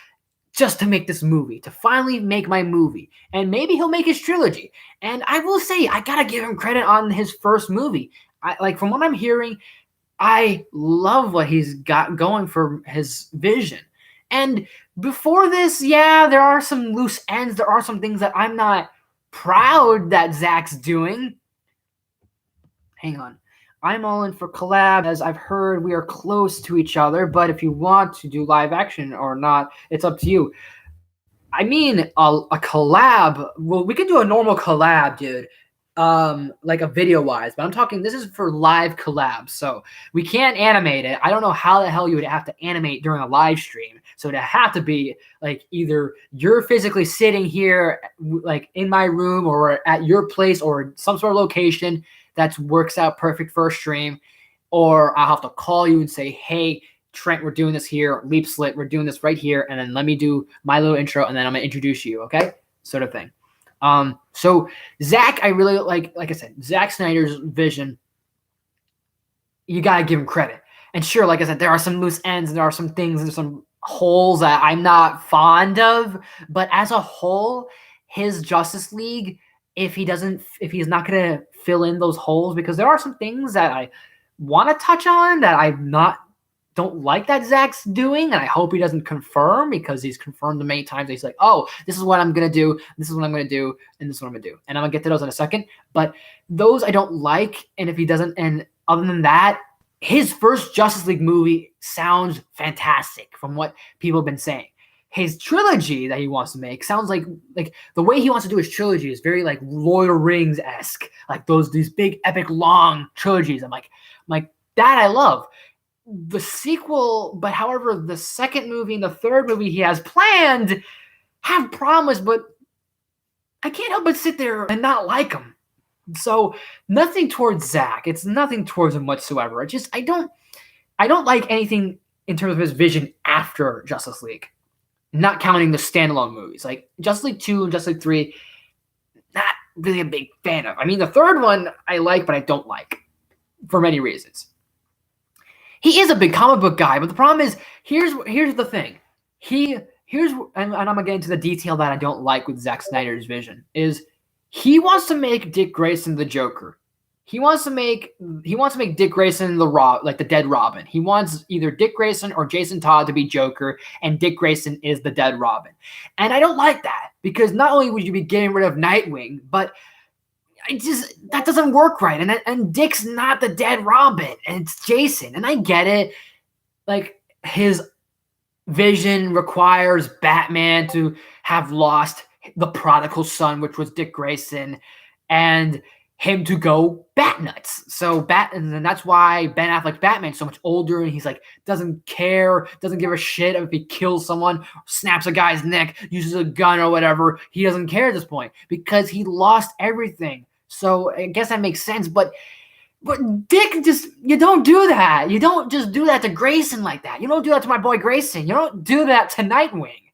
just to make this movie, to finally make my movie. And maybe he'll make his trilogy. And I will say, I got to give him credit on his first movie. From what I'm hearing, I love what he's got going for his vision. And before this, yeah, there are some loose ends. There are some things that I'm not proud that Zach's doing. Hang on. I'm all in for collab. As I've heard, we are close to each other, but if you want to do live action or not, it's up to you. I mean, a collab. Well, we can do a normal collab, dude. Like a video wise, but I'm talking, this is for live collabs. So we can't animate it. I don't know how the hell you would have to animate during a live stream. So it'd have to be like either you're physically sitting here, like in my room or at your place or some sort of location that works out perfect for a stream, or I'll have to call you and say, hey, Trent, we're doing this here. Leap Slit, we're doing this right here. And then let me do my little intro and then I'm going to introduce you. Okay. Sort of thing. So Zach, I really like I said, Zack Snyder's vision, you got to give him credit. And sure, like I said, there are some loose ends and there are some things and some holes that I'm not fond of, but as a whole, his Justice League, if he's not going to fill in those holes, because there are some things that I want to touch on that don't like that Zach's doing, and I hope he doesn't confirm, because he's confirmed many times that he's like, oh, this is what I'm going to do, this is what I'm going to do, and this is what I'm going to do. And I'm going to get to those in a second. But those I don't like, and if he doesn't, and other than that, his first Justice League movie sounds fantastic from what people have been saying. His trilogy that he wants to make sounds like the way he wants to do his trilogy is very like Lord of the Rings-esque, like these big epic long trilogies. I'm like that I love. The sequel, but however, the second movie and the third movie he has planned have promise, but I can't help but sit there and not like them. So nothing towards Zach. It's nothing towards him whatsoever. I don't like anything in terms of his vision after Justice League, not counting the standalone movies. Like Justice League 2 and Justice League 3, not really a big fan of. I mean, the third one I like, but I don't like for many reasons. He is a big comic book guy, but the problem is, here's the thing. And I'm gonna get into the detail that I don't like with Zack Snyder's vision, is he wants to make Dick Grayson the Joker. He wants to make Dick Grayson the dead Robin. He wants either Dick Grayson or Jason Todd to be Joker, and Dick Grayson is the dead Robin. And I don't like that, because not only would you be getting rid of Nightwing, but that doesn't work right. And Dick's not the dead Robin, and it's Jason. And I get it. Like, his vision requires Batman to have lost the prodigal son, which was Dick Grayson, and him to go bat nuts. And that's why Ben Affleck's Batman's so much older, and he's like, doesn't care, doesn't give a shit if he kills someone, snaps a guy's neck, uses a gun or whatever. He doesn't care at this point because he lost everything. So I guess that makes sense, but Dick, you don't do that. You don't just do that to Grayson like that. You don't do that to my boy Grayson. You don't do that to Nightwing.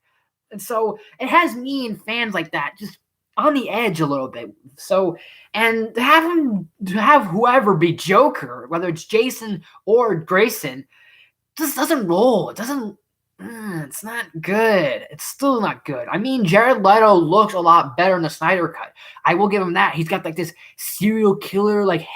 And so it has me and fans like that just on the edge a little bit. So, and to have whoever be Joker, whether it's Jason or Grayson, just doesn't roll. It doesn't. It's not good. It's still not good. I mean, Jared Leto looks a lot better in the Snyder Cut. I will give him that. He's got like this serial killer, like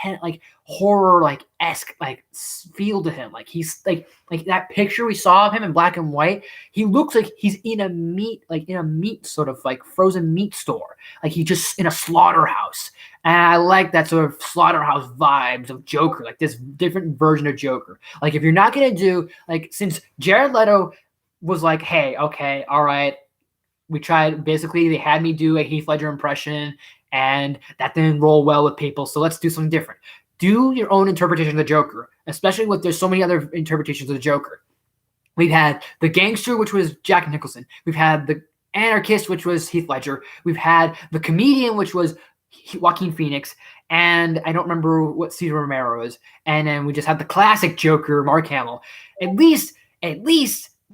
horror, like esque, like feel to him. Like he's like that picture we saw of him in black and white. He looks like he's in a meat sort of like frozen meat store. Like he's just in a slaughterhouse. And I like that sort of slaughterhouse vibes of Joker, like this different version of Joker. Like if you're not gonna do like since Jared Leto was like, hey, okay, all right, we tried. Basically, they had me do a Heath Ledger impression, and that didn't roll well with people. So let's do something different. Do your own interpretation of the Joker, especially with there's so many other interpretations of the Joker. We've had the gangster, which was Jack Nicholson. We've had the anarchist, which was Heath Ledger. We've had the comedian, which was Joaquin Phoenix, and I don't remember what Cesar Romero is. And then we just had the classic Joker, Mark Hamill. At least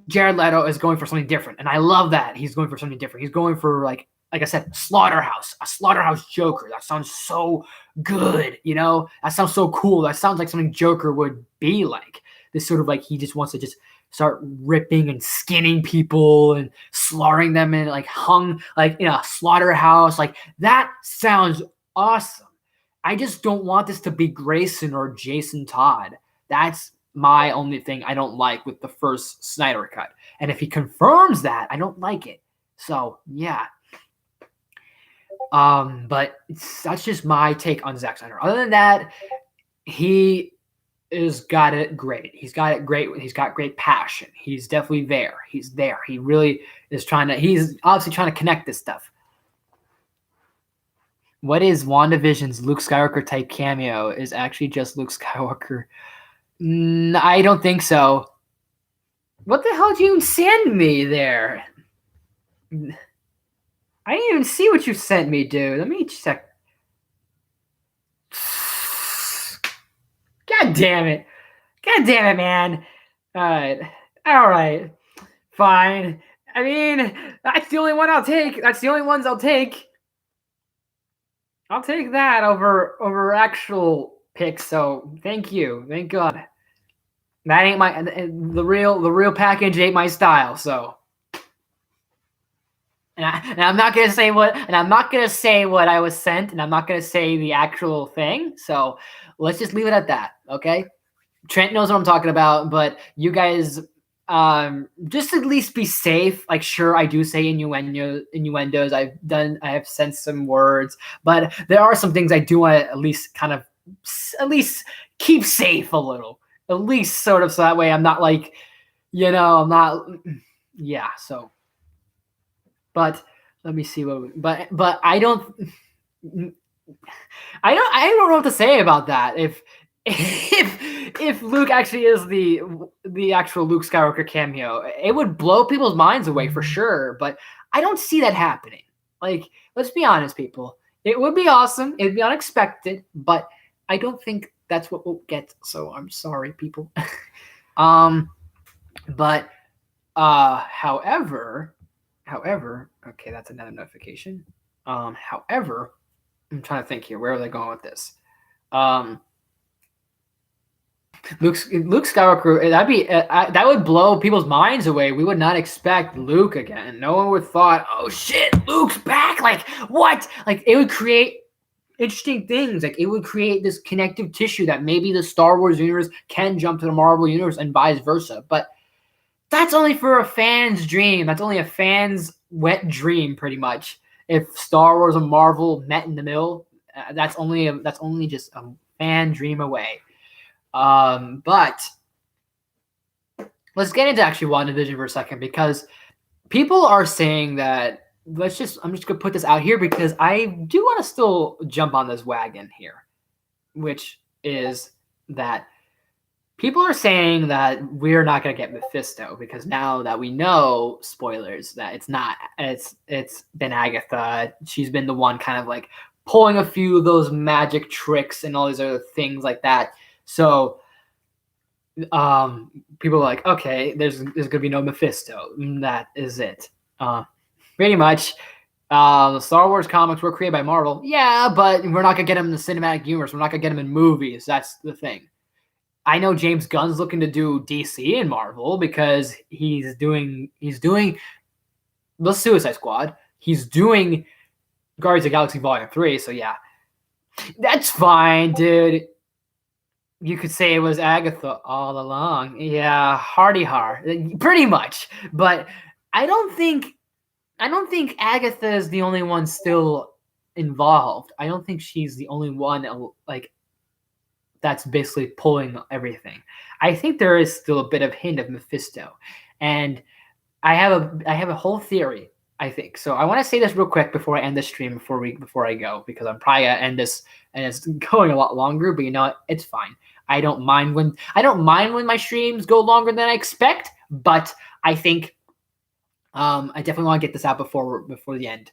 Jared Leto is going for something different, and I love that he's going for something different. He's going for like I said, a slaughterhouse Joker. That sounds so good, you know? That sounds so cool. That sounds like something Joker would be like. This sort of like he just wants to just start ripping and skinning people and slaughtering them in like hung like in a slaughterhouse. Like that sounds awesome. I just don't want this to be Grayson or Jason Todd. That's my only thing I don't like with the first Snyder Cut. And if he confirms that, I don't like it. So yeah. But that's just my take on Zack Snyder. Other than that, he has got it great. He's got it great. He's got great passion. He's definitely there. He's there. He really is he's obviously trying to connect this stuff. What is WandaVision's Luke Skywalker type cameo is actually just Luke Skywalker? I don't think so. What the hell did you even send me there? I didn't even see what you sent me, dude. Let me check. God damn it. God damn it, man. All right. Fine. I mean, that's the only one I'll take. That's the only ones I'll take. I'll take that over actual picks. So thank you. Thank God. That ain't the real package ain't my style. So. And I'm not gonna say what I was sent, and I'm not gonna say the actual thing. So let's just leave it at that, okay? Trent knows what I'm talking about, but you guys, just at least be safe. Like, sure, I do say innuendos. I have sent some words, but there are some things I do want to at least keep safe a little, at least sort of, so that way I'm not like, I'm not, yeah. So. But let me see but I don't know what to say about that. If Luke actually is the actual Luke Skywalker cameo, it would blow people's minds away for sure. But I don't see that happening. Like, let's be honest, people. It would be awesome. It'd be unexpected, but I don't think that's what we'll get. So I'm sorry, people. But However, okay, that's another notification. However, I'm trying to think here. Where are they going with this? Luke Skywalker. That would blow people's minds away. We would not expect Luke again. No one would have thought, oh shit, Luke's back. Like what? Like it would create interesting things. Like it would create this connective tissue that maybe the Star Wars universe can jump to the Marvel universe and vice versa. But that's only for a fan's dream. That's only a fan's wet dream, pretty much. If Star Wars and Marvel met in the middle, that's only just a fan dream away. But let's get into actually WandaVision for a second, because people are saying that I'm just gonna put this out here because I do want to still jump on this wagon here, which is that people are saying that we're not going to get Mephisto because now that we know, spoilers, that it's been Agatha. She's been the one kind of like pulling a few of those magic tricks and all these other things like that. So people are like, okay, there's going to be no Mephisto. That is it. Pretty much The Star Wars comics were created by Marvel. Yeah, but we're not going to get them in the cinematic universe. We're not going to get them in movies. That's the thing. I know James Gunn's looking to do DC and Marvel because he's doing the Suicide Squad. He's doing Guardians of the Galaxy Volume 3. So yeah, that's fine, dude. You could say it was Agatha all along. Yeah, hardy har, pretty much. But I don't think Agatha is the only one still involved. I don't think she's the only one like that's basically pulling everything. I think there is still a bit of hint of Mephisto, and I have a whole theory. I think so. I want to say this real quick before I end the stream before I go, because I'm probably gonna end this and it's going a lot longer. But you know what? It's fine. I don't mind when my streams go longer than I expect. But I think I definitely want to get this out before the end.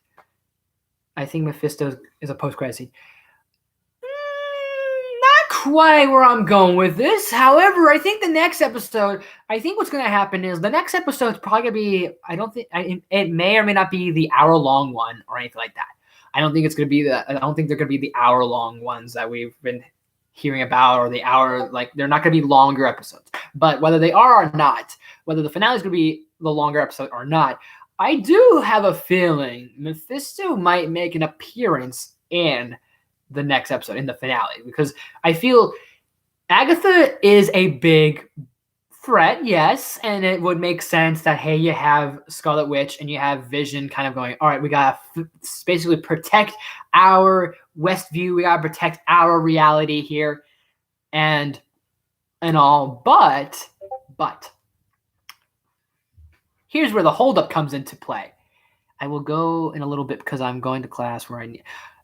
I think Mephisto is a post-credit scene. Not quite where I'm going with this. However, I think the next episode, what's going to happen is the next episode is probably going to be, it may or may not be the hour-long one or anything like that. I don't think they're going to be the hour-long ones that we've been hearing about, or the hour, like they're not going to be longer episodes. But whether they are or not, whether the finale is going to be the longer episode or not, I do have a feeling Mephisto might make an appearance in the next episode, in the finale, because I feel Agatha is a big threat, yes, and it would make sense that, hey, you have Scarlet Witch and you have Vision kind of going, all right, we got to basically protect our Westview, we got to protect our reality here, and all, but here's where the holdup comes into play. I will go in a little bit because I'm going to class where I need.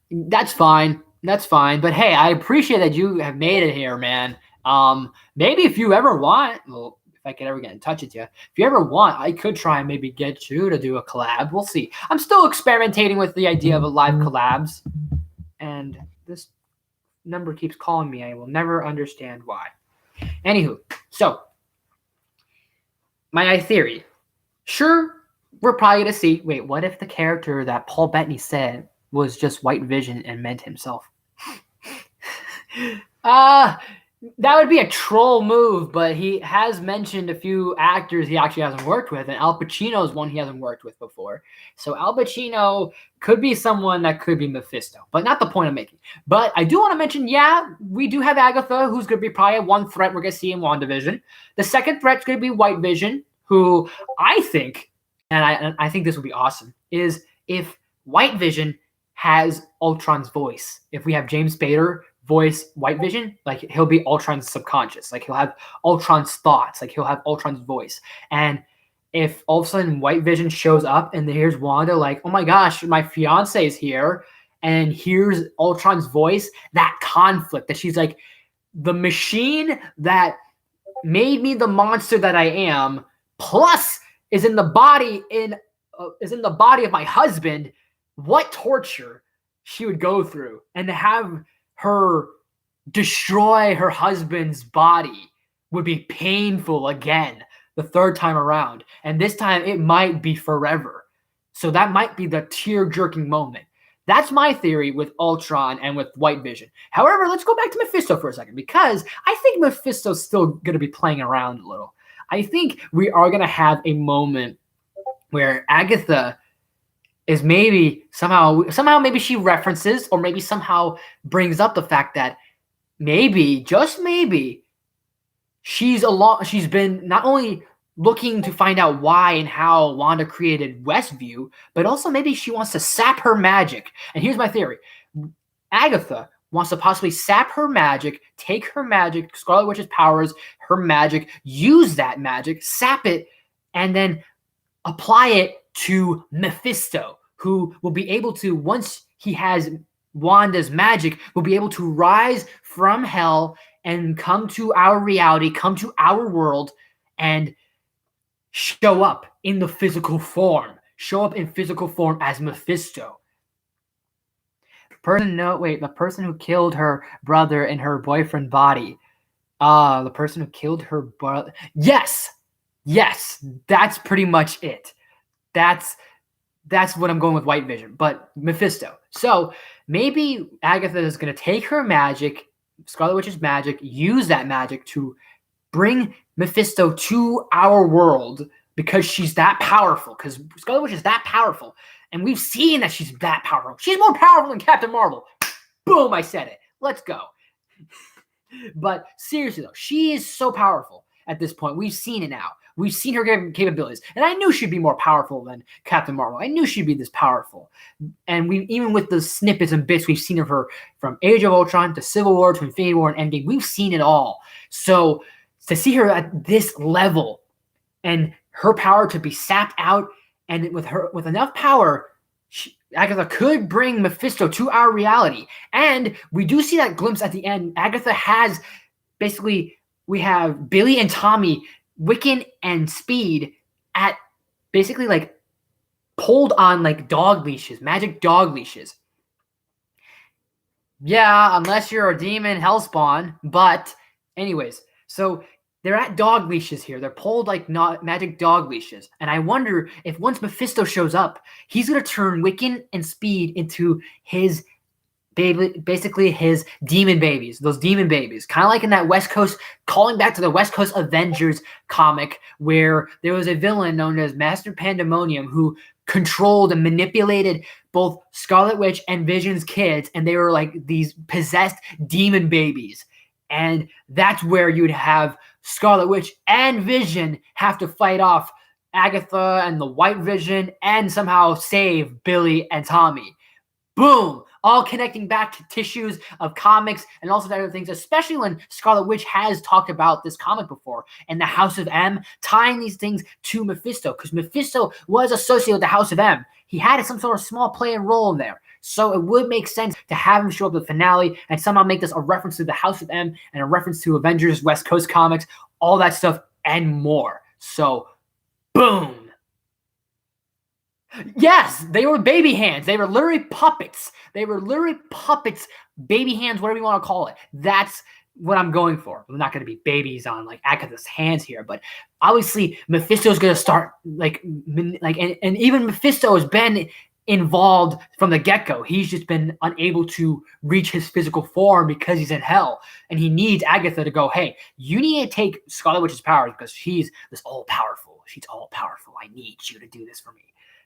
That's fine. But hey, I appreciate that you have made it here, man. Maybe if you ever want, well, if I can ever get in touch with you, if you ever want, I could try and maybe get you to do a collab. We'll see. I'm still experimenting with the idea of a live collabs, and this number keeps calling me. I will never understand why. Anywho, so my theory. Sure, we're probably going to see, wait, what if the character that Paul Bettany said was just White Vision and meant himself? That would be a troll move, but he has mentioned a few actors he actually hasn't worked with, and Al Pacino is one he hasn't worked with before. So Al Pacino could be someone that could be Mephisto, but not the point I'm making. But I do want to mention, yeah, we do have Agatha, who's going to be probably one threat we're going to see in WandaVision. The second threat's going to be White Vision, who I think, and I think this would be awesome, is if White Vision has Ultron's voice. If we have James Spader voice White Vision, like he'll be Ultron's subconscious. Like he'll have Ultron's thoughts. Like he'll have Ultron's voice. And if all of a sudden White Vision shows up and here's Wanda like, oh my gosh, my fiance is here, and here's Ultron's voice, that conflict that she's like, the machine that made me the monster that I am, plus is in the body of my husband, what torture she would go through, and to have her destroy her husband's body would be painful again the third time around. And this time it might be forever. So that might be the tear-jerking moment. That's my theory with Ultron and with White Vision. However, let's go back to Mephisto for a second, because I think Mephisto's still going to be playing around a little. I think we are going to have a moment where Agatha is maybe somehow maybe she references or maybe somehow brings up the fact that maybe, just maybe, she's been not only looking to find out why and how Wanda created Westview, but also maybe she wants to sap her magic. And here's my theory. Agatha wants to possibly sap her magic, take her magic, Scarlet Witch's powers, her magic, use that magic, sap it, and then apply it to Mephisto, who will be able to, once he has Wanda's magic, will be able to rise from hell and come to our reality, come to our world, and show up in the physical form. Show up in physical form as Mephisto. The person who killed her brother in her boyfriend body. The person who killed her brother. Yes, that's pretty much it. That's that's what I'm going with White Vision, but Mephisto. So maybe Agatha is going to take her magic, Scarlet Witch's magic, use that magic to bring Mephisto to our world because she's that powerful, because Scarlet Witch is that powerful. And we've seen that she's that powerful. She's more powerful than Captain Marvel. Boom, I said it. Let's go. But seriously, though, she is so powerful at this point. We've seen it now. We've seen her capabilities. And I knew she'd be more powerful than Captain Marvel. I knew she'd be this powerful. And even with the snippets and bits we've seen of her from Age of Ultron to Civil War to Infinity War and Endgame, we've seen it all. So to see her at this level and her power to be sapped out, and with enough power, Agatha could bring Mephisto to our reality. And we do see that glimpse at the end. Agatha has basically, we have Billy and Tommy, Wiccan and Speed at basically like pulled on like dog leashes, magic dog leashes. Yeah, unless you're a demon hellspawn. But anyways, so they're at dog leashes here. They're pulled like not magic dog leashes. And I wonder if once Mephisto shows up, he's going to turn Wiccan and Speed into his basically his demon babies, those demon babies. Kind of like in that West Coast, calling back to the West Coast Avengers comic where there was a villain known as Master Pandemonium who controlled and manipulated both Scarlet Witch and Vision's kids, and they were like these possessed demon babies. And that's where you'd have Scarlet Witch and Vision have to fight off Agatha and the White Vision and somehow save Billy and Tommy. Boom! All connecting back to tissues of comics and also other things, especially when Scarlet Witch has talked about this comic before and the House of M, tying these things to Mephisto, because Mephisto was associated with the House of M. He had some sort of small play and role in there. So it would make sense to have him show up at the finale and somehow make this a reference to the House of M and a reference to Avengers, West Coast comics, all that stuff and more. So, boom. Yes, they were baby hands. They were literally puppets. Baby hands, whatever you want to call it. That's what I'm going for. They're not going to be babies on like Agatha's hands here, but obviously Mephisto's going to start and even Mephisto has been involved from the get-go. He's just been unable to reach his physical form because he's in hell, and he needs Agatha to go, hey, you need to take Scarlet Witch's powers because she's this all-powerful. She's all-powerful. I need you to do this for me.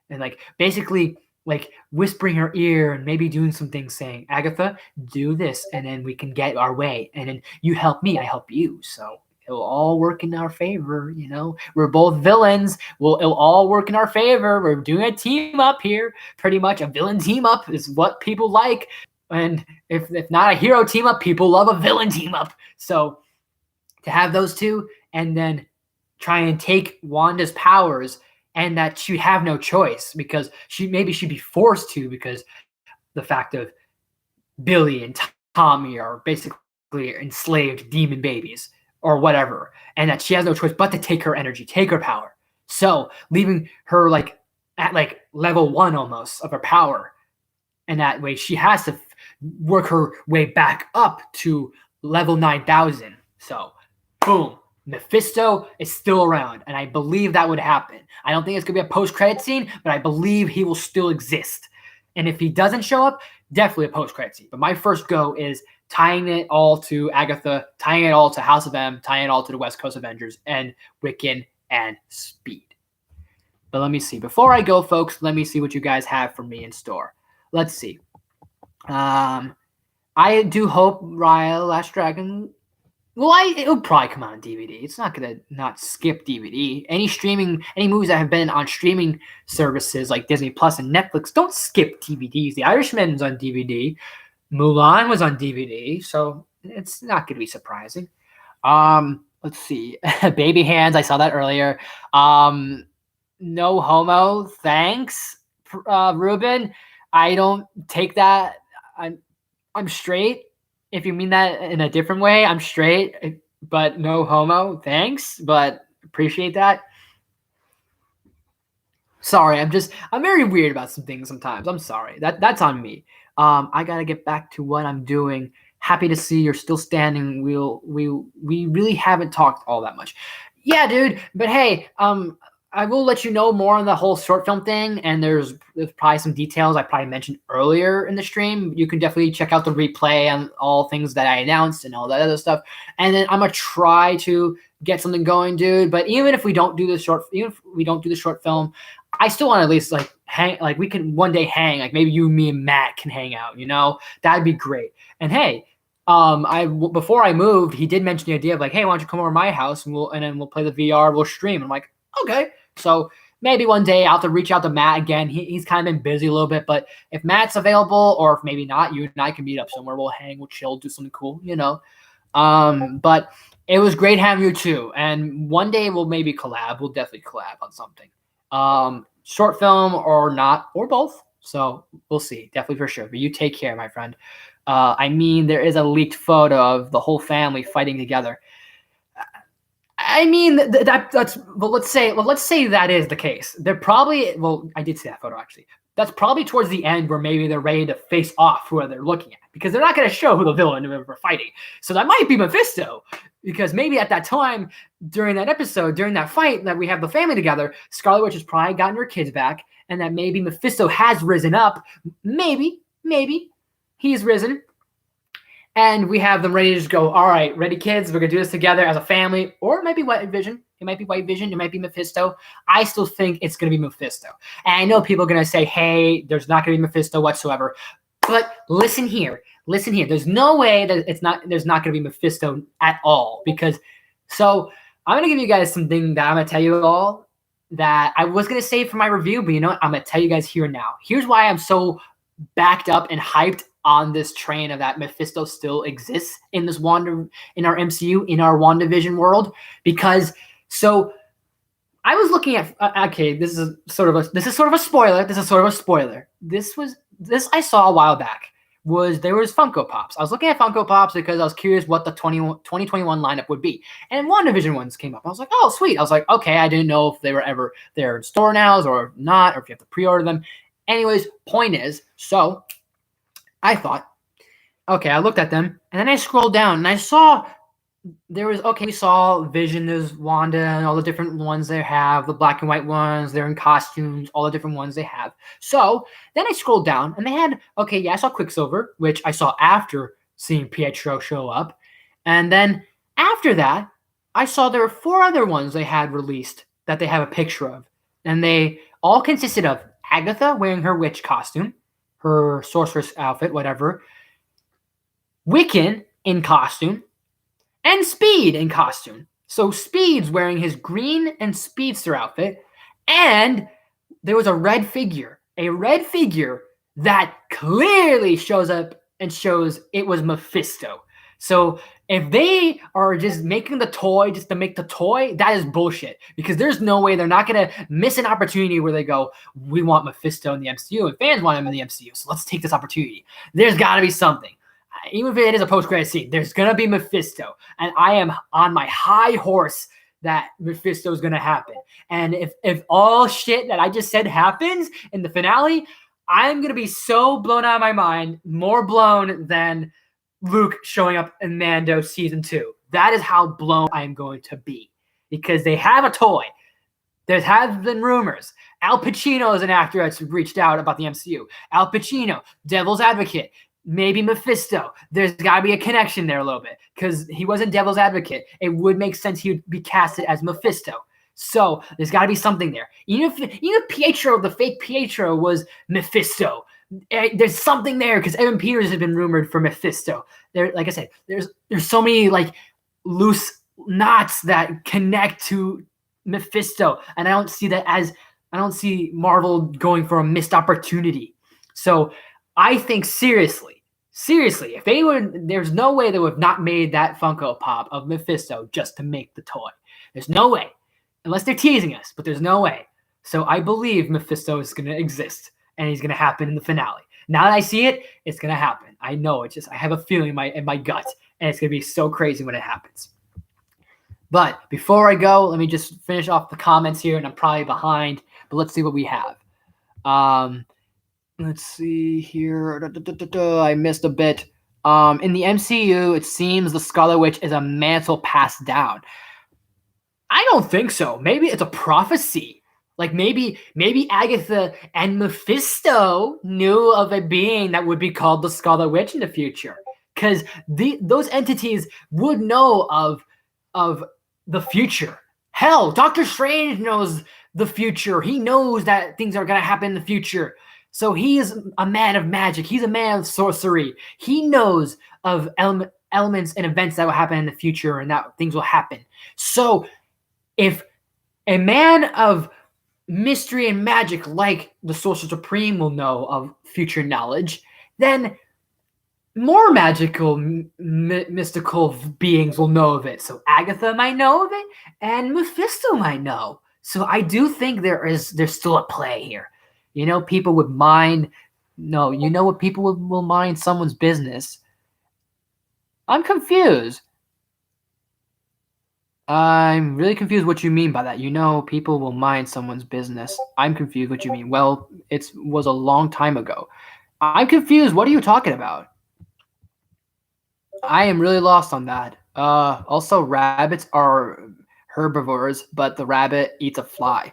And like basically like whispering her ear and maybe doing some things saying, Agatha, do this, and then we can get our way. And then you help me, I help you. So it'll all work in our favor, you know. We're both villains. It'll all work in our favor. We're doing a team up here. Pretty much a villain team up is what people like. And if not a hero team up, people love a villain team up. So to have those two and then try and take Wanda's powers, and that she'd have no choice because she'd be forced to, because the fact of Billy and Tommy are basically enslaved demon babies or whatever, and that she has no choice but to take her energy, take her power. So leaving her like at like level 1 almost of her power, and that way she has to work her way back up to level 9,000. So boom. Mephisto is still around, and I believe that would happen. I don't think it's going to be a post-credit scene, but I believe he will still exist. And if he doesn't show up, definitely a post-credit scene. But my first go is tying it all to Agatha, tying it all to House of M, tying it all to the West Coast Avengers, and Wiccan and Speed. But let me see. Before I go, folks, let me see what you guys have for me in store. Let's see. I do hope Raya Last Dragon... Well, it'll probably come out on DVD. It's not going to not skip DVD. Any movies that have been on streaming services like Disney Plus and Netflix don't skip DVDs. The Irishman's on DVD. Mulan was on DVD, so it's not going to be surprising. Let's see. Baby hands, I saw that earlier. No homo, thanks, Ruben. I don't take that. I'm straight. If you mean that in a different way, I'm straight, but no homo. Thanks, but appreciate that. Sorry, I'm very weird about some things sometimes. I'm sorry. That's on me. I gotta get back to what I'm doing. Happy to see you're still standing. We really haven't talked all that much. Yeah, dude. But hey, I will let you know more on the whole short film thing, and there's probably some details I probably mentioned earlier in the stream. You can definitely check out the replay on all things that I announced and all that other stuff. And then I'm gonna try to get something going, dude. But even if we don't do the short film, I still want to at least like hang. Like we can one day hang. Like maybe you, me, and Matt can hang out. That'd be great. And hey, before I moved, he did mention the idea of like, hey, why don't you come over to my house and then we'll play the VR, we'll stream. I'm like, okay. So maybe one day I'll have to reach out to Matt again. He's kind of been busy a little bit, but if Matt's available, or if maybe not, you and I can meet up somewhere. We'll hang, we'll chill, do something cool, But it was great having you too. And one day we'll maybe collab. We'll definitely collab on something. Short film or not, or both. So we'll see. Definitely for sure. But you take care, my friend. There is a leaked photo of the whole family fighting together. That's but let's say that is the case. They're probably I did see that photo actually. That's probably towards the end where maybe they're ready to face off who they're looking at, because they're not going to show who the villain we're fighting. So that might be Mephisto, because maybe at that time during that episode, during that fight that we have the family together, Scarlet Witch has probably gotten her kids back, and that maybe Mephisto has risen up. Maybe he's risen. And we have them ready to just go, all right, ready, kids? We're going to do this together as a family. Or it might be White Vision. It might be White Vision. It might be Mephisto. I still think it's going to be Mephisto. And I know people are going to say, hey, there's not going to be Mephisto whatsoever. But listen here. There's no way that there's not going to be Mephisto at all. So I'm going to give you guys something that I'm going to tell you all that I was going to save for my review. But you know what? I'm going to tell you guys here now. Here's why I'm so backed up and hyped on this train of that Mephisto still exists in our MCU, in our WandaVision world. Because I was looking at this is sort of a spoiler. This I saw a while back. There was Funko Pops. I was looking at Funko Pops because I was curious what the 2021 lineup would be. And WandaVision ones came up. I was like, oh, sweet. I was like, okay, I didn't know if they were ever there in store now or not, or if you have to pre-order them. Anyways, point is, so I thought, okay, I looked at them, and then I scrolled down, and I saw we saw Vision, there's Wanda, and all the different ones they have, the black and white ones, they're in costumes, all the different ones they have. So then I scrolled down, and they had, I saw Quicksilver, which I saw after seeing Pietro show up. And then after that, I saw there were 4 other ones they had released that they have a picture of. And they all consisted of Agatha wearing her witch costume, her sorceress outfit, whatever, Wiccan in costume, and Speed in costume. So Speed's wearing his green and speedster outfit, and there was a red figure that clearly shows up and shows it was Mephisto. So if they are just making the toy just to make the toy, that is bullshit. Because there's no way they're not going to miss an opportunity where they go, we want Mephisto in the MCU, and fans want him in the MCU, so let's take this opportunity. There's got to be something. Even if it is a post-credit scene, there's going to be Mephisto. And I am on my high horse that Mephisto is going to happen. And if all shit that I just said happens in the finale, I'm going to be so blown out of my mind, more blown than Luke showing up in Mando season 2. That is how blown I am going to be, because they have a toy. There have been rumors. Al Pacino is an actor that's reached out about the MCU. Al Pacino, Devil's Advocate, maybe Mephisto. There's got to be a connection there a little bit, because he wasn't Devil's Advocate. It would make sense he would be casted as Mephisto. So there's got to be something there. Even if Pietro, the fake Pietro, was Mephisto, there's something there, because Evan Peters has been rumored for Mephisto. There, like I said, there's so many like loose knots that connect to Mephisto, and I don't see Marvel going for a missed opportunity. So I think seriously, if they would, there's no way they would have not made that Funko Pop of Mephisto just to make the toy. There's no way, unless they're teasing us, but there's no way. So I believe Mephisto is going to exist, and he's going to happen in the finale. Now that I see it, it's going to happen. I know it. I have a feeling in my gut, and it's going to be so crazy when it happens. But before I go, let me just finish off the comments here, and I'm probably behind, but let's see what we have. Let's see here. I missed a bit. In the MCU, it seems the Scarlet Witch is a mantle passed down. I don't think so. Maybe it's a prophecy. Like maybe Agatha and Mephisto knew of a being that would be called the Scarlet Witch in the future, because those entities would know of the future. Hell, Doctor Strange knows the future. He knows that things are gonna happen in the future. So he is a man of magic. He's a man of sorcery. He knows of elements and events that will happen in the future and that things will happen. So if a man of mystery and magic like the Sorcerer Supreme will know of future knowledge, then more magical, mystical beings will know of it. So Agatha might know of it, and Mephisto might know. So I do think there's still a play here. You know, people would mind. No, you know what? People will mind someone's business. I'm confused. I'm really confused what you mean by that. You know, people will mind someone's business. I'm confused what you mean. Well, it was a long time ago. I'm confused. What are you talking about? I am really lost on that. Also, rabbits are herbivores, but the rabbit eats a fly.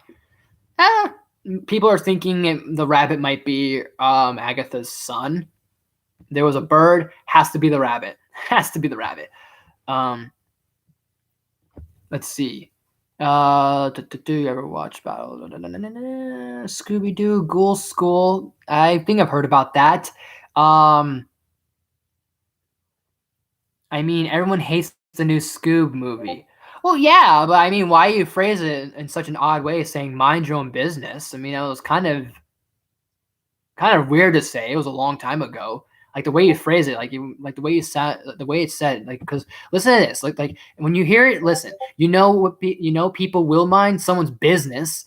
Ah, people are thinking the rabbit might be Agatha's son. There was a bird, has to be the rabbit. Has to be the rabbit. Let's see. Do you ever watch Battle? Scooby Doo, Ghoul School. I think I've heard about that. I mean, everyone hates the new Scoob movie. Well, yeah, but I mean, why you phrase it in such an odd way, saying "mind your own business"? I mean, it was kind of weird to say. It was a long time ago. Like the way you phrase it, like the way you said, the way it's said, like because listen to this, like when you hear it, listen. You know what? You know people will mind someone's business.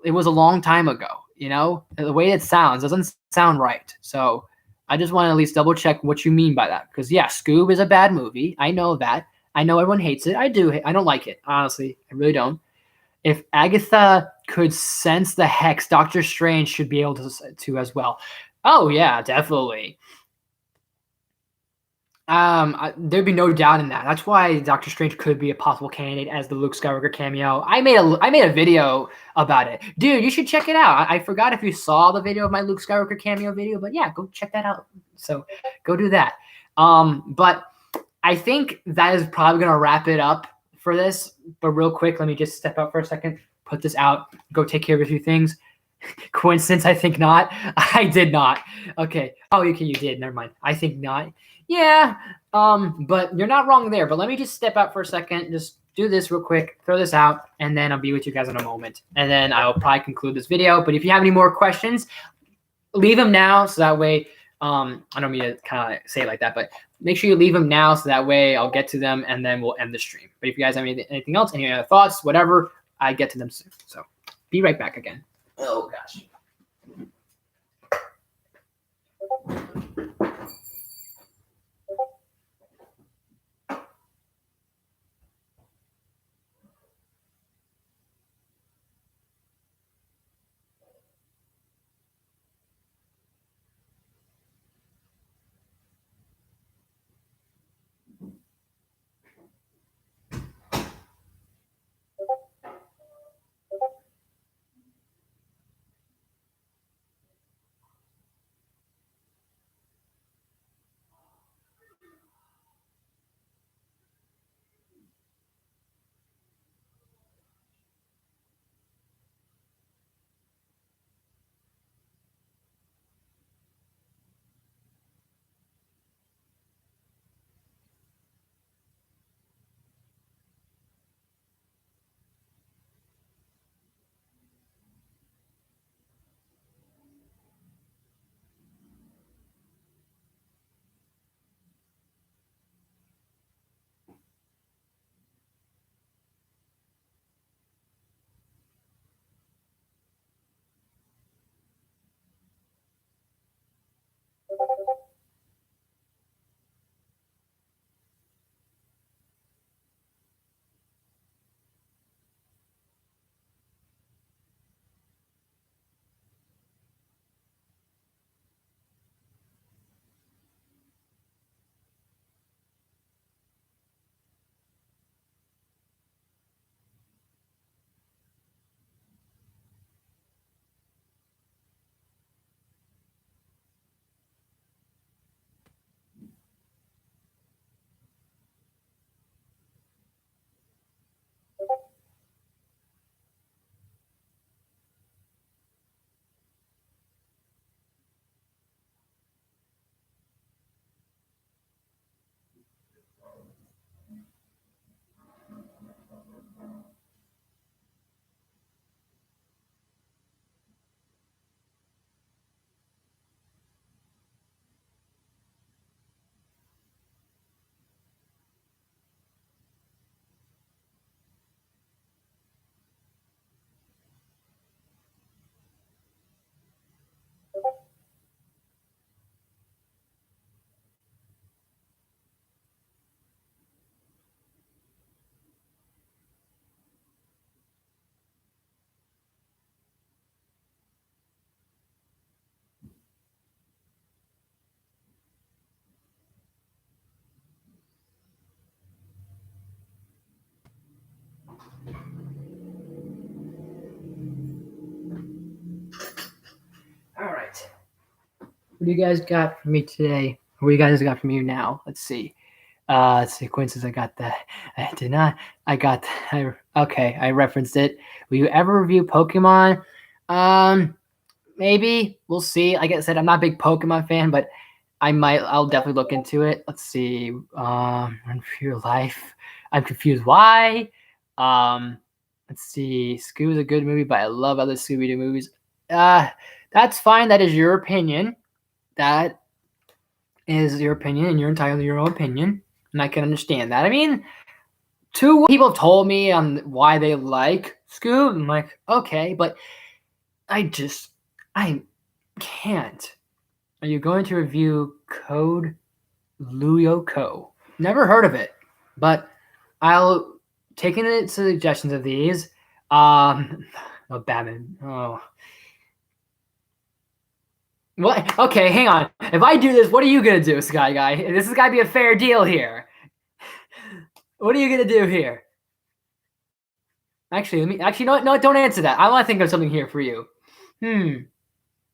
It was a long time ago. You know the way it sounds doesn't sound right. So I just want to at least double check what you mean by that. Because yeah, Scoob is a bad movie. I know that. I know everyone hates it. I do. I don't like it. Honestly, I really don't. If Agatha could sense the hex, Doctor Strange should be able to as well. Oh yeah, definitely. There'd be no doubt in that. That's why Doctor Strange could be a possible candidate as the Luke Skywalker cameo. I made a video about it, dude. You should check it out. I forgot if you saw the video of my Luke Skywalker cameo video, but yeah, go check that out. So go do that. But I think that is probably gonna wrap it up for this. But real quick, let me just step out for a second, put this out, go take care of a few things. Coincidence? I think not. I did not. Okay. Oh, you did. Never mind. I think not. Yeah. But you're not wrong there. But let me just step out for a second. Just do this real quick. Throw this out, and then I'll be with you guys in a moment. And then I'll probably conclude this video. But if you have any more questions, leave them now, so that way. I don't mean to kind of say it like that, but make sure you leave them now, so that way I'll get to them, and then we'll end the stream. But if you guys have anything else, any other thoughts, whatever, I get to them soon. So be right back again. Oh gosh. What do you guys got for me today? What do you guys got for me now? Let's see. Sequences. I got that. I did not. Okay. I referenced it. Will you ever review Pokemon? Maybe. We'll see. Like I said, I'm not a big Pokemon fan, but I'll definitely look into it. Let's see. Run for Your Life. I'm confused. Why? Let's see. Scooby's a good movie, but I love other Scooby-Doo movies. That's fine. That is your opinion. That is your opinion, and you're entitled to your own opinion, and I can understand that. I mean, two people have told me on why they like Scoob. I'm like, okay, but I can't. Are you going to review Code Lyoko? Never heard of it, but I'll take in the suggestions of these. Batman. Oh. What? Okay, hang on. If I do this, what are you gonna do, Sky Guy? This has got to be a fair deal here. What are you gonna do here? Actually, no, don't answer that. I want to think of something here for you.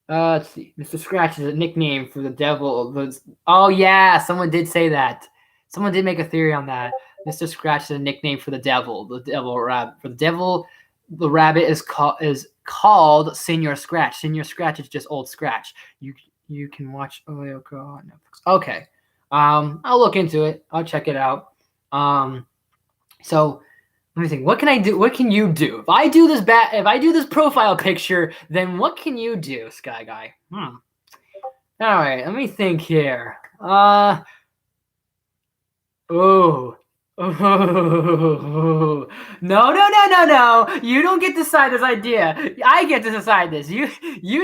Let's see. Mr. Scratch is a nickname for the devil. Oh yeah, someone did say that. Someone did make a theory on that. Mr. Scratch is a nickname for the devil. The devil rabbit. For the devil, the rabbit is called Senior Scratch. Senior Scratch is just old Scratch. You can watch Lyoko on Netflix. Okay. I'll look into it. I'll check it out. So let me think. What can I do? What can you do? If I do this profile picture, then what can you do, Sky Guy? All right, let me think here. Oh. No. You don't get to decide this idea. I get to decide this. You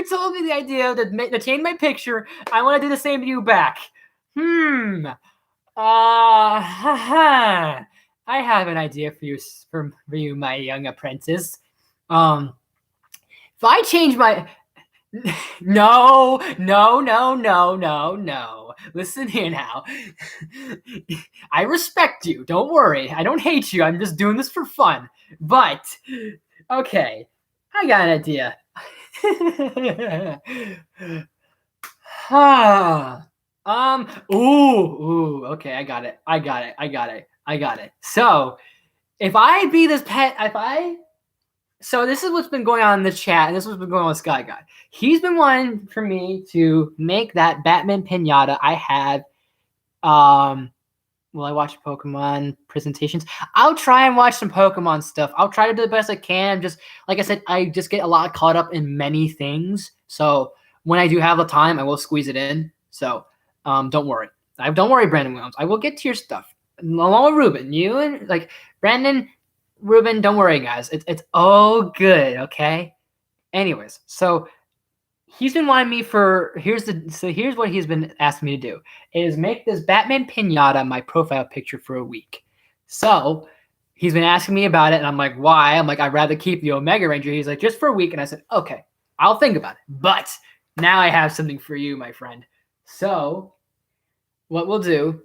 told me the idea to change my picture. I want to do the same to you back. I have an idea for you, my young apprentice. If I change my no. Listen here now. I respect you. Don't worry. I don't hate you. I'm just doing this for fun. But okay, I got an idea. Okay, I got it. So if I be this pet, so this is what's been going on in the chat, and this is what's been going on with Sky Guy. He's been wanting for me to make that Batman pinata I had. Will I watch Pokemon presentations? I'll try and watch some Pokemon stuff. I'll try to do the best I can. Just like I said, I just get a lot caught up in many things. So when I do have the time, I will squeeze it in. So don't worry. Don't worry, Brandon Williams. I will get to your stuff. Along with Ruben. You and Brandon, Ruben, don't worry, guys. It's all good, okay? Anyways, so he's been wanting me here's what he's been asking me to do is make this Batman pinata my profile picture for a week. So he's been asking me about it, and I'm like, why? I'm like, I'd rather keep the Omega Ranger. He's like, just for a week. And I said, okay, I'll think about it. But now I have something for you, my friend. So what we'll do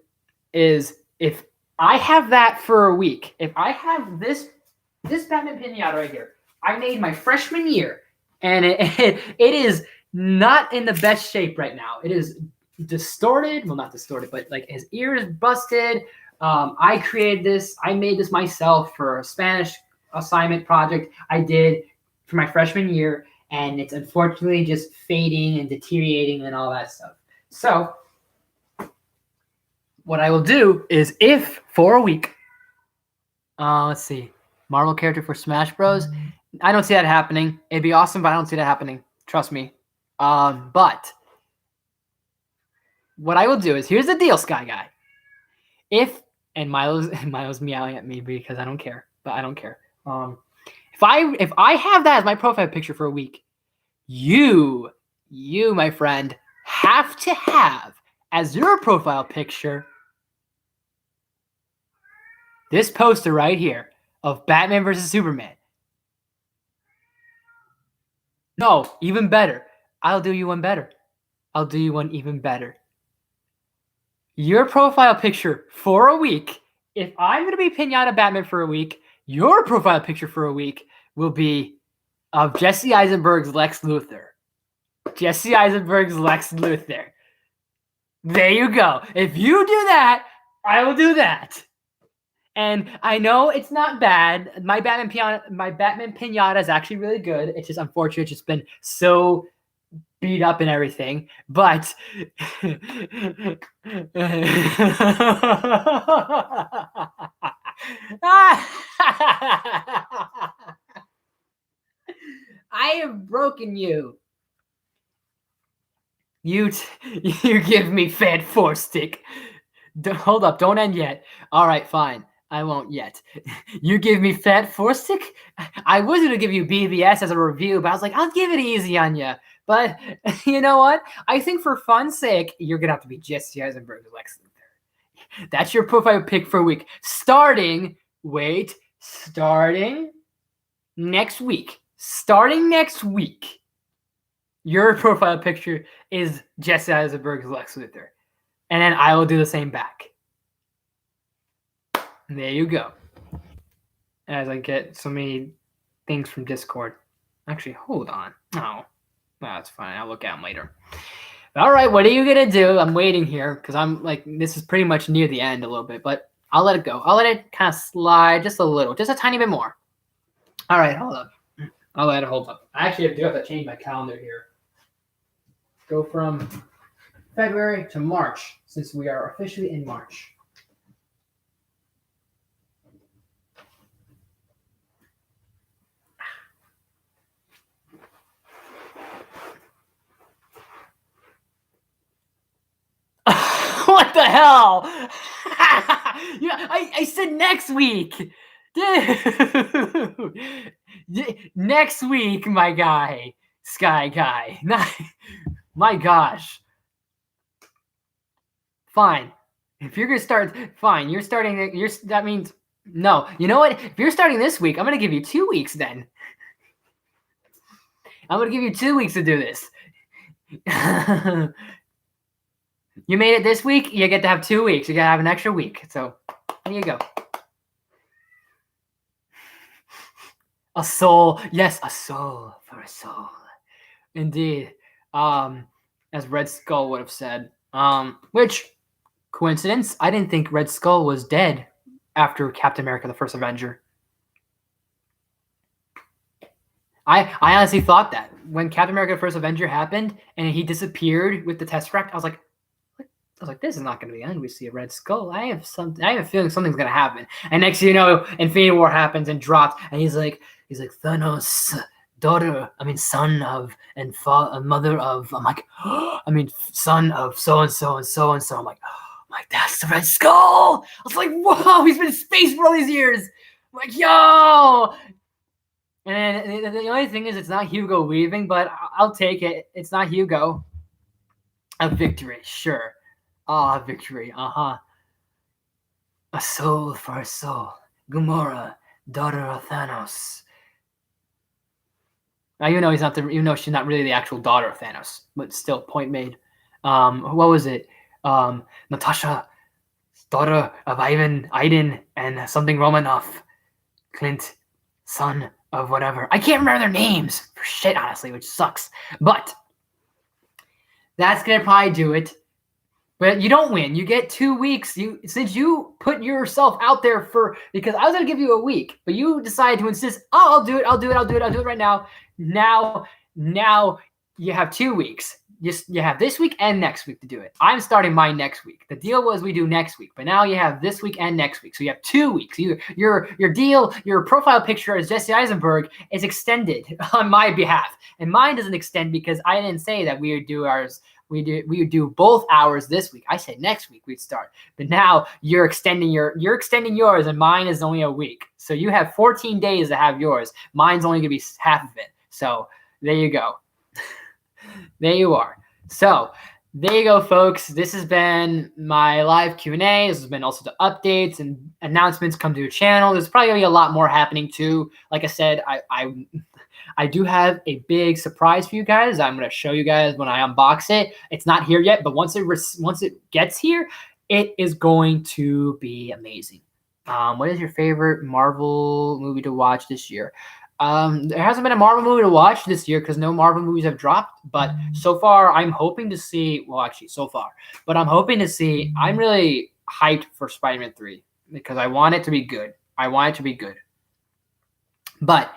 is if I have that for a week, if I have this Batman pinata right here, I made my freshman year, and it is not in the best shape right now. It is distorted. Well, not distorted, but like his ear is busted. I created this. I made this myself for a Spanish assignment project I did for my freshman year, and it's unfortunately just fading and deteriorating and all that stuff. So what I will do is if for a week, let's see, Marvel character for Smash Bros. I don't see that happening. It'd be awesome, but I don't see that happening. Trust me. But what I will do is, here's the deal, Sky Guy. And Milo's meowing at me because I don't care, but I don't care. If I have that as my profile picture for a week, you, my friend, have to have as your profile picture this poster right here of Batman versus Superman. No, even better. I'll do you one better. I'll do you one even better. Your profile picture for a week, if I'm going to be Pinata Batman for a week, your profile picture for a week will be of Jesse Eisenberg's Lex Luthor. Jesse Eisenberg's Lex Luthor. There you go. If you do that, I will do that. And I know it's not bad. My Batman Pinata is actually really good. It's just unfortunate. It's just been so beat up and everything. But I have broken you. You give me fat force stick. Hold up, don't end yet. All right, fine. I won't yet. You give me fat force stick? I was going to give you BBS as a review, but I was like, I'll give it easy on you. But you know what? I think for fun's sake, you're going to have to be Jesse Eisenberg Lex Luthor. That's your profile pick for a week. Starting next week. Starting next week, your profile picture is Jesse Eisenberg's Lex Luthor. And then I will do the same back. And there you go. As I get so many things from Discord. Actually, hold on. Oh, that's fine. I'll look at them later. All right, what are you going to do? I'm waiting here because I'm like, this is pretty much near the end a little bit, but I'll let it go. I'll let it kind of slide just a little, just a tiny bit more. All right, hold up. I'll let it hold up. I actually do have to change my calendar here. Go from February to March, since we are officially in March. What the hell? Yeah, I said next week. Dude. Next week, my guy. Sky guy. My gosh. Fine. If you're going to start, fine. You're starting, that means, no. You know what? If you're starting this week, I'm going to give you 2 weeks then. I'm going to give you 2 weeks to do this. You made it this week, you get to have 2 weeks. You got to have an extra week. So, there you go. A soul. Yes, a soul for a soul. Indeed. As Red Skull would have said. Which, coincidence, I didn't think Red Skull was dead after Captain America, the First Avenger. I honestly thought that. When Captain America, the First Avenger happened, and he disappeared with the Tesseract, I was like, this is not going to be the end. We see a Red Skull. I have a feeling something's going to happen. And next thing you know, Infinity War happens and drops, and he's like Thanos, son of and mother of. I'm like, son of so and so and so and so. I'm like, that's the Red Skull. I was like, whoa, he's been in space for all these years. I'm like, yo. And the only thing is, it's not Hugo Weaving, but I'll take it. It's not Hugo. A victory, sure. Victory, A soul for a soul. Gamora, daughter of Thanos. Now you know even though she's not really the actual daughter of Thanos, but still, point made. What was it? Natasha, daughter of Aiden, and something Romanoff. Clint, son of whatever. I can't remember their names for shit, honestly, which sucks. But that's gonna probably do it. But you don't win. You get 2 weeks. Since you put yourself out there because I was going to give you a week, but you decided to insist, I'll do it right now. Now you have 2 weeks. You have this week and next week to do it. I'm starting mine next week. The deal was we do next week, but now you have this week and next week. So you have 2 weeks. Your profile picture as Jesse Eisenberg is extended on my behalf. And mine doesn't extend because I didn't say that we would do ours. We would do both hours this week. I said next week we'd start. But now you're extending yours, and mine is only a week. So you have 14 days to have yours. Mine's only gonna be half of it. So there you go. There you are. So there you go, folks. This has been my live Q&A. This has been also the updates and announcements come to the channel. There's probably gonna be a lot more happening too. Like I said, I do have a big surprise for you guys. I'm going to show you guys when I unbox it. It's not here yet, but once it gets here, it is going to be amazing. What is your favorite Marvel movie to watch this year? There hasn't been a Marvel movie to watch this year because no Marvel movies have dropped. But so far, I'm hoping to see. Well, actually, so far, but I'm hoping to see. I'm really hyped for Spider-Man 3 because I want it to be good. I want it to be good. But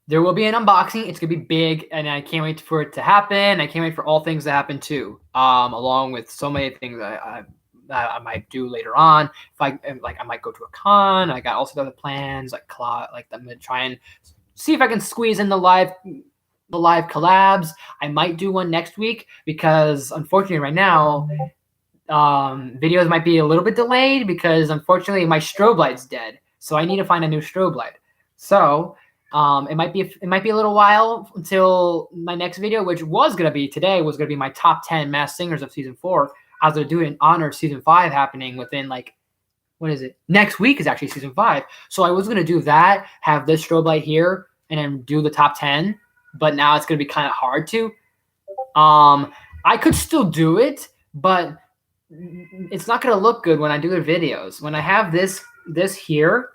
there will be an unboxing. It's gonna be big, and I can't wait for it to happen. I can't wait for all things to happen too. Along with so many things I might do later on. If I might go to a con. I got also other plans like I'm gonna try and see if I can squeeze in the live collabs. I might do one next week because unfortunately right now videos might be a little bit delayed because unfortunately my strobe light's dead. So I need to find a new strobe light. So it might be a little while until my next video, which was gonna be today, was gonna be my top 10 Masked Singers of season 4. I was gonna do it in honor of season 5 happening within like, what is it? Next week is actually season 5. So I was gonna do that, have this strobe light here, and then do the top 10. But now it's gonna be kind of hard to. I could still do it, but it's not gonna look good when I do the videos. When I have this here,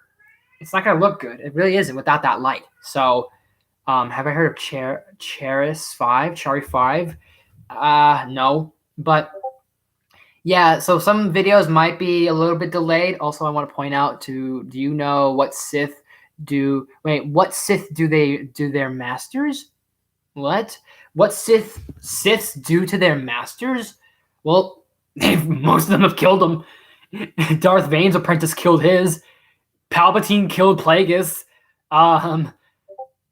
it's not gonna look good. It really isn't without that light. So, have I heard of Chari 5? No, but yeah. So some videos might be a little bit delayed. Also, I want to point out do you know what Sith do? Wait, what Sith do they do their masters? What Siths do to their masters? Well, most of them have killed them. Darth Vader's apprentice killed his. Palpatine killed Plagueis.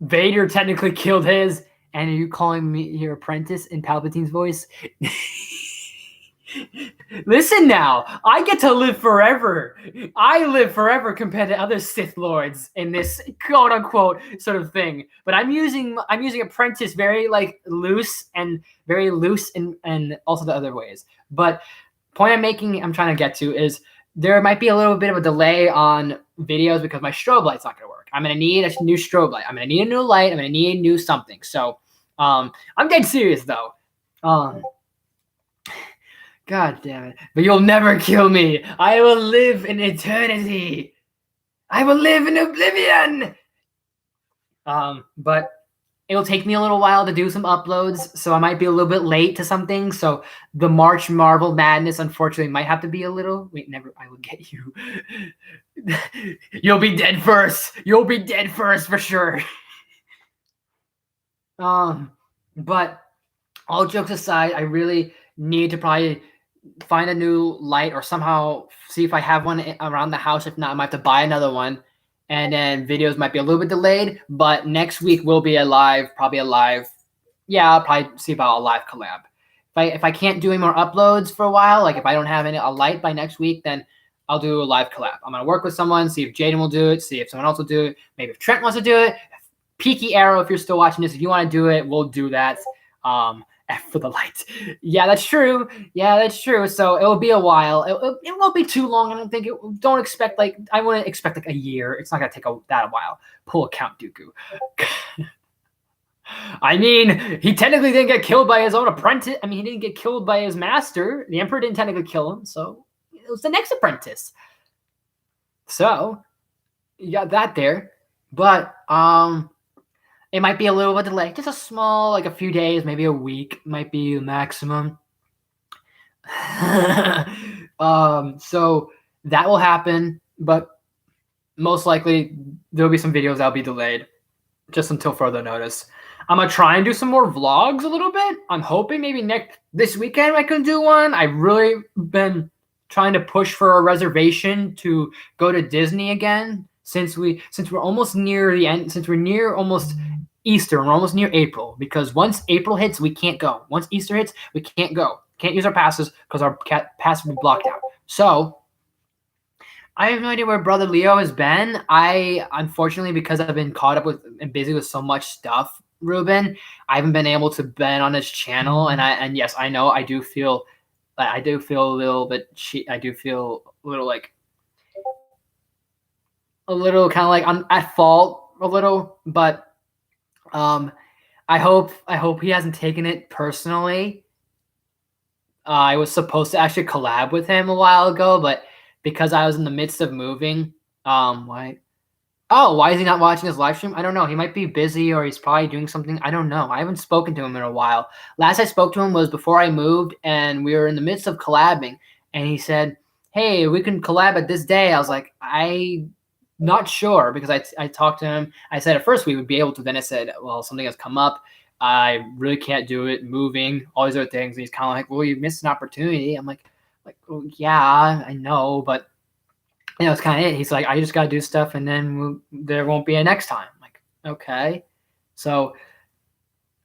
Vader technically killed his. And are you calling me your apprentice in Palpatine's voice? Listen now, I get to live forever. I live forever compared to other Sith Lords in this quote unquote sort of thing. But I'm using apprentice very like loose and also the other ways. But point I'm trying to get to is there might be a little bit of a delay on videos because my strobe light's not going to work. I'm going to need a new strobe light. I'm going to need a new light. I'm going to need a new something. So I'm dead serious though. God damn it. But you'll never kill me. I will live in eternity. I will live in oblivion. But it'll take me a little while to do some uploads, so I might be a little bit late to something. So the March Marvel Madness, unfortunately, might have to be a little... Wait, never. I will get you. You'll be dead first. You'll be dead first for sure. But all jokes aside, I really need to probably find a new light or somehow see if I have one around the house. If not, I might have to buy another one. And then videos might be a little bit delayed, but next week will be probably a live. Yeah, I'll probably see about a live collab. If I can't do any more uploads for a while, like if I don't have a light by next week, then I'll do a live collab. I'm gonna work with someone, see if Jaden will do it, see if someone else will do it, maybe if Trent wants to do it. Peaky Arrow, if you're still watching this, if you want to do it, we'll do that. F for the light. Yeah, that's true. So it'll be a while. It won't be too long. I don't think don't expect I wouldn't expect like a year. It's not gonna take that a while. Pull a Count Dooku. I mean, he technically didn't get killed by his own apprentice. I mean, he didn't get killed by his master. The Emperor didn't technically kill him, so it was the next apprentice. So you got that there. But it might be a little bit delayed, just a small, like a few days, maybe a week might be the maximum. So that will happen, but most likely there'll be some videos that'll be delayed just until further notice. I'm gonna try and do some more vlogs a little bit. I'm hoping maybe this weekend I can do one. I've really been trying to push for a reservation to go to Disney again since we're almost near the end, since we're near almost Easter, we're almost near April, because once April hits, we can't go. Once Easter hits, we can't go. Can't use our passes because our pass will be blocked out. So I have no idea where Brother Leo has been. Unfortunately, because I've been caught up with and busy with so much stuff, Ruben, I haven't been able to been on his channel. And yes, I know I do feel a little bit I do feel a little kind of like I'm at fault a little, but I hope he hasn't taken it personally. I was supposed to actually collab with him a while ago, but because I was in the midst of moving, Oh, why is he not watching his live stream? I don't know. He might be busy or he's probably doing something. I don't know. I haven't spoken to him in a while. Last I spoke to him was before I moved, and we were in the midst of collabing. And he said, "Hey, we can collab at this day." I was like, "I not sure," because I talked to him. I said at first we would be able to. Then I said, "Well, something has come up. I really can't do it. Moving, all these other things." And he's kind of like, "Well, you missed an opportunity." I'm like, "Well, yeah, I know, but." It's kind of it. He's like, I just got to do stuff and then there won't be a next time. I'm like, okay. So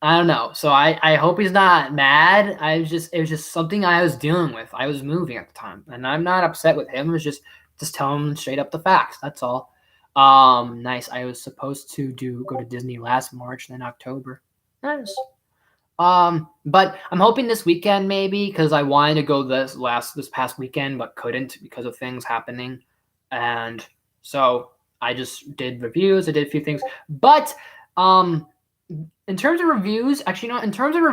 I don't know. So I hope he's not mad. It was just something I was dealing with. I was moving at the time and I'm not upset with him. It was just tell him straight up the facts. That's all. Nice. I was supposed to go to Disney last March, then October. Nice. But I'm hoping this weekend maybe because I wanted to go this past weekend, but couldn't because of things happening. And so I just did reviews. I did a few things, but in terms of reviews, actually, no. In terms of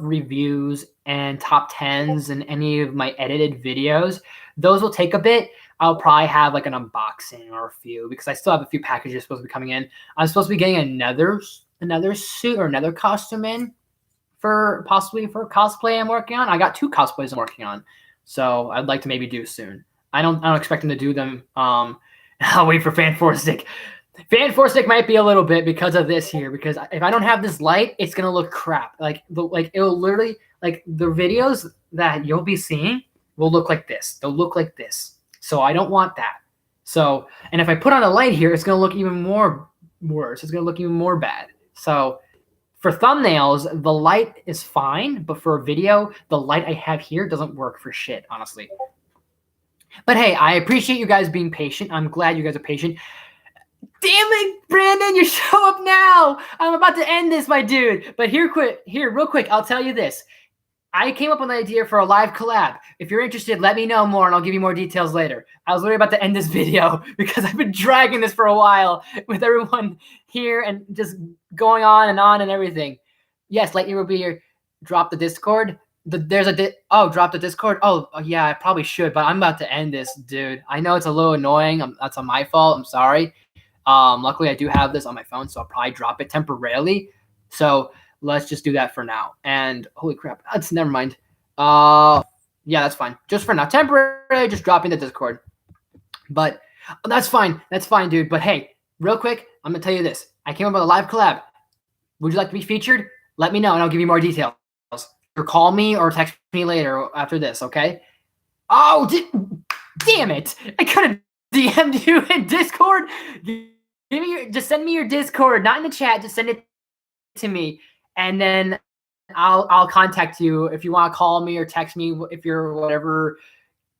reviews and top tens and any of my edited videos, those will take a bit. I'll probably have like an unboxing or a few because I still have a few packages supposed to be coming in. I'm supposed to be getting another suit or another costume in for cosplay I'm working on. I got 2 cosplays I'm working on, so I'd like to maybe do soon. I don't expect them to do them. I'll wait for Fan Four Stick. Fan Four Stick might be a little bit because of this here. Because if I don't have this light, it's gonna look crap. Like it will literally like the videos that you'll be seeing will look like this. They'll look like this. So I don't want that. So and if I put on a light here, it's gonna look even more worse. It's gonna look even more bad. So for thumbnails, the light is fine, but for a video, the light I have here doesn't work for shit, honestly. But hey, I appreciate you guys being patient. I'm glad you guys are patient. Damn it, Brandon, you show up now. I'm about to end this, my dude. But real quick, I'll tell you this. I came up with an idea for a live collab. If you're interested, let me know more and I'll give you more details later. I was literally about to end this video because I've been dragging this for a while with everyone here and just going on and everything. Yes, Lightyear will be here. Drop the Discord. Drop the Discord. Oh, yeah, I probably should, but I'm about to end this, dude. I know it's a little annoying. That's on my fault. I'm sorry. Luckily, I do have this on my phone, so I'll probably drop it temporarily. So let's just do that for now. And holy crap, never mind. Yeah, that's fine. Just for now, temporarily, just dropping the Discord. But that's fine. That's fine, dude. But hey, real quick, I'm gonna tell you this. I came up with a live collab. Would you like to be featured? Let me know, and I'll give you more details. Or call me or text me later after this, okay? Oh, damn it! I could have DM'd you in Discord. Just send me your Discord, not in the chat. Just send it to me, and then I'll contact you if you want to call me or text me if you're whatever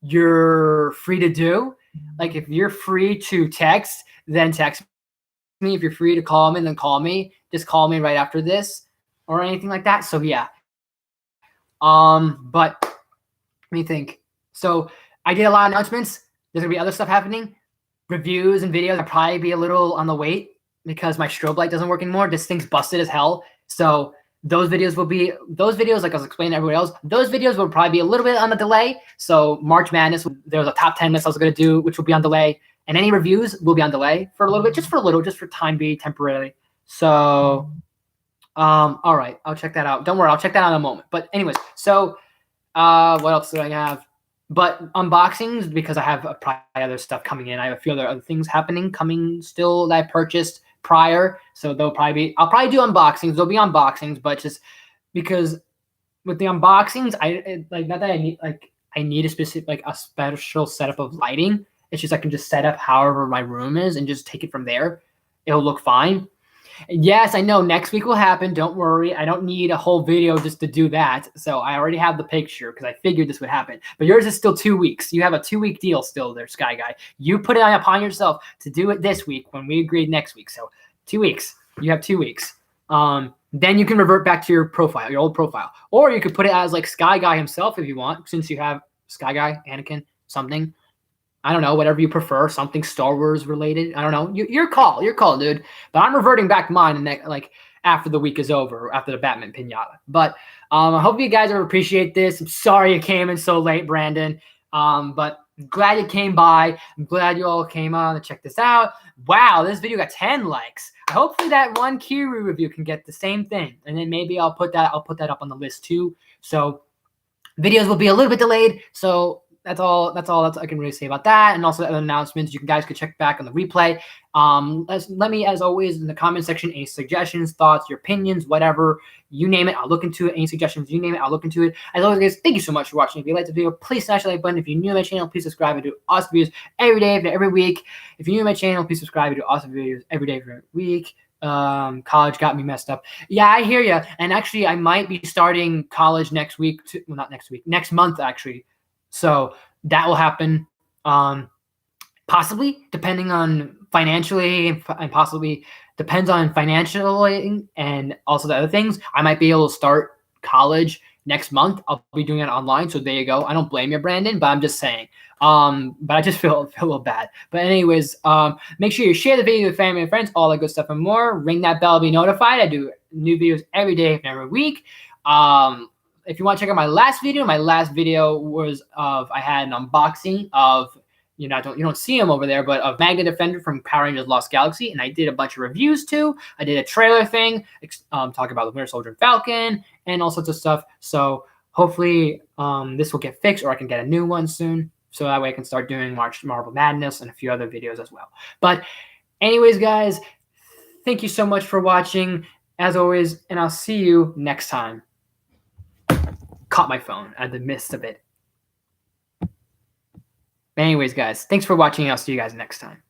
you're free to do. Like if you're free to text, then text me. If you're free to call me, then call me. Just call me right after this or anything like that. So yeah. But let me think. So I did a lot of announcements. There's gonna be other stuff happening. Reviews and videos. I'll probably be a little on the wait because my strobe light doesn't work anymore. This thing's busted as hell. So those videos, like I was explaining to everybody else, those videos will probably be a little bit on the delay. So March Madness, there was a top 10 list I was going to do, which will be on delay. And any reviews will be on delay for a little bit, just for time being temporarily. So, all right, I'll check that out. Don't worry, I'll check that out in a moment. But anyways, so what else do I have? But unboxings, because I have probably other stuff coming in. I have a few other things coming still that I purchased prior. So I'll probably do unboxings. There'll be unboxings, but just because with the unboxings, not that I need a special setup of lighting. It's just I can just set up however my room is and just take it from there. It'll look fine. Yes, I know next week will happen. Don't worry. I don't need a whole video just to do that. So I already have the picture because I figured this would happen. But yours is still 2 weeks. You have a 2-week deal still there, Sky Guy. You put it upon yourself to do it this week when we agreed next week. So 2 weeks. You have 2 weeks. Then you can revert back to your profile, your old profile. Or you could put it as like Sky Guy himself if you want, since you have Sky Guy, Anakin, something. I don't know, whatever you prefer, something Star Wars related. I don't know. Your call, dude. But I'm reverting back to mine after the week is over, after the Batman Pinata. But I hope you guys will appreciate this. I'm sorry it came in so late, Brandon. But glad you came by. I'm glad you all came on to check this out. Wow, this video got 10 likes. Hopefully that one Kiru review can get the same thing. And then maybe I'll put that up on the list too. So videos will be a little bit delayed. So that's all I can really say about that. And also other announcements. You guys could check back on the replay. Let me, as always, in the comment section, any suggestions, thoughts, your opinions, whatever, you name it, I'll look into it. Any suggestions, you name it, I'll look into it. As always, guys, thank you so much for watching. If you liked the video, please smash the like button. If you're new to my channel, please subscribe. I do awesome videos every day, every week. If you're new to my channel, please subscribe. I do awesome videos every day, every week. College got me messed up. Yeah, I hear you. And actually, I might be starting college next week. Well, not next week, next month, actually. So that will happen. Possibly, depending on financially, and possibly depends on financially and also the other things. I might be able to start college next month. I'll be doing it online. So there you go. I don't blame you, Brandon, but I'm just saying. But I just feel a little bad. But anyways, make sure you share the video with family and friends, all that good stuff and more. Ring that bell to be notified. I do new videos every day and every week. If you want to check out my last video was I had an unboxing of, you don't see them over there, but of Magna Defender from Power Rangers Lost Galaxy, and I did a bunch of reviews too. I did a trailer thing, talking about the Winter Soldier and Falcon and all sorts of stuff. So hopefully this will get fixed, or I can get a new one soon, so that way I can start doing Marvel Madness and a few other videos as well. But anyways, guys, thank you so much for watching, as always, and I'll see you next time. Caught my phone at the midst of it. Anyways, guys, thanks for watching. I'll see you guys next time.